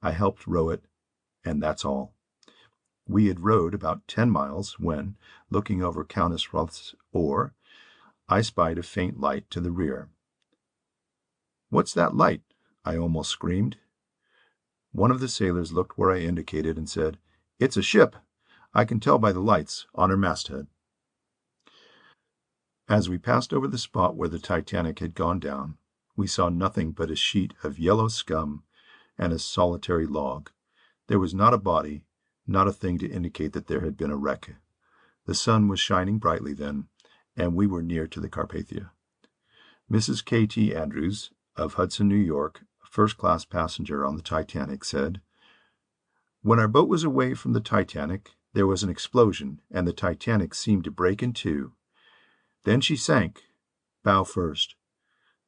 I helped row it, and that's all. We had rowed about 10 miles when, looking over Countess Roth's oar, I spied a faint light to the rear. "What's that light?" I almost screamed. One of the sailors looked where I indicated and said, "It's a ship. I can tell by the lights on her masthead." As we passed over the spot where the Titanic had gone down, we saw nothing but a sheet of yellow scum and a solitary log. There was not a body, not a thing to indicate that there had been a wreck. The sun was shining brightly then, and we were near to the Carpathia. Mrs. K.T. Andrews, of Hudson, New York, a first-class passenger on the Titanic, said, "When our boat was away from the Titanic, there was an explosion, and the Titanic seemed to break in two. Then she sank, bow first.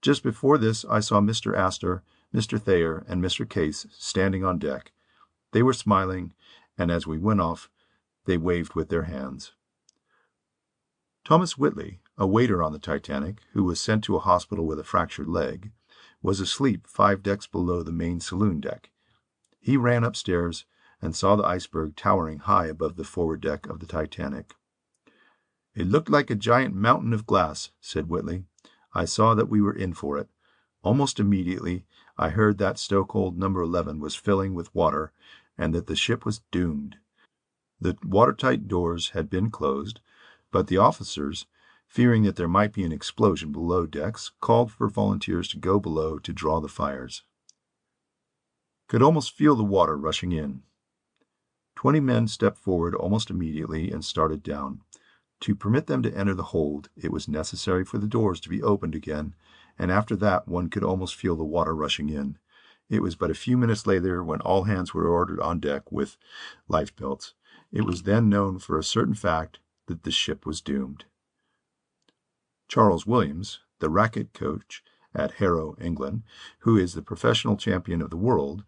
Just before this, I saw Mr. Astor, Mr. Thayer, and Mr. Case standing on deck. They were smiling, and as we went off, they waved with their hands." Thomas Whitley, a waiter on the Titanic, who was sent to a hospital with a fractured leg, was asleep 5 decks below the main saloon deck. He ran upstairs and saw the iceberg towering high above the forward deck of the Titanic. "It looked like a giant mountain of glass," said Whitley. "I saw that we were in for it. Almost immediately, I heard that stokehold number 11 was filling with water and that the ship was doomed. The watertight doors had been closed, but the officers, fearing that there might be an explosion below decks, called for volunteers to go below to draw the fires. Could almost feel the water rushing in. 20 men stepped forward almost immediately and started down. To permit them to enter the hold, it was necessary for the doors to be opened again, and after that one could almost feel the water rushing in. It was but a few minutes later when all hands were ordered on deck with life belts. It was then known for a certain fact that the ship was doomed. Charles Williams, the racket coach at Harrow, England, who is the professional champion of the world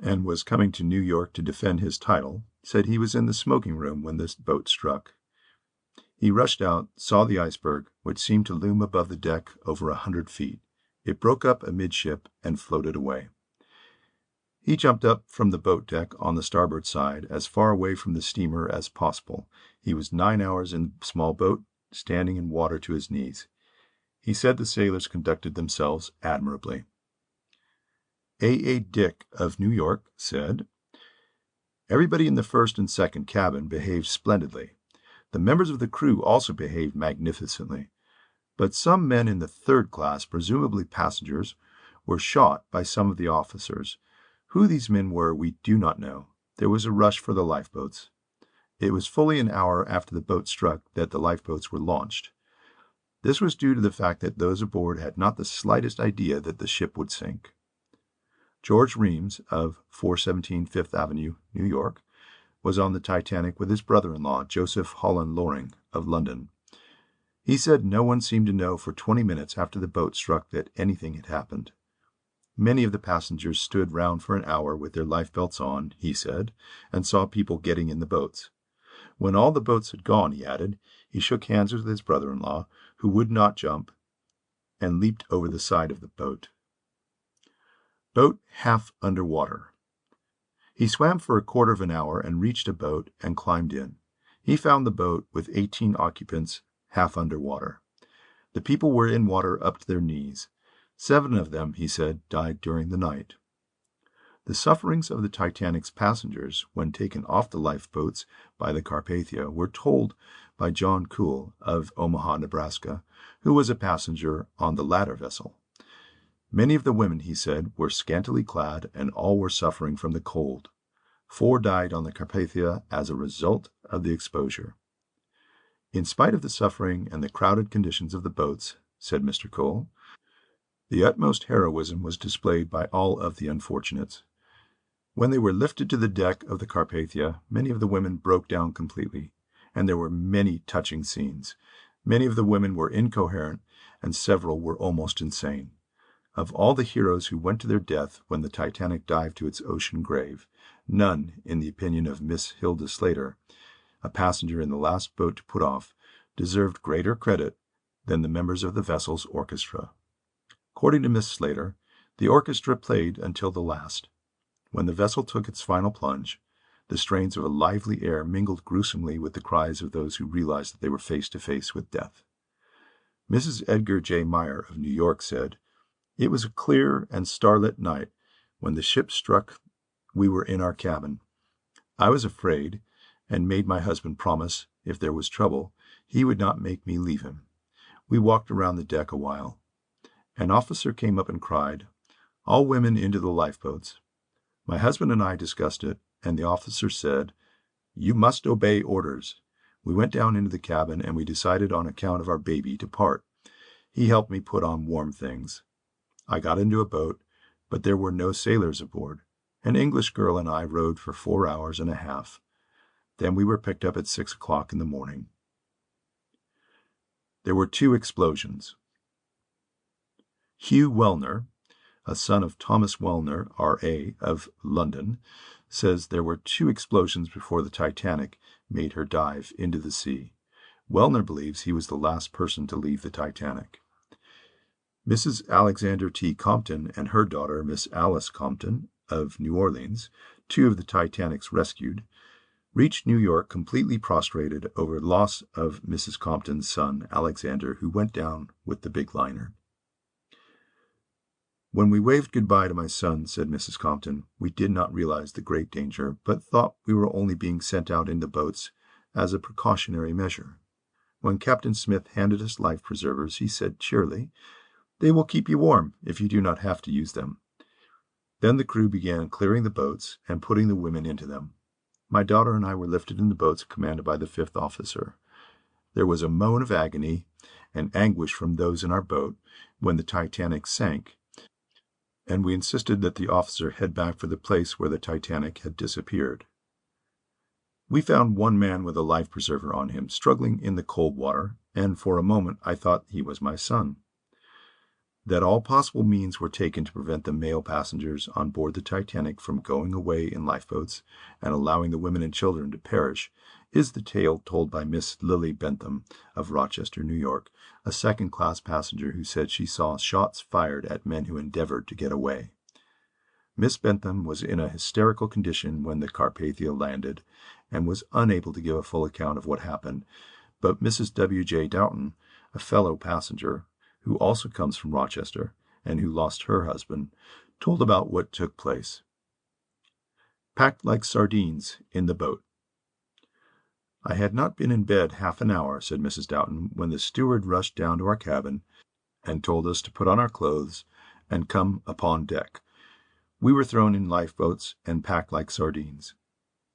and was coming to New York to defend his title, said he was in the smoking room when this boat struck. He rushed out, saw the iceberg, which seemed to loom above the deck over 100 feet. It broke up amidship and floated away. He jumped up from the boat deck on the starboard side, as far away from the steamer as possible. He was 9 hours in the small boat, standing in water to his knees. He said the sailors conducted themselves admirably. A. Dick of New York said, "Everybody in the first and second cabin behaved splendidly. The members of the crew also behaved magnificently. But some men in the third class, presumably passengers, were shot by some of the officers. Who these men were we do not know. There was a rush for the lifeboats. It was fully an hour after the boat struck that the lifeboats were launched. This was due to the fact that those aboard had not the slightest idea that the ship would sink." George Reams of 417 Fifth Avenue, New York, was on the Titanic with his brother-in-law, Joseph Holland Loring of London. He said no one seemed to know for 20 minutes after the boat struck that anything had happened. Many of the passengers stood round for an hour with their lifebelts on, he said, and saw people getting in the boats. When all the boats had gone, he added, he shook hands with his brother-in-law, who would not jump, and leaped over the side of the boat. Boat half under water. He swam for a quarter of an hour and reached a boat and climbed in. He found the boat with 18 occupants half under water. The people were in water up to their knees. 7 of them, he said, died during the night. The sufferings of the Titanic's passengers, when taken off the lifeboats by the Carpathia, were told by John Cool of Omaha, Nebraska, who was a passenger on the latter vessel. Many of the women, he said, were scantily clad, and all were suffering from the cold. 4 died on the Carpathia as a result of the exposure. In spite of the suffering and the crowded conditions of the boats, said Mr. Cole, the utmost heroism was displayed by all of the unfortunates. When they were lifted to the deck of the Carpathia, many of the women broke down completely, and there were many touching scenes. Many of the women were incoherent, and several were almost insane. Of all the heroes who went to their death when the Titanic dived to its ocean grave, none, in the opinion of Miss Hilda Slater, a passenger in the last boat to put off, deserved greater credit than the members of the vessel's orchestra. According to Miss Slater, the orchestra played until the last. When the vessel took its final plunge, the strains of a lively air mingled gruesomely with the cries of those who realized that they were face to face with death. Mrs. Edgar J. Meyer of New York said, "It was a clear and starlit night. When the ship struck, we were in our cabin. I was afraid, and made my husband promise, if there was trouble, he would not make me leave him. We walked around the deck a while. An officer came up and cried, 'All women into the lifeboats.' My husband and I discussed it, and the officer said, 'You must obey orders.' We went down into the cabin, and we decided on account of our baby to part. He helped me put on warm things. I got into a boat, but there were no sailors aboard. An English girl and I rowed for 4 hours and a half. Then we were picked up at 6 o'clock in the morning." There were 2 explosions. Hugh Wellner, a son of Thomas Wellner, R.A., of London, says there were 2 explosions before the Titanic made her dive into the sea. Wellner believes he was the last person to leave the Titanic. Mrs. Alexander T. Compton and her daughter, Miss Alice Compton, of New Orleans, 2 of the Titanic's rescued, reached New York completely prostrated over loss of Mrs. Compton's son, Alexander, who went down with the big liner. "When we waved goodbye to my son," said Mrs. Compton, "we did not realize the great danger, but thought we were only being sent out in the boats as a precautionary measure. When Captain Smith handed us life preservers, he said cheerily, 'They will keep you warm if you do not have to use them.' Then the crew began clearing the boats and putting the women into them. My daughter and I were lifted in the boats commanded by the 5th officer. There was a moan of agony and anguish from those in our boat when the Titanic sank, and we insisted that the officer head back for the place where the Titanic had disappeared. We found one man with a life preserver on him, struggling in the cold water, and for a moment I thought he was my son. That all possible means were taken to prevent the male passengers on board the Titanic from going away in lifeboats and allowing the women and children to perish is the tale told by Miss Lily Bentham of Rochester, New York, a second-class passenger who said she saw shots fired at men who endeavored to get away. Miss Bentham was in a hysterical condition when the Carpathia landed and was unable to give a full account of what happened, but Mrs. W.J. Doughton, a fellow passenger, who also comes from Rochester and who lost her husband, told about what took place. Packed like sardines in the boat. I had not been in bed half an hour, said Mrs. Doughton, when the steward rushed down to our cabin and told us to put on our clothes and come upon deck. We were thrown in lifeboats and packed like sardines.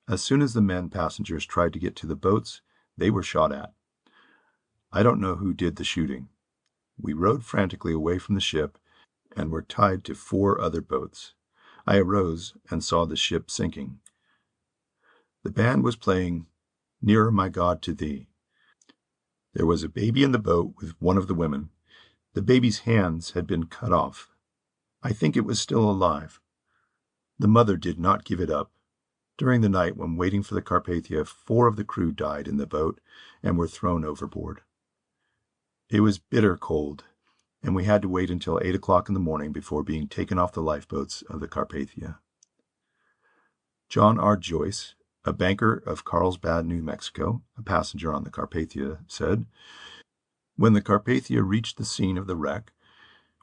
As soon as the men passengers tried to get to the boats, they were shot at. I don't know who did the shooting. We rowed frantically away from the ship and were tied to 4 other boats. I arose and saw the ship sinking. The band was playing Nearer, My God, to Thee. There was a baby in the boat with one of the women. The baby's hands had been cut off. I think it was still alive. The mother did not give it up. During the night, when waiting for the Carpathia, 4 of the crew died in the boat and were thrown overboard. It was bitter cold, and we had to wait until 8 o'clock in the morning before being taken off the lifeboats of the Carpathia. John R. Joyce, a banker of Carlsbad, New Mexico, a passenger on the Carpathia, said, "When the Carpathia reached the scene of the wreck,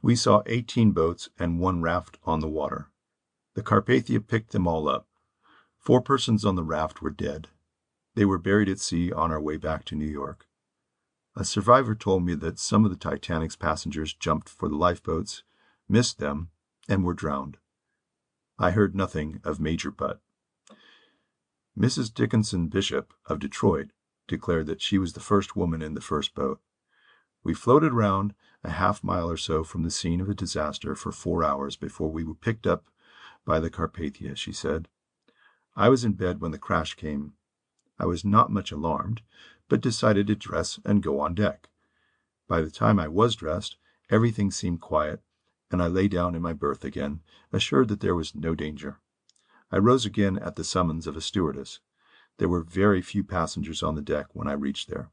we saw 18 boats and 1 raft on the water. The Carpathia picked them all up. 4 persons on the raft were dead. They were buried at sea on our way back to New York. A survivor told me that some of the Titanic's passengers jumped for the lifeboats, missed them, and were drowned. I heard nothing of Major Butt." Mrs. Dickinson Bishop of Detroit declared that she was the first woman in the first boat. "We floated around a half-mile or so from the scene of the disaster for 4 hours before we were picked up by the Carpathia," she said. "I was in bed when the crash came. I was not much alarmed, but decided to dress and go on deck. By the time I was dressed, everything seemed quiet, and I lay down in my berth again, assured that there was no danger. I rose again at the summons of a stewardess. There were very few passengers on the deck when I reached there.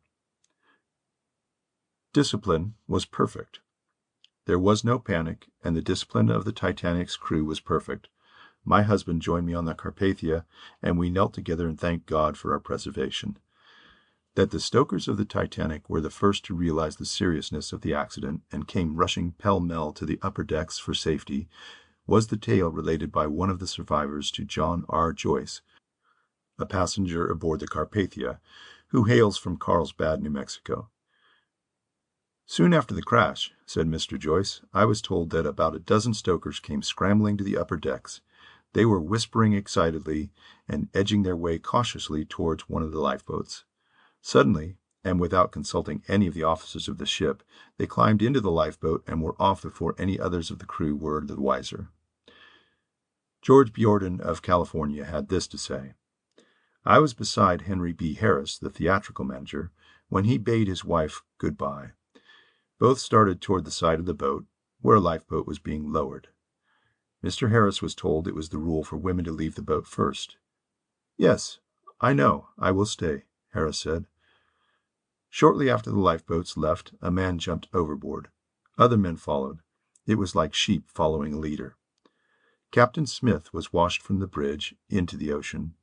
Discipline was perfect. There was no panic, and the discipline of the Titanic's crew was perfect. My husband joined me on the Carpathia, and we knelt together and thanked God for our preservation. That the stokers of the Titanic were the first to realize the seriousness of the accident and came rushing pell-mell to the upper decks for safety was the tale related by one of the survivors to John R. Joyce, a passenger aboard the Carpathia, who hails from Carlsbad, New Mexico. "Soon after the crash," said Mr. Joyce, "I was told that about a dozen stokers came scrambling to the upper decks. They were whispering excitedly and edging their way cautiously towards one of the lifeboats. Suddenly, and without consulting any of the officers of the ship, they climbed into the lifeboat and were off before any others of the crew were the wiser." George Bjorden of California had this to say: "I was beside Henry B. Harris, the theatrical manager, when he bade his wife goodbye. Both started toward the side of the boat, where a lifeboat was being lowered. Mr. Harris was told it was the rule for women to leave the boat first. 'Yes, I know, I will stay,' Harris said. Shortly after the lifeboats left, a man jumped overboard. Other men followed. It was like sheep following a leader. Captain Smith was washed from the bridge into the ocean.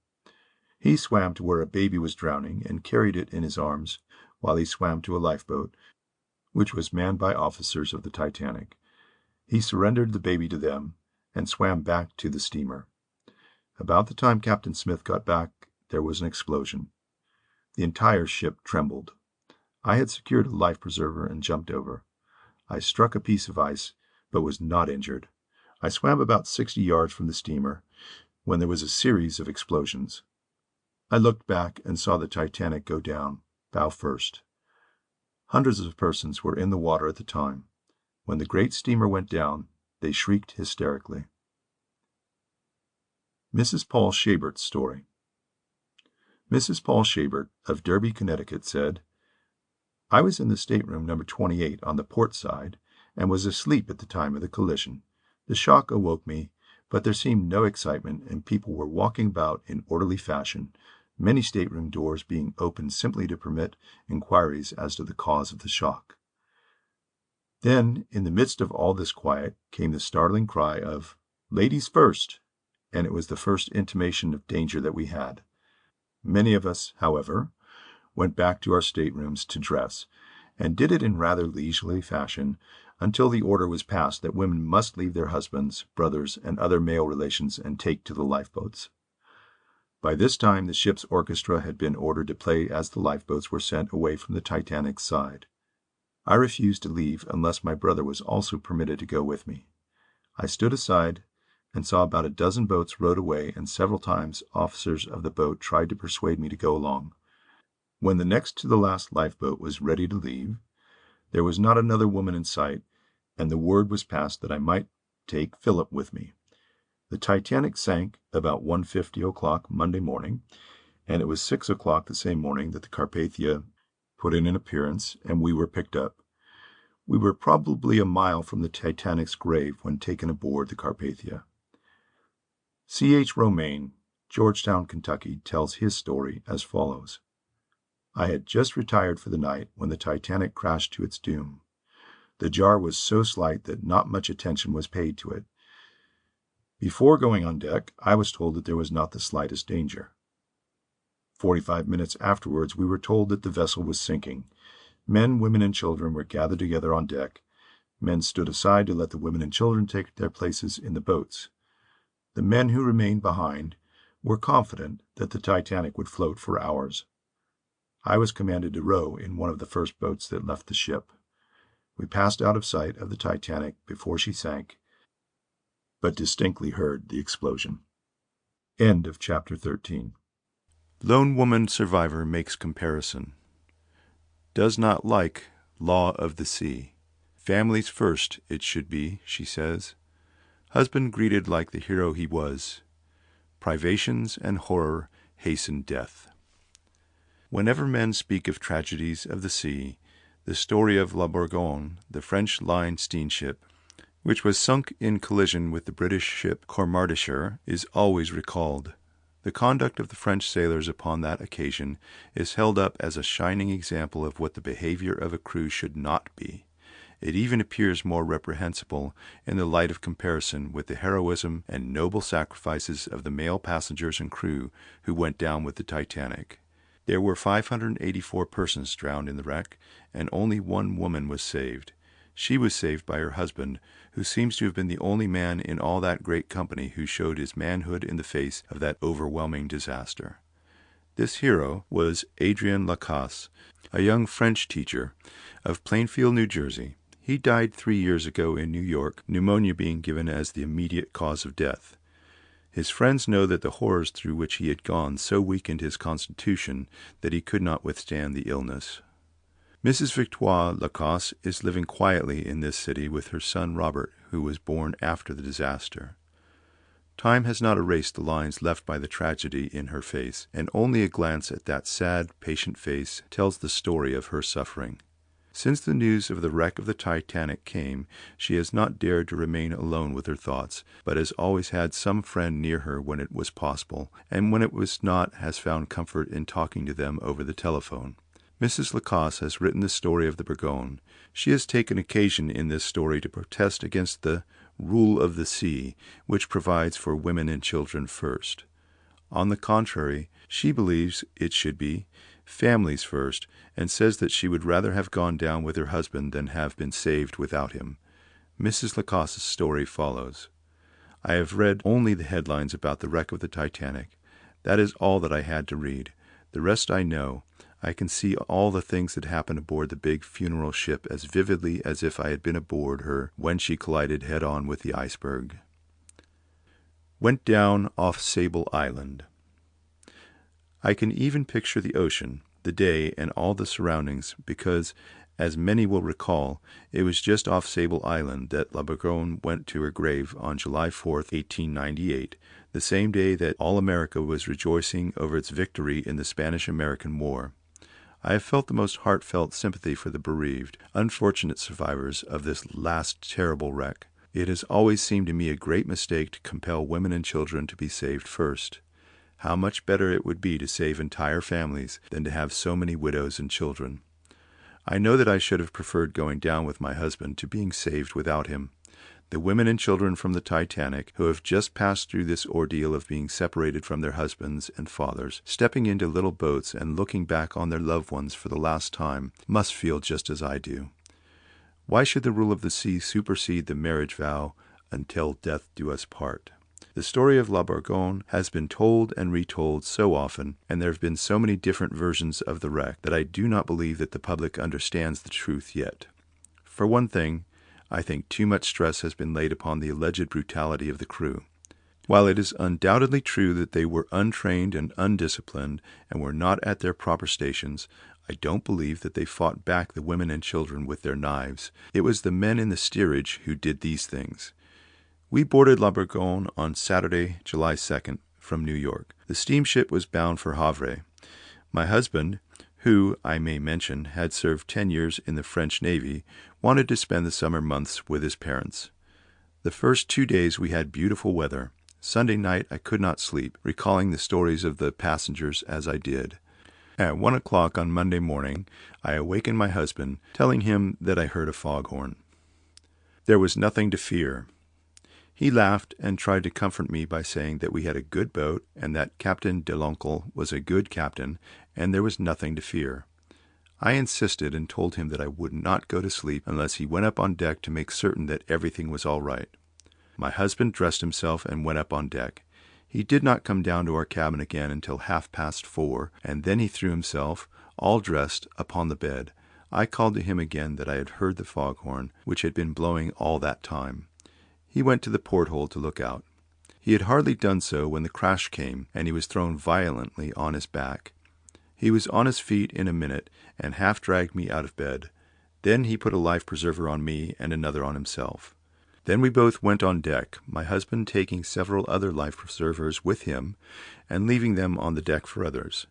He swam to where a baby was drowning and carried it in his arms while he swam to a lifeboat, which was manned by officers of the Titanic. He surrendered the baby to them and swam back to the steamer. About the time Captain Smith got back, there was an explosion. The entire ship trembled. I had secured a life preserver and jumped over. I struck a piece of ice, but was not injured. I swam about 60 yards from the steamer when there was a series of explosions. I looked back and saw the Titanic go down, bow first. Hundreds of persons were in the water at the time. When the great steamer went down, they shrieked hysterically." Mrs. Paul Shabert's story. Mrs. Paul Shabert of Derby, Connecticut said, I was in the stateroom number 28 on the port side and was asleep at the time of the collision. The shock awoke me, but there seemed no excitement and people were walking about in orderly fashion, many stateroom doors being opened simply to permit inquiries as to the cause of the shock. Then, in the midst of all this quiet, came the startling cry of, "Ladies first!" and it was the first intimation of danger that we had. Many of us, however, went back to our staterooms to dress, and did it in rather leisurely fashion until the order was passed that women must leave their husbands, brothers, and other male relations and take to the lifeboats. By this time the ship's orchestra had been ordered to play as the lifeboats were sent away from the Titanic's side. I refused to leave unless my brother was also permitted to go with me. I stood aside and saw about a dozen boats rowed away, and several times officers of the boat tried to persuade me to go along. When the next to the last lifeboat was ready to leave, there was not another woman in sight, and the word was passed that I might take Philip with me. The Titanic sank about 1:50 o'clock Monday morning, and it was 6 o'clock the same morning that the Carpathia put in an appearance, and we were picked up. We were probably a mile from the Titanic's grave when taken aboard the Carpathia. C.H. Romaine, Georgetown, Kentucky, tells his story as follows. I had just retired for the night when the Titanic crashed to its doom. The jar was so slight that not much attention was paid to it. Before going on deck, I was told that there was not the slightest danger. 45 minutes afterwards, we were told that the vessel was sinking. Men, women, and children were gathered together on deck. Men stood aside to let the women and children take their places in the boats. The men who remained behind were confident that the Titanic would float for hours. I was commanded to row in one of the first boats that left the ship. We passed out of sight of the Titanic before she sank, but distinctly heard the explosion. End of chapter 13. Lone woman survivor makes comparison. Does not like law of the sea. Families first, it should be, she says. Husband greeted like the hero he was. Privations and horror hasten death. Whenever men speak of tragedies of the sea, the story of La Bourgogne, the French line steamship, which was sunk in collision with the British ship Cormardisher, is always recalled. The conduct of the French sailors upon that occasion is held up as a shining example of what the behavior of a crew should not be. It even appears more reprehensible in the light of comparison with the heroism and noble sacrifices of the male passengers and crew who went down with the Titanic. There were 584 persons drowned in the wreck, and only one woman was saved. She was saved by her husband, who seems to have been the only man in all that great company who showed his manhood in the face of that overwhelming disaster. This hero was Adrien Lacasse, a young French teacher of Plainfield, New Jersey. He died 3 years ago in New York, pneumonia being given as the immediate cause of death. His friends know that the horrors through which he had gone so weakened his constitution that he could not withstand the illness. Mrs. Victoire Lacasse is living quietly in this city with her son Robert, who was born after the disaster. Time has not erased the lines left by the tragedy in her face, and only a glance at that sad, patient face tells the story of her suffering. Since the news of the wreck of the Titanic came, she has not dared to remain alone with her thoughts, but has always had some friend near her when it was possible, and when it was not has found comfort in talking to them over the telephone. Mrs. Lacasse has written the story of the Bourgogne. She has taken occasion in this story to protest against the rule of the sea, which provides for women and children first. On the contrary, she believes it should be families first, and says that she would rather have gone down with her husband than have been saved without him. Mrs. Lacasse's story follows. I have read only the headlines about the wreck of the Titanic. That is all that I had to read. The rest I know. I can see all the things that happened aboard the big funeral ship as vividly as if I had been aboard her when she collided head-on with the iceberg. Went down off Sable Island. I can even picture the ocean, the day, and all the surroundings, because As many will recall, it was just off Sable Island that La Bourgogne went to her grave on July 4th, 1898, the same day that all America was rejoicing over its victory in the Spanish-American War. I have felt the most heartfelt sympathy for the bereaved, unfortunate survivors of this last terrible wreck. It has always seemed to me a great mistake to compel women and children to be saved first. How much better it would be to save entire families than to have so many widows and children. I know that I should have preferred going down with my husband to being saved without him. The women and children from the Titanic, who have just passed through this ordeal of being separated from their husbands and fathers, stepping into little boats and looking back on their loved ones for the last time, must feel just as I do. Why should the rule of the sea supersede the marriage vow, until death do us part? The story of La Bourgogne has been told and retold so often, and there have been so many different versions of the wreck, that I do not believe that the public understands the truth yet. For one thing, I think too much stress has been laid upon the alleged brutality of the crew. While it is undoubtedly true that they were untrained and undisciplined and were not at their proper stations, I don't believe that they fought back the women and children with their knives. It was the men in the steerage who did these things. We boarded La Bourgogne on Saturday, July 2nd, from New York. The steamship was bound for Havre. My husband, who, I may mention, had served 10 years in the French Navy, wanted to spend the summer months with his parents. The first 2 days we had beautiful weather. Sunday night I could not sleep, recalling the stories of the passengers as I did. At 1 o'clock on Monday morning, I awakened my husband, telling him that I heard a foghorn. There was nothing to fear. He laughed and tried to comfort me by saying that we had a good boat and that Captain Deloncle was a good captain and there was nothing to fear. I insisted and told him that I would not go to sleep unless he went up on deck to make certain that everything was all right. My husband dressed himself and went up on deck. He did not come down to our cabin again until 4:30, and then he threw himself, all dressed, upon the bed. I called to him again that I had heard the foghorn, which had been blowing all that time. He went to the porthole to look out. He had hardly done so when the crash came, and he was thrown violently on his back. He was on his feet in a minute, and half dragged me out of bed. Then he put a life-preserver on me and another on himself. Then we both went on deck, my husband taking several other life-preservers with him, and leaving them on the deck for others.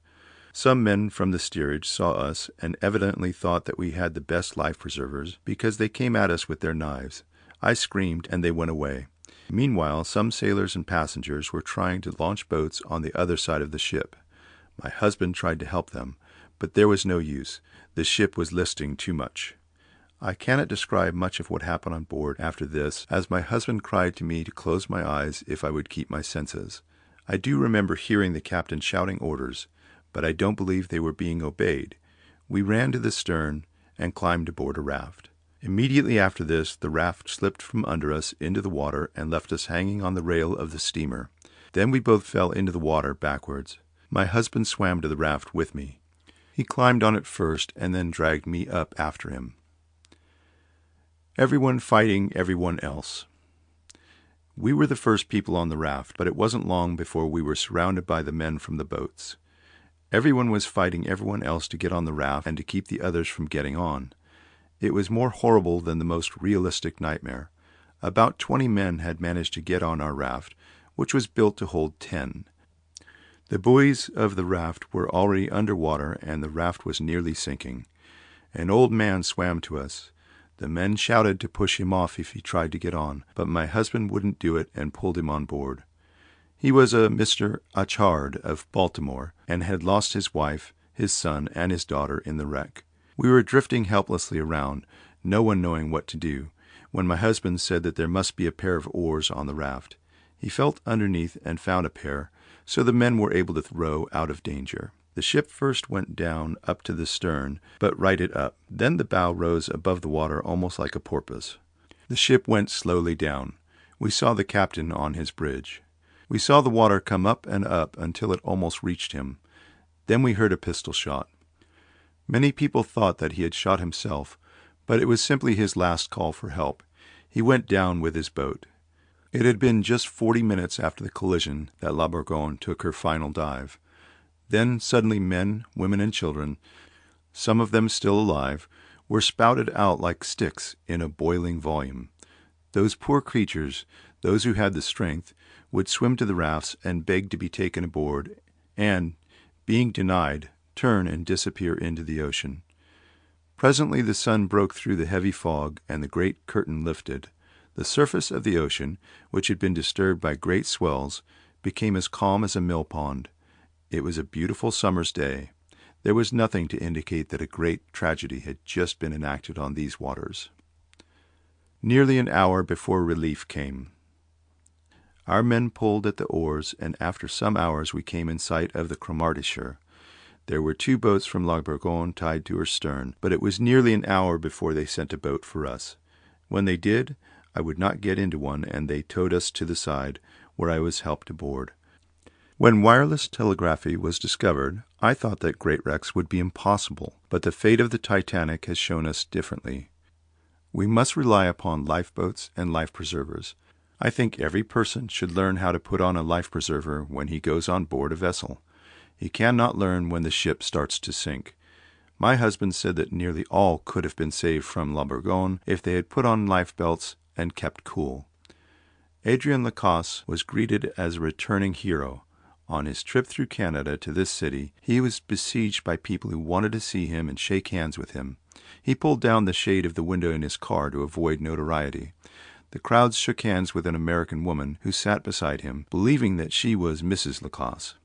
Some men from the steerage saw us, and evidently thought that we had the best life-preservers, because they came at us with their knives. I screamed, and they went away. Meanwhile, some sailors and passengers were trying to launch boats on the other side of the ship. My husband tried to help them, but there was no use. The ship was listing too much. I cannot describe much of what happened on board after this, as my husband cried to me to close my eyes if I would keep my senses. I do remember hearing the captain shouting orders, but I don't believe they were being obeyed. We ran to the stern and climbed aboard a raft. Immediately after this, the raft slipped from under us into the water and left us hanging on the rail of the steamer. Then we both fell into the water backwards. My husband swam to the raft with me. He climbed on it first and then dragged me up after him. Everyone fighting everyone else. We were the first people on the raft, but it wasn't long before we were surrounded by the men from the boats. Everyone was fighting everyone else to get on the raft and to keep the others from getting on. It was more horrible than the most realistic nightmare. About 20 men had managed to get on our raft, which was built to hold 10. The buoys of the raft were already under water, and the raft was nearly sinking. An old man swam to us. The men shouted to push him off if he tried to get on, but my husband wouldn't do it and pulled him on board. He was a Mr. Achard of Baltimore, and had lost his wife, his son, and his daughter in the wreck. We were drifting helplessly around, no one knowing what to do, when my husband said that there must be a pair of oars on the raft. He felt underneath and found a pair, so the men were able to row out of danger. The ship first went down up to the stern, but righted up. Then the bow rose above the water almost like a porpoise. The ship went slowly down. We saw the captain on his bridge. We saw the water come up and up until it almost reached him. Then we heard a pistol shot. Many people thought that he had shot himself, but it was simply his last call for help. He went down with his boat. It had been just 40 minutes after the collision that La Bourgogne took her final dive. Then suddenly men, women, and children, some of them still alive, were spouted out like sticks in a boiling volume. Those poor creatures, those who had the strength, would swim to the rafts and beg to be taken aboard, and, being denied, turn and disappear into the ocean. Presently the sun broke through the heavy fog, and the great curtain lifted. The surface of the ocean, which had been disturbed by great swells, became as calm as a mill pond. It was a beautiful summer's day. There was nothing to indicate that a great tragedy had just been enacted on these waters. Nearly an hour before relief came. Our men pulled at the oars, and after some hours we came in sight of the Cromartyshire. There were 2 boats from La Bourgogne tied to her stern, but it was nearly an hour before they sent a boat for us. When they did, I would not get into one, and they towed us to the side, where I was helped aboard. When wireless telegraphy was discovered, I thought that great wrecks would be impossible, but the fate of the Titanic has shown us differently. We must rely upon lifeboats and life preservers. I think every person should learn how to put on a life preserver when he goes on board a vessel. He cannot learn when the ship starts to sink. My husband said that nearly all could have been saved from La Bourgogne if they had put on life belts and kept cool. Adrian Lacoste was greeted as a returning hero. On his trip through Canada to this city, he was besieged by people who wanted to see him and shake hands with him. He pulled down the shade of the window in his car to avoid notoriety. The crowds shook hands with an American woman who sat beside him, believing that she was Mrs. Lacoste.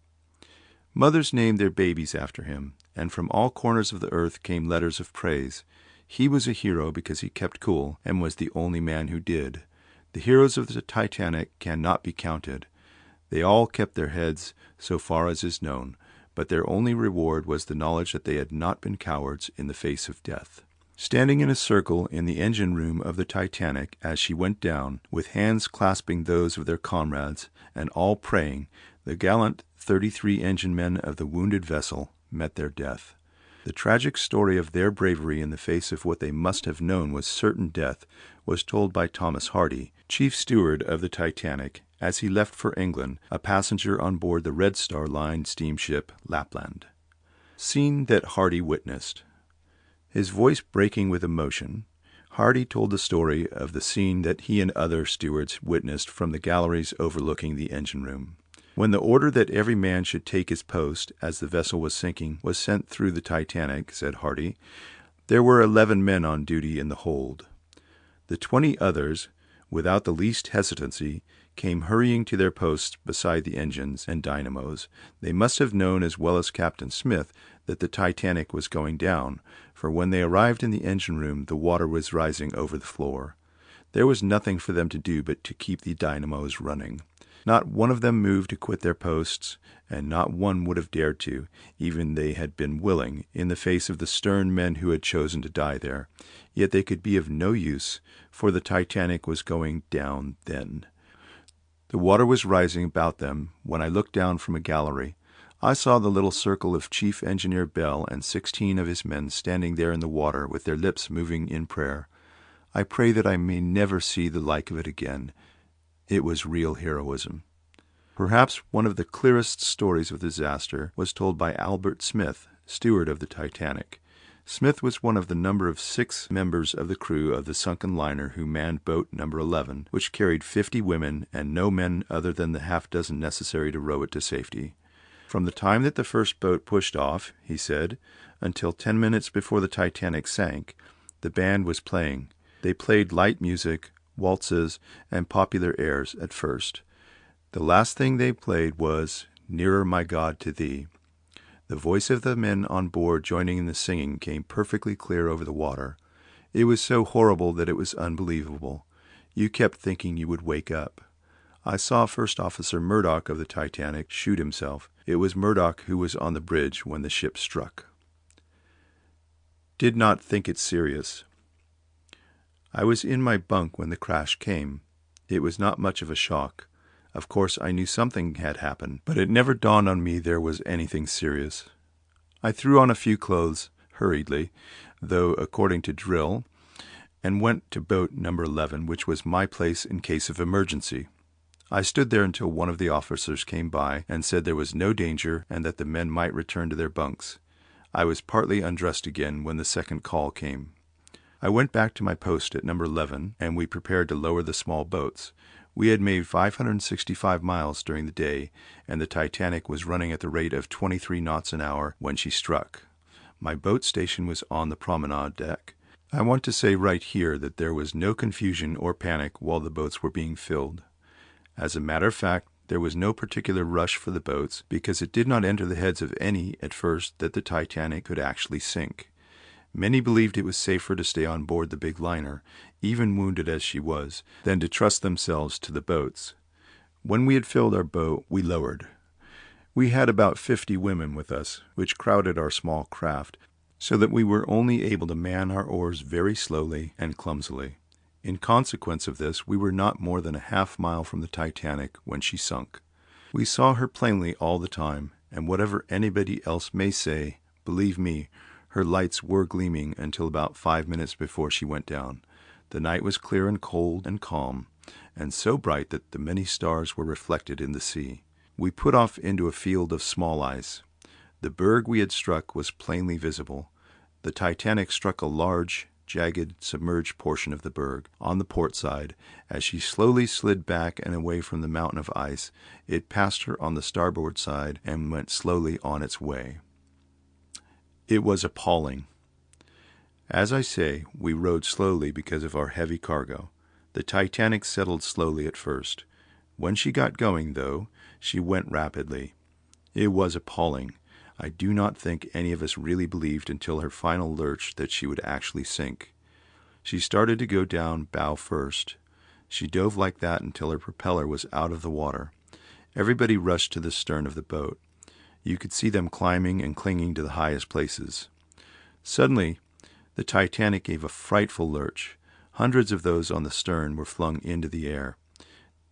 Mothers named their babies after him, and from all corners of the earth came letters of praise. He was a hero because he kept cool, and was the only man who did. The heroes of the Titanic cannot be counted. They all kept their heads, so far as is known, but their only reward was the knowledge that they had not been cowards in the face of death. Standing in a circle in the engine room of the Titanic as she went down, with hands clasping those of their comrades, and all praying, the gallant 33 engine men of the wounded vessel met their death. The tragic story of their bravery in the face of what they must have known was certain death was told by Thomas Hardy, chief steward of the Titanic, as he left for England, a passenger on board the Red Star Line steamship Lapland. Scene that Hardy witnessed. His voice breaking with emotion, Hardy told the story of the scene that he and other stewards witnessed from the galleries overlooking the engine room. When the order that every man should take his post as the vessel was sinking was sent through the Titanic, said Hardy, there were 11 men on duty in the hold. The 20 others, without the least hesitancy, came hurrying to their posts beside the engines and dynamos. They must have known as well as Captain Smith that the Titanic was going down, for when they arrived in the engine room the water was rising over the floor. There was nothing for them to do but to keep the dynamos running. Not one of them moved to quit their posts, and not one would have dared to, even they had been willing, in the face of the stern men who had chosen to die there. Yet they could be of no use, for the Titanic was going down then. The water was rising about them when I looked down from a gallery. I saw the little circle of Chief Engineer Bell and 16 of his men standing there in the water with their lips moving in prayer. I pray that I may never see the like of it again. It was real heroism. Perhaps one of the clearest stories of disaster was told by Albert Smith, steward of the Titanic. Smith was one of the number of 6 members of the crew of the sunken liner who manned boat number 11, which carried 50 women and no men other than the half-dozen necessary to row it to safety. From the time that the first boat pushed off, he said, until 10 minutes before the Titanic sank, the band was playing. They played light music, waltzes, and popular airs at first. The last thing they played was "Nearer, My God, to Thee." The voice of the men on board joining in the singing came perfectly clear over the water. It was so horrible that it was unbelievable. You kept thinking you would wake up. I saw First Officer Murdoch of the Titanic shoot himself. It was Murdoch who was on the bridge when the ship struck. Did not think it serious. I was in my bunk when the crash came. It was not much of a shock. Of course, I knew something had happened, but it never dawned on me there was anything serious. I threw on a few clothes, hurriedly, though according to drill, and went to boat number 11, which was my place in case of emergency. I stood there until one of the officers came by and said there was no danger and that the men might return to their bunks. I was partly undressed again when the second call came. I went back to my post at number 11, and we prepared to lower the small boats. We had made 565 miles during the day, and the Titanic was running at the rate of 23 knots an hour when she struck. My boat station was on the promenade deck. I want to say right here that there was no confusion or panic while the boats were being filled. As a matter of fact, there was no particular rush for the boats, because it did not enter the heads of any at first that the Titanic could actually sink. Many believed it was safer to stay on board the big liner, even wounded as she was, than to trust themselves to the boats. When we had filled our boat, we lowered. We had about 50 women with us, which crowded our small craft, so that we were only able to man our oars very slowly and clumsily. In consequence of this, we were not more than a half-mile from the Titanic when she sunk. We saw her plainly all the time, and whatever anybody else may say, believe me, her lights were gleaming until about 5 minutes before she went down. The night was clear and cold and calm, and so bright that the many stars were reflected in the sea. We put off into a field of small ice. The berg we had struck was plainly visible. The Titanic struck a large, jagged, submerged portion of the berg on the port side. As she slowly slid back and away from the mountain of ice, it passed her on the starboard side and went slowly on its way. It was appalling. As I say, we rowed slowly because of our heavy cargo. The Titanic settled slowly at first. When she got going, though, she went rapidly. It was appalling. I do not think any of us really believed until her final lurch that she would actually sink. She started to go down bow first. She dove like that until her propeller was out of the water. Everybody rushed to the stern of the boat. You could see them climbing and clinging to the highest places. Suddenly, the Titanic gave a frightful lurch. Hundreds of those on the stern were flung into the air.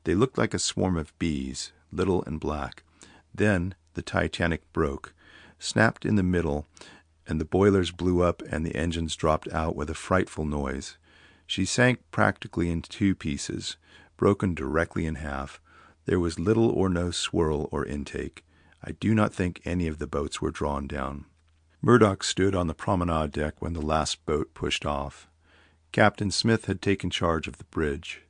They looked like a swarm of bees, little and black. Then the Titanic broke, snapped in the middle, and the boilers blew up and the engines dropped out with a frightful noise. She sank practically in two pieces, broken directly in half. There was little or no swirl or intake. I do not think any of the boats were drawn down. Murdoch stood on the promenade deck when the last boat pushed off. Captain Smith had taken charge of the bridge.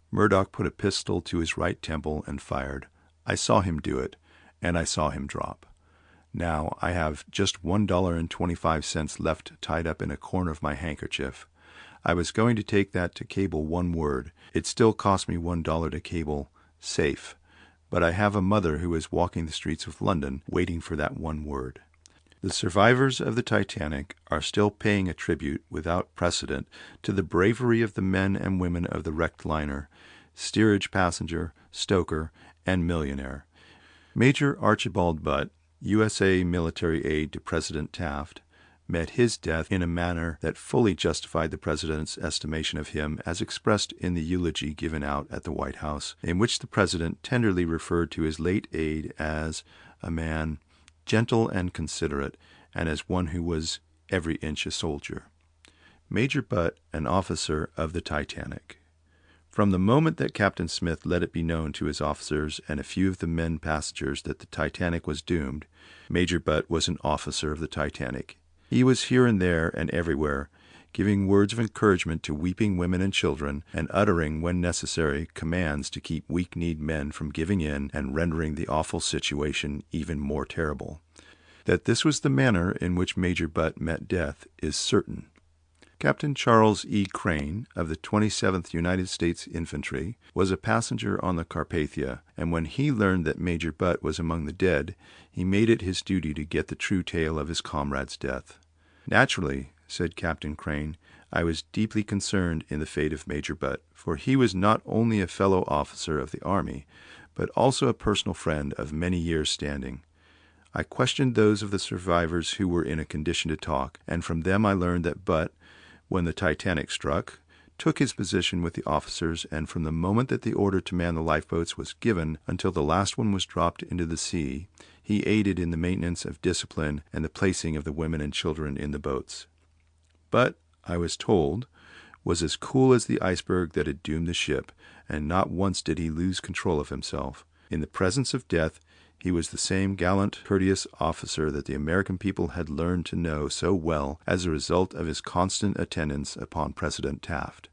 Murdoch put a pistol to his right temple and fired. I saw him do it, and I saw him drop. Now I have just $1.25 left tied up in a corner of my handkerchief. I was going to take that to cable one word. It still cost me $1 to cable safe. But I have a mother who is walking the streets of London waiting for that one word. The survivors of the Titanic are still paying a tribute without precedent to the bravery of the men and women of the wrecked liner, steerage passenger, stoker, and millionaire. Major Archibald Butt, USA military aide to President Taft, met his death in a manner that fully justified the president's estimation of him as expressed in the eulogy given out at the White House, in which the president tenderly referred to his late aide as a man gentle and considerate, and as one who was every inch a soldier. Major Butt, an officer of the Titanic. From the moment that Captain Smith let it be known to his officers and a few of the men passengers that the Titanic was doomed, Major Butt was an officer of the Titanic. He was here and there and everywhere, giving words of encouragement to weeping women and children, and uttering, when necessary, commands to keep weak-kneed men from giving in and rendering the awful situation even more terrible. That this was the manner in which Major Butt met death is certain. Captain Charles E. Crane, of the 27th United States Infantry, was a passenger on the Carpathia, and when he learned that Major Butt was among the dead, he made it his duty to get the true tale of his comrade's death. Naturally, said Captain Crane, I was deeply concerned in the fate of Major Butt, for he was not only a fellow officer of the Army, but also a personal friend of many years' standing. I questioned those of the survivors who were in a condition to talk, and from them I learned that Butt, when the Titanic struck, took his position with the officers, and from the moment that the order to man the lifeboats was given until the last one was dropped into the sea, he aided in the maintenance of discipline and the placing of the women and children in the boats. But, I was told, was as cool as the iceberg that had doomed the ship, and not once did he lose control of himself. In the presence of death, He was the same gallant, courteous officer that the American people had learned to know so well as a result of his constant attendance upon President Taft.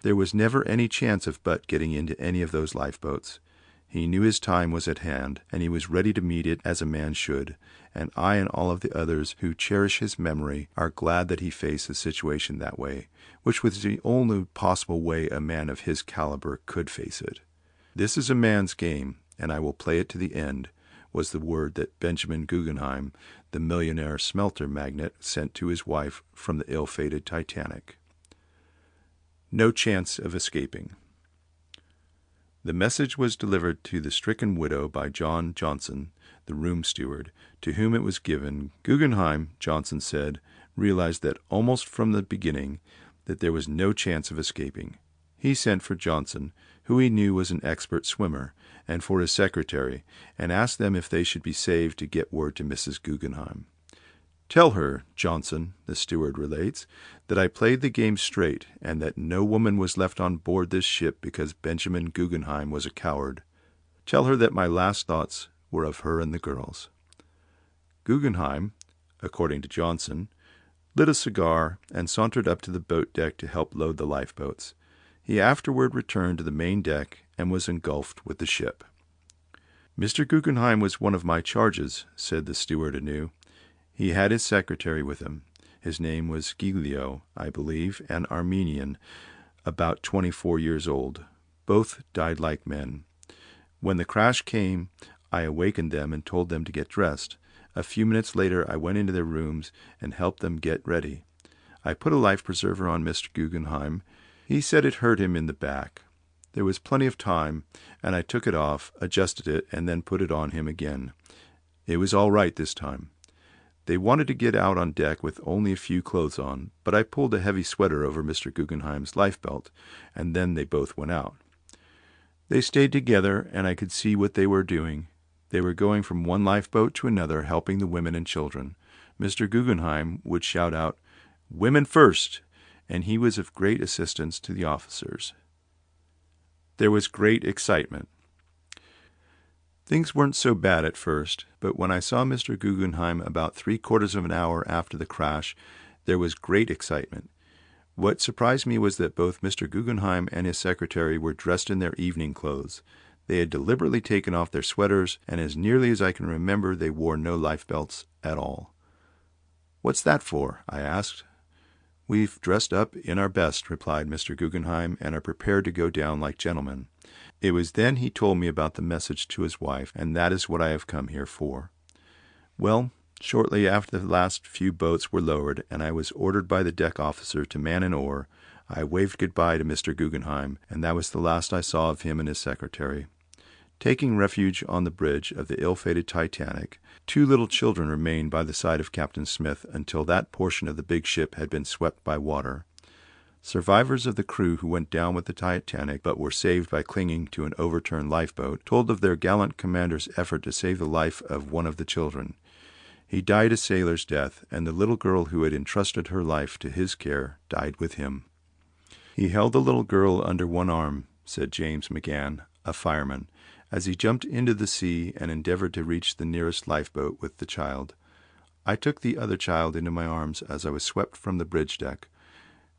There was never any chance of Butt getting into any of those lifeboats. He knew his time was at hand, and he was ready to meet it as a man should, and I and all of the others who cherish his memory are glad that he faced the situation that way, which was the only possible way a man of his caliber could face it. "This is a man's game, and I will play it to the end," was the word that Benjamin Guggenheim, the millionaire smelter magnate, sent to his wife from the ill-fated Titanic. No chance of escaping. The message was delivered to the stricken widow by John Johnson, the room steward, to whom it was given. Guggenheim, Johnson said, realized that almost from the beginning that there was no chance of escaping. He sent for Johnson, who he knew was an expert swimmer, and for his secretary, and asked them if they should be saved to get word to Mrs. Guggenheim. "Tell her," Johnson, the steward, relates, "that I played the game straight, and that no woman was left on board this ship because Benjamin Guggenheim was a coward. Tell her that my last thoughts were of her and the girls." Guggenheim, according to Johnson, lit a cigar and sauntered up to the boat deck to help load the lifeboats. He afterward returned to the main deck and was engulfed with the ship. "Mr. Guggenheim was one of my charges," said the steward anew. "He had his secretary with him. His name was Giglio, I believe, an Armenian, about 24 years old. Both died like men. When the crash came, I awakened them and told them to get dressed. A few minutes later I went into their rooms and helped them get ready. I put a life preserver on Mr. Guggenheim. He said it hurt him in the back. There was plenty of time, and I took it off, adjusted it, and then put it on him again. It was all right this time. They wanted to get out on deck with only a few clothes on, but I pulled a heavy sweater over Mr. Guggenheim's lifebelt, and then they both went out. They stayed together, and I could see what they were doing. They were going from one lifeboat to another, helping the women and children. Mr. Guggenheim would shout out, 'Women first!' and he was of great assistance to the officers. There was great excitement. Things weren't so bad at first, but when I saw Mr. Guggenheim about 3/4 of an hour after the crash, there was great excitement. What surprised me was that both Mr. Guggenheim and his secretary were dressed in their evening clothes. They had deliberately taken off their sweaters, and as nearly as I can remember, they wore no life belts at all. "What's that for?" I asked. "We've dressed up in our best," replied Mr. Guggenheim, "and are prepared to go down like gentlemen." It was then he told me about the message to his wife, and that is what I have come here for. Well, shortly after the last few boats were lowered, and I was ordered by the deck officer to man an oar, I waved goodbye to Mr. Guggenheim, and that was the last I saw of him and his secretary. Taking refuge on the bridge of the ill-fated Titanic, 2 little children remained by the side of Captain Smith until that portion of the big ship had been swept by water. Survivors of the crew who went down with the Titanic but were saved by clinging to an overturned lifeboat told of their gallant commander's effort to save the life of one of the children. He died a sailor's death, and the little girl who had entrusted her life to his care died with him. "He held the little girl under one arm," said James McGann, a fireman, as he jumped into the sea and endeavored to reach the nearest lifeboat with the child. "I took the other child into my arms as I was swept from the bridge deck.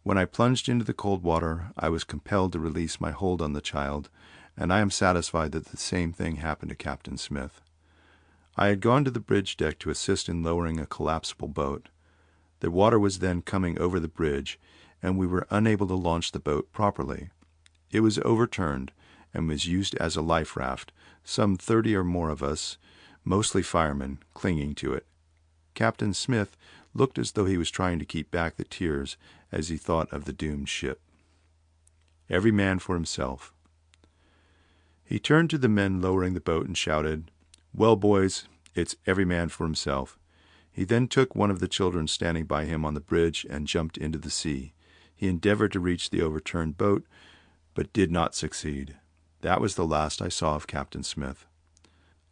When I plunged into the cold water, I was compelled to release my hold on the child, and I am satisfied that the same thing happened to Captain Smith. I had gone to the bridge deck to assist in lowering a collapsible boat. The water was then coming over the bridge, and we were unable to launch the boat properly. It was overturned and was used as a life raft, some 30 or more of us, mostly firemen, clinging to it. Captain Smith looked as though he was trying to keep back the tears as he thought of the doomed ship. Every man for himself. He turned to the men lowering the boat and shouted, 'Well, boys, it's every man for himself.' He then took one of the children standing by him on the bridge and jumped into the sea. He endeavored to reach the overturned boat, but did not succeed. That was the last I saw of Captain Smith."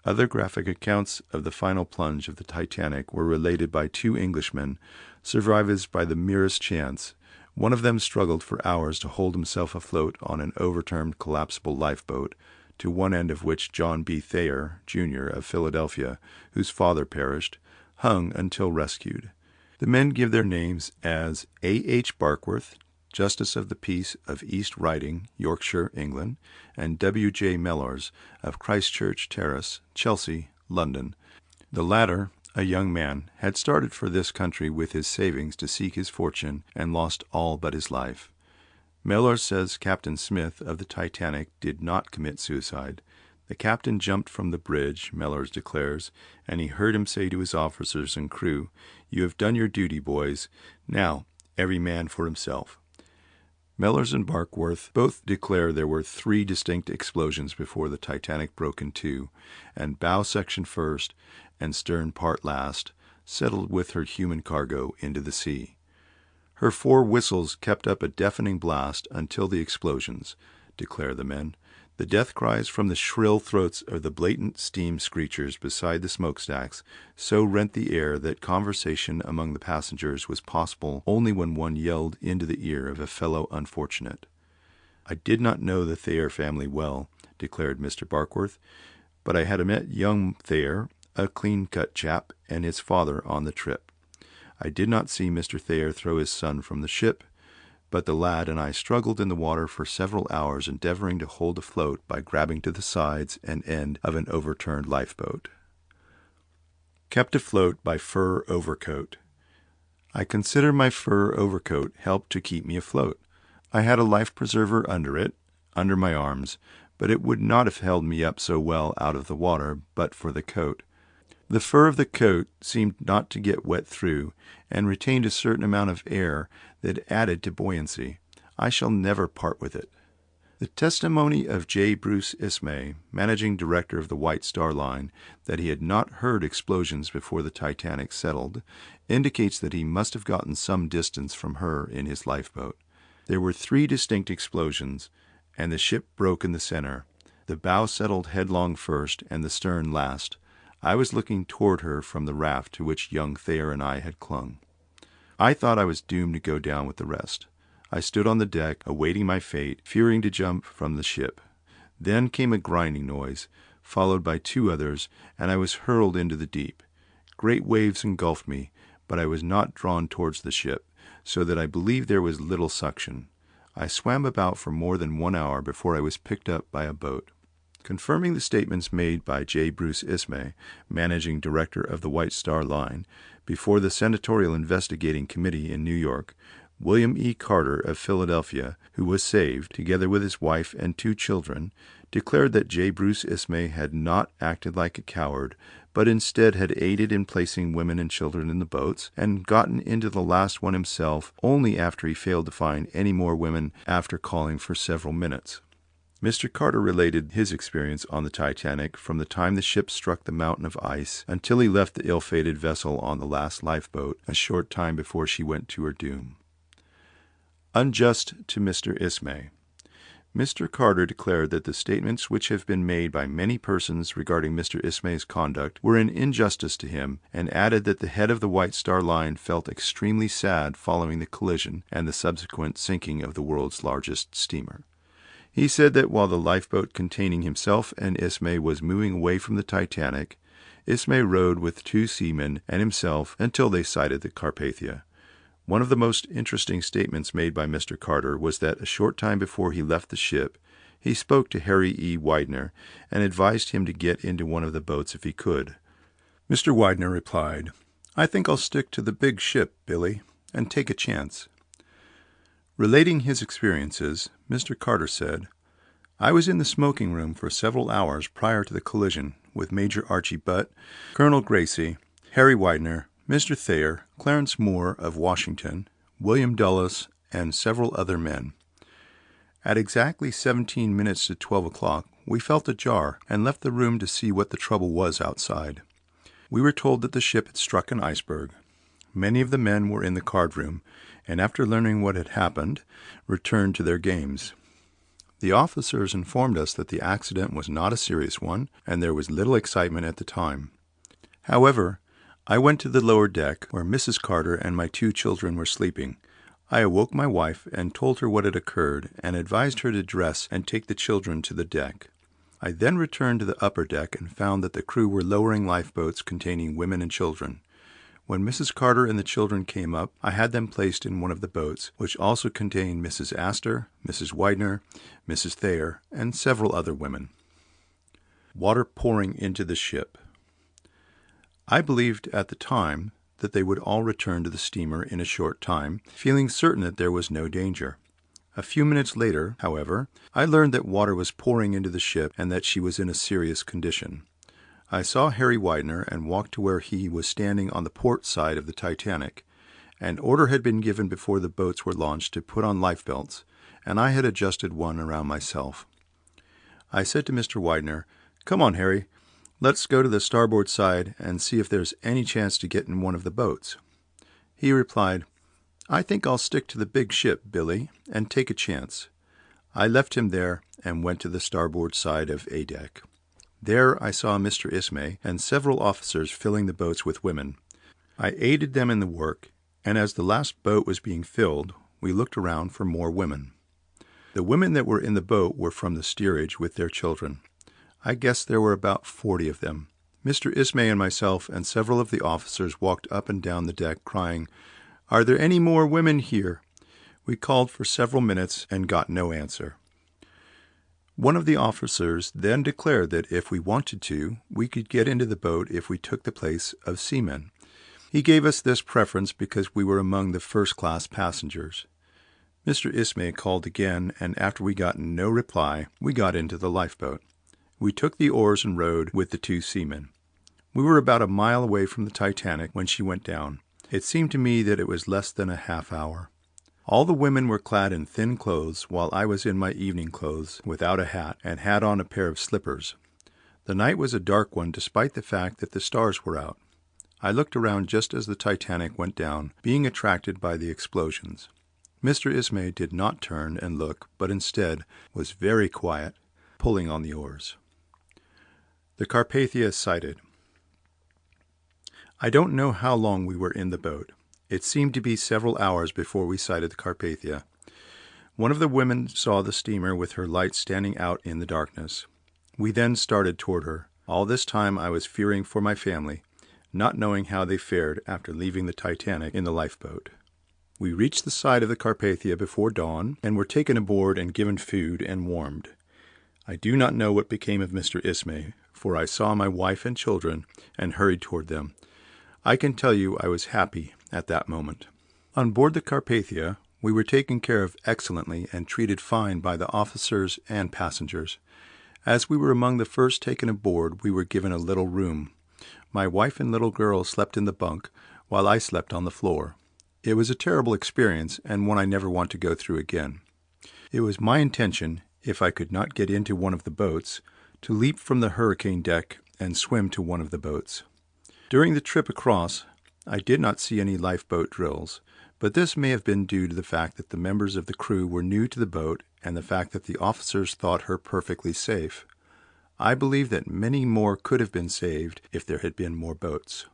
Other graphic accounts of the final plunge of the Titanic were related by 2 Englishmen, survivors by the merest chance. One of them struggled for hours to hold himself afloat on an overturned collapsible lifeboat, to one end of which John B. Thayer, Jr., of Philadelphia, whose father perished, hung until rescued. The men give their names as A. H. Barkworth, Justice of the Peace of East Riding, Yorkshire, England, and W. J. Mellors of Christchurch Terrace, Chelsea, London. The latter, a young man, had started for this country with his savings to seek his fortune and lost all but his life. Mellors says Captain Smith of the Titanic did not commit suicide. The captain jumped from the bridge, Mellors declares, and he heard him say to his officers and crew, "You have done your duty, boys. Now, every man for himself." Mellors and Barkworth both declare there were 3 distinct explosions before the Titanic broke in two, and bow section first and stern part last settled with her human cargo into the sea. Her 4 whistles kept up a deafening blast until the explosions, declare the men. The death cries from the shrill throats of the blatant steam screechers beside the smokestacks so rent the air that conversation among the passengers was possible only when one yelled into the ear of a fellow unfortunate. "I did not know the Thayer family well," declared Mr. Barkworth, "but I had met young Thayer, a clean-cut chap, and his father on the trip. I did not see Mr. Thayer throw his son from the ship, but the lad and I struggled in the water for several hours, endeavoring to hold afloat by grabbing to the sides and end of an overturned lifeboat." Kept afloat by fur overcoat. I consider my fur overcoat helped to keep me afloat. I had a life preserver under it, under my arms, but it would not have held me up so well out of the water but for the coat. The fur of the coat seemed not to get wet through, and retained a certain amount of air that added to buoyancy. I shall never part with it. The testimony of J. Bruce Ismay, managing director of the White Star Line, that he had not heard explosions before the Titanic settled, indicates that he must have gotten some distance from her in his lifeboat. There were 3 distinct explosions, and the ship broke in the center. The bow settled headlong first, and the stern last. I was looking toward her from the raft to which young Thayer and I had clung. I thought I was doomed to go down with the rest. I stood on the deck, awaiting my fate, fearing to jump from the ship. Then came a grinding noise, followed by 2 others, and I was hurled into the deep. Great waves engulfed me, but I was not drawn towards the ship, so that I believe there was little suction. I swam about for more than 1 hour before I was picked up by a boat. Confirming the statements made by J. Bruce Ismay, managing director of the White Star Line, before the Senatorial Investigating Committee in New York, William E. Carter of Philadelphia, who was saved, together with his wife and 2 children, declared that J. Bruce Ismay had not acted like a coward, but instead had aided in placing women and children in the boats, and gotten into the last one himself only after he failed to find any more women after calling for several minutes. Mr. Carter related his experience on the Titanic from the time the ship struck the mountain of ice until he left the ill-fated vessel on the last lifeboat a short time before she went to her doom. Unjust to Mr. Ismay. Mr. Carter declared that the statements which have been made by many persons regarding Mr. Ismay's conduct were an injustice to him, and added that the head of the White Star Line felt extremely sad following the collision and the subsequent sinking of the world's largest steamer. He said that while the lifeboat containing himself and Ismay was moving away from the Titanic, Ismay rowed with 2 seamen and himself until they sighted the Carpathia. One of the most interesting statements made by Mr. Carter was that a short time before he left the ship, he spoke to Harry E. Widener and advised him to get into one of the boats if he could. Mr. Widener replied, "I think I'll stick to the big ship, Billy, and take a chance." Relating his experiences, Mr. Carter said, "I was in the smoking room for several hours prior to the collision with Major Archie Butt, Colonel Gracie, Harry Widener, Mr. Thayer, Clarence Moore of Washington, William Dulles, and several other men. At exactly 17 minutes to 12 o'clock, we felt a jar and left the room to see what the trouble was outside. We were told that the ship had struck an iceberg. Many of the men were in the card room, and after learning what had happened, returned to their games. The officers informed us that the accident was not a serious one, and there was little excitement at the time. However, I went to the lower deck, where Mrs. Carter and my 2 children were sleeping. I awoke my wife and told her what had occurred, and advised her to dress and take the children to the deck. I then returned to the upper deck and found that the crew were lowering lifeboats containing women and children. When Mrs. Carter and the children came up, I had them placed in one of the boats, which also contained Mrs. Astor, Mrs. Widener, Mrs. Thayer, and several other women. Water pouring into the ship. I believed at the time that they would all return to the steamer in a short time, feeling certain that there was no danger. A few minutes later, however, I learned that water was pouring into the ship and that she was in a serious condition. I saw Harry Widener and walked to where he was standing on the port side of the Titanic. An order had been given before the boats were launched to put on life belts, and I had adjusted one around myself. I said to Mr. Widener, "Come on, Harry. Let's go to the starboard side and see if there's any chance to get in one of the boats." He replied, "I think I'll stick to the big ship, Billy, and take a chance." I left him there and went to the starboard side of A deck. There I saw Mr. Ismay and several officers filling the boats with women. I aided them in the work, and as the last boat was being filled, we looked around for more women. The women that were in the boat were from the steerage with their children. I guess there were about 40 of them. Mr. Ismay and myself and several of the officers walked up and down the deck crying, "Are there any more women here?" We called for several minutes and got no answer. One of the officers then declared that if we wanted to, we could get into the boat if we took the place of seamen. He gave us this preference because we were among the first-class passengers. Mr. Ismay called again, and after we got no reply, we got into the lifeboat. We took the oars and rowed with the 2 seamen. We were about a mile away from the Titanic when she went down. It seemed to me that it was less than a half hour. All the women were clad in thin clothes, while I was in my evening clothes, without a hat, and had on a pair of slippers. The night was a dark one, despite the fact that the stars were out. I looked around just as the Titanic went down, being attracted by the explosions. Mr. Ismay did not turn and look, but instead was very quiet, pulling on the oars. The Carpathia sighted. I don't know how long we were in the boat. It seemed to be several hours before we sighted the Carpathia. One of the women saw the steamer with her lights standing out in the darkness. We then started toward her. All this time I was fearing for my family, not knowing how they fared after leaving the Titanic in the lifeboat. We reached the side of the Carpathia before dawn and were taken aboard and given food and warmed. I do not know what became of Mr. Ismay, for I saw my wife and children and hurried toward them. I can tell you I was happy at that moment. On board the Carpathia, we were taken care of excellently and treated fine by the officers and passengers. As we were among the first taken aboard, we were given a little room. My wife and little girl slept in the bunk, while I slept on the floor. It was a terrible experience, and one I never want to go through again. It was my intention, if I could not get into one of the boats, to leap from the hurricane deck and swim to one of the boats. During the trip across, I did not see any lifeboat drills, but this may have been due to the fact that the members of the crew were new to the boat and the fact that the officers thought her perfectly safe. I believe that many more could have been saved if there had been more boats.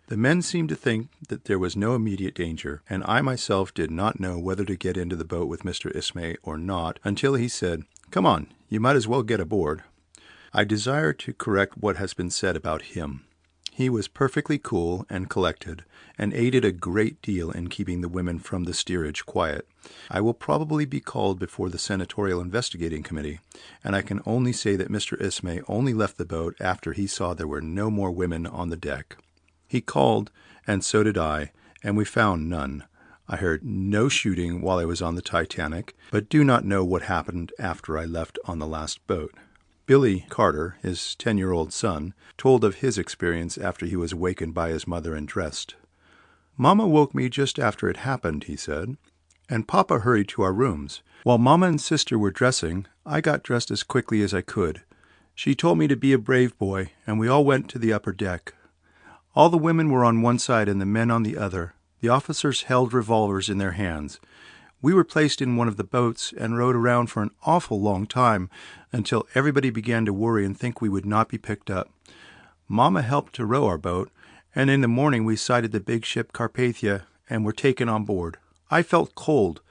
The men seemed to think that there was no immediate danger, and I myself did not know whether to get into the boat with Mr. Ismay or not until he said, "Come on, you might as well get aboard." I desire to correct what has been said about him. He was perfectly cool and collected, and aided a great deal in keeping the women from the steerage quiet. I will probably be called before the Senatorial Investigating Committee, and I can only say that Mr. Ismay only left the boat after he saw there were no more women on the deck. He called, and so did I, and we found none. I heard no shooting while I was on the Titanic, but do not know what happened after I left on the last boat. Billy Carter, his 10-year-old son, told of his experience after he was awakened by his mother and dressed. "Mama woke me just after it happened," he said, "and Papa hurried to our rooms. While Mama and Sister were dressing, I got dressed as quickly as I could. She told me to be a brave boy, and we all went to the upper deck. All the women were on one side and the men on the other. The officers held revolvers in their hands. We were placed in one of the boats and rowed around for an awful long time until everybody began to worry and think we would not be picked up. Mama helped to row our boat, and in the morning we sighted the big ship Carpathia and were taken on board. I felt cold,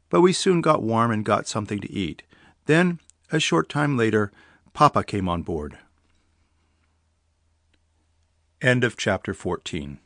but we soon got warm and got something to eat. Then, a short time later, Papa came on board. End of chapter 14.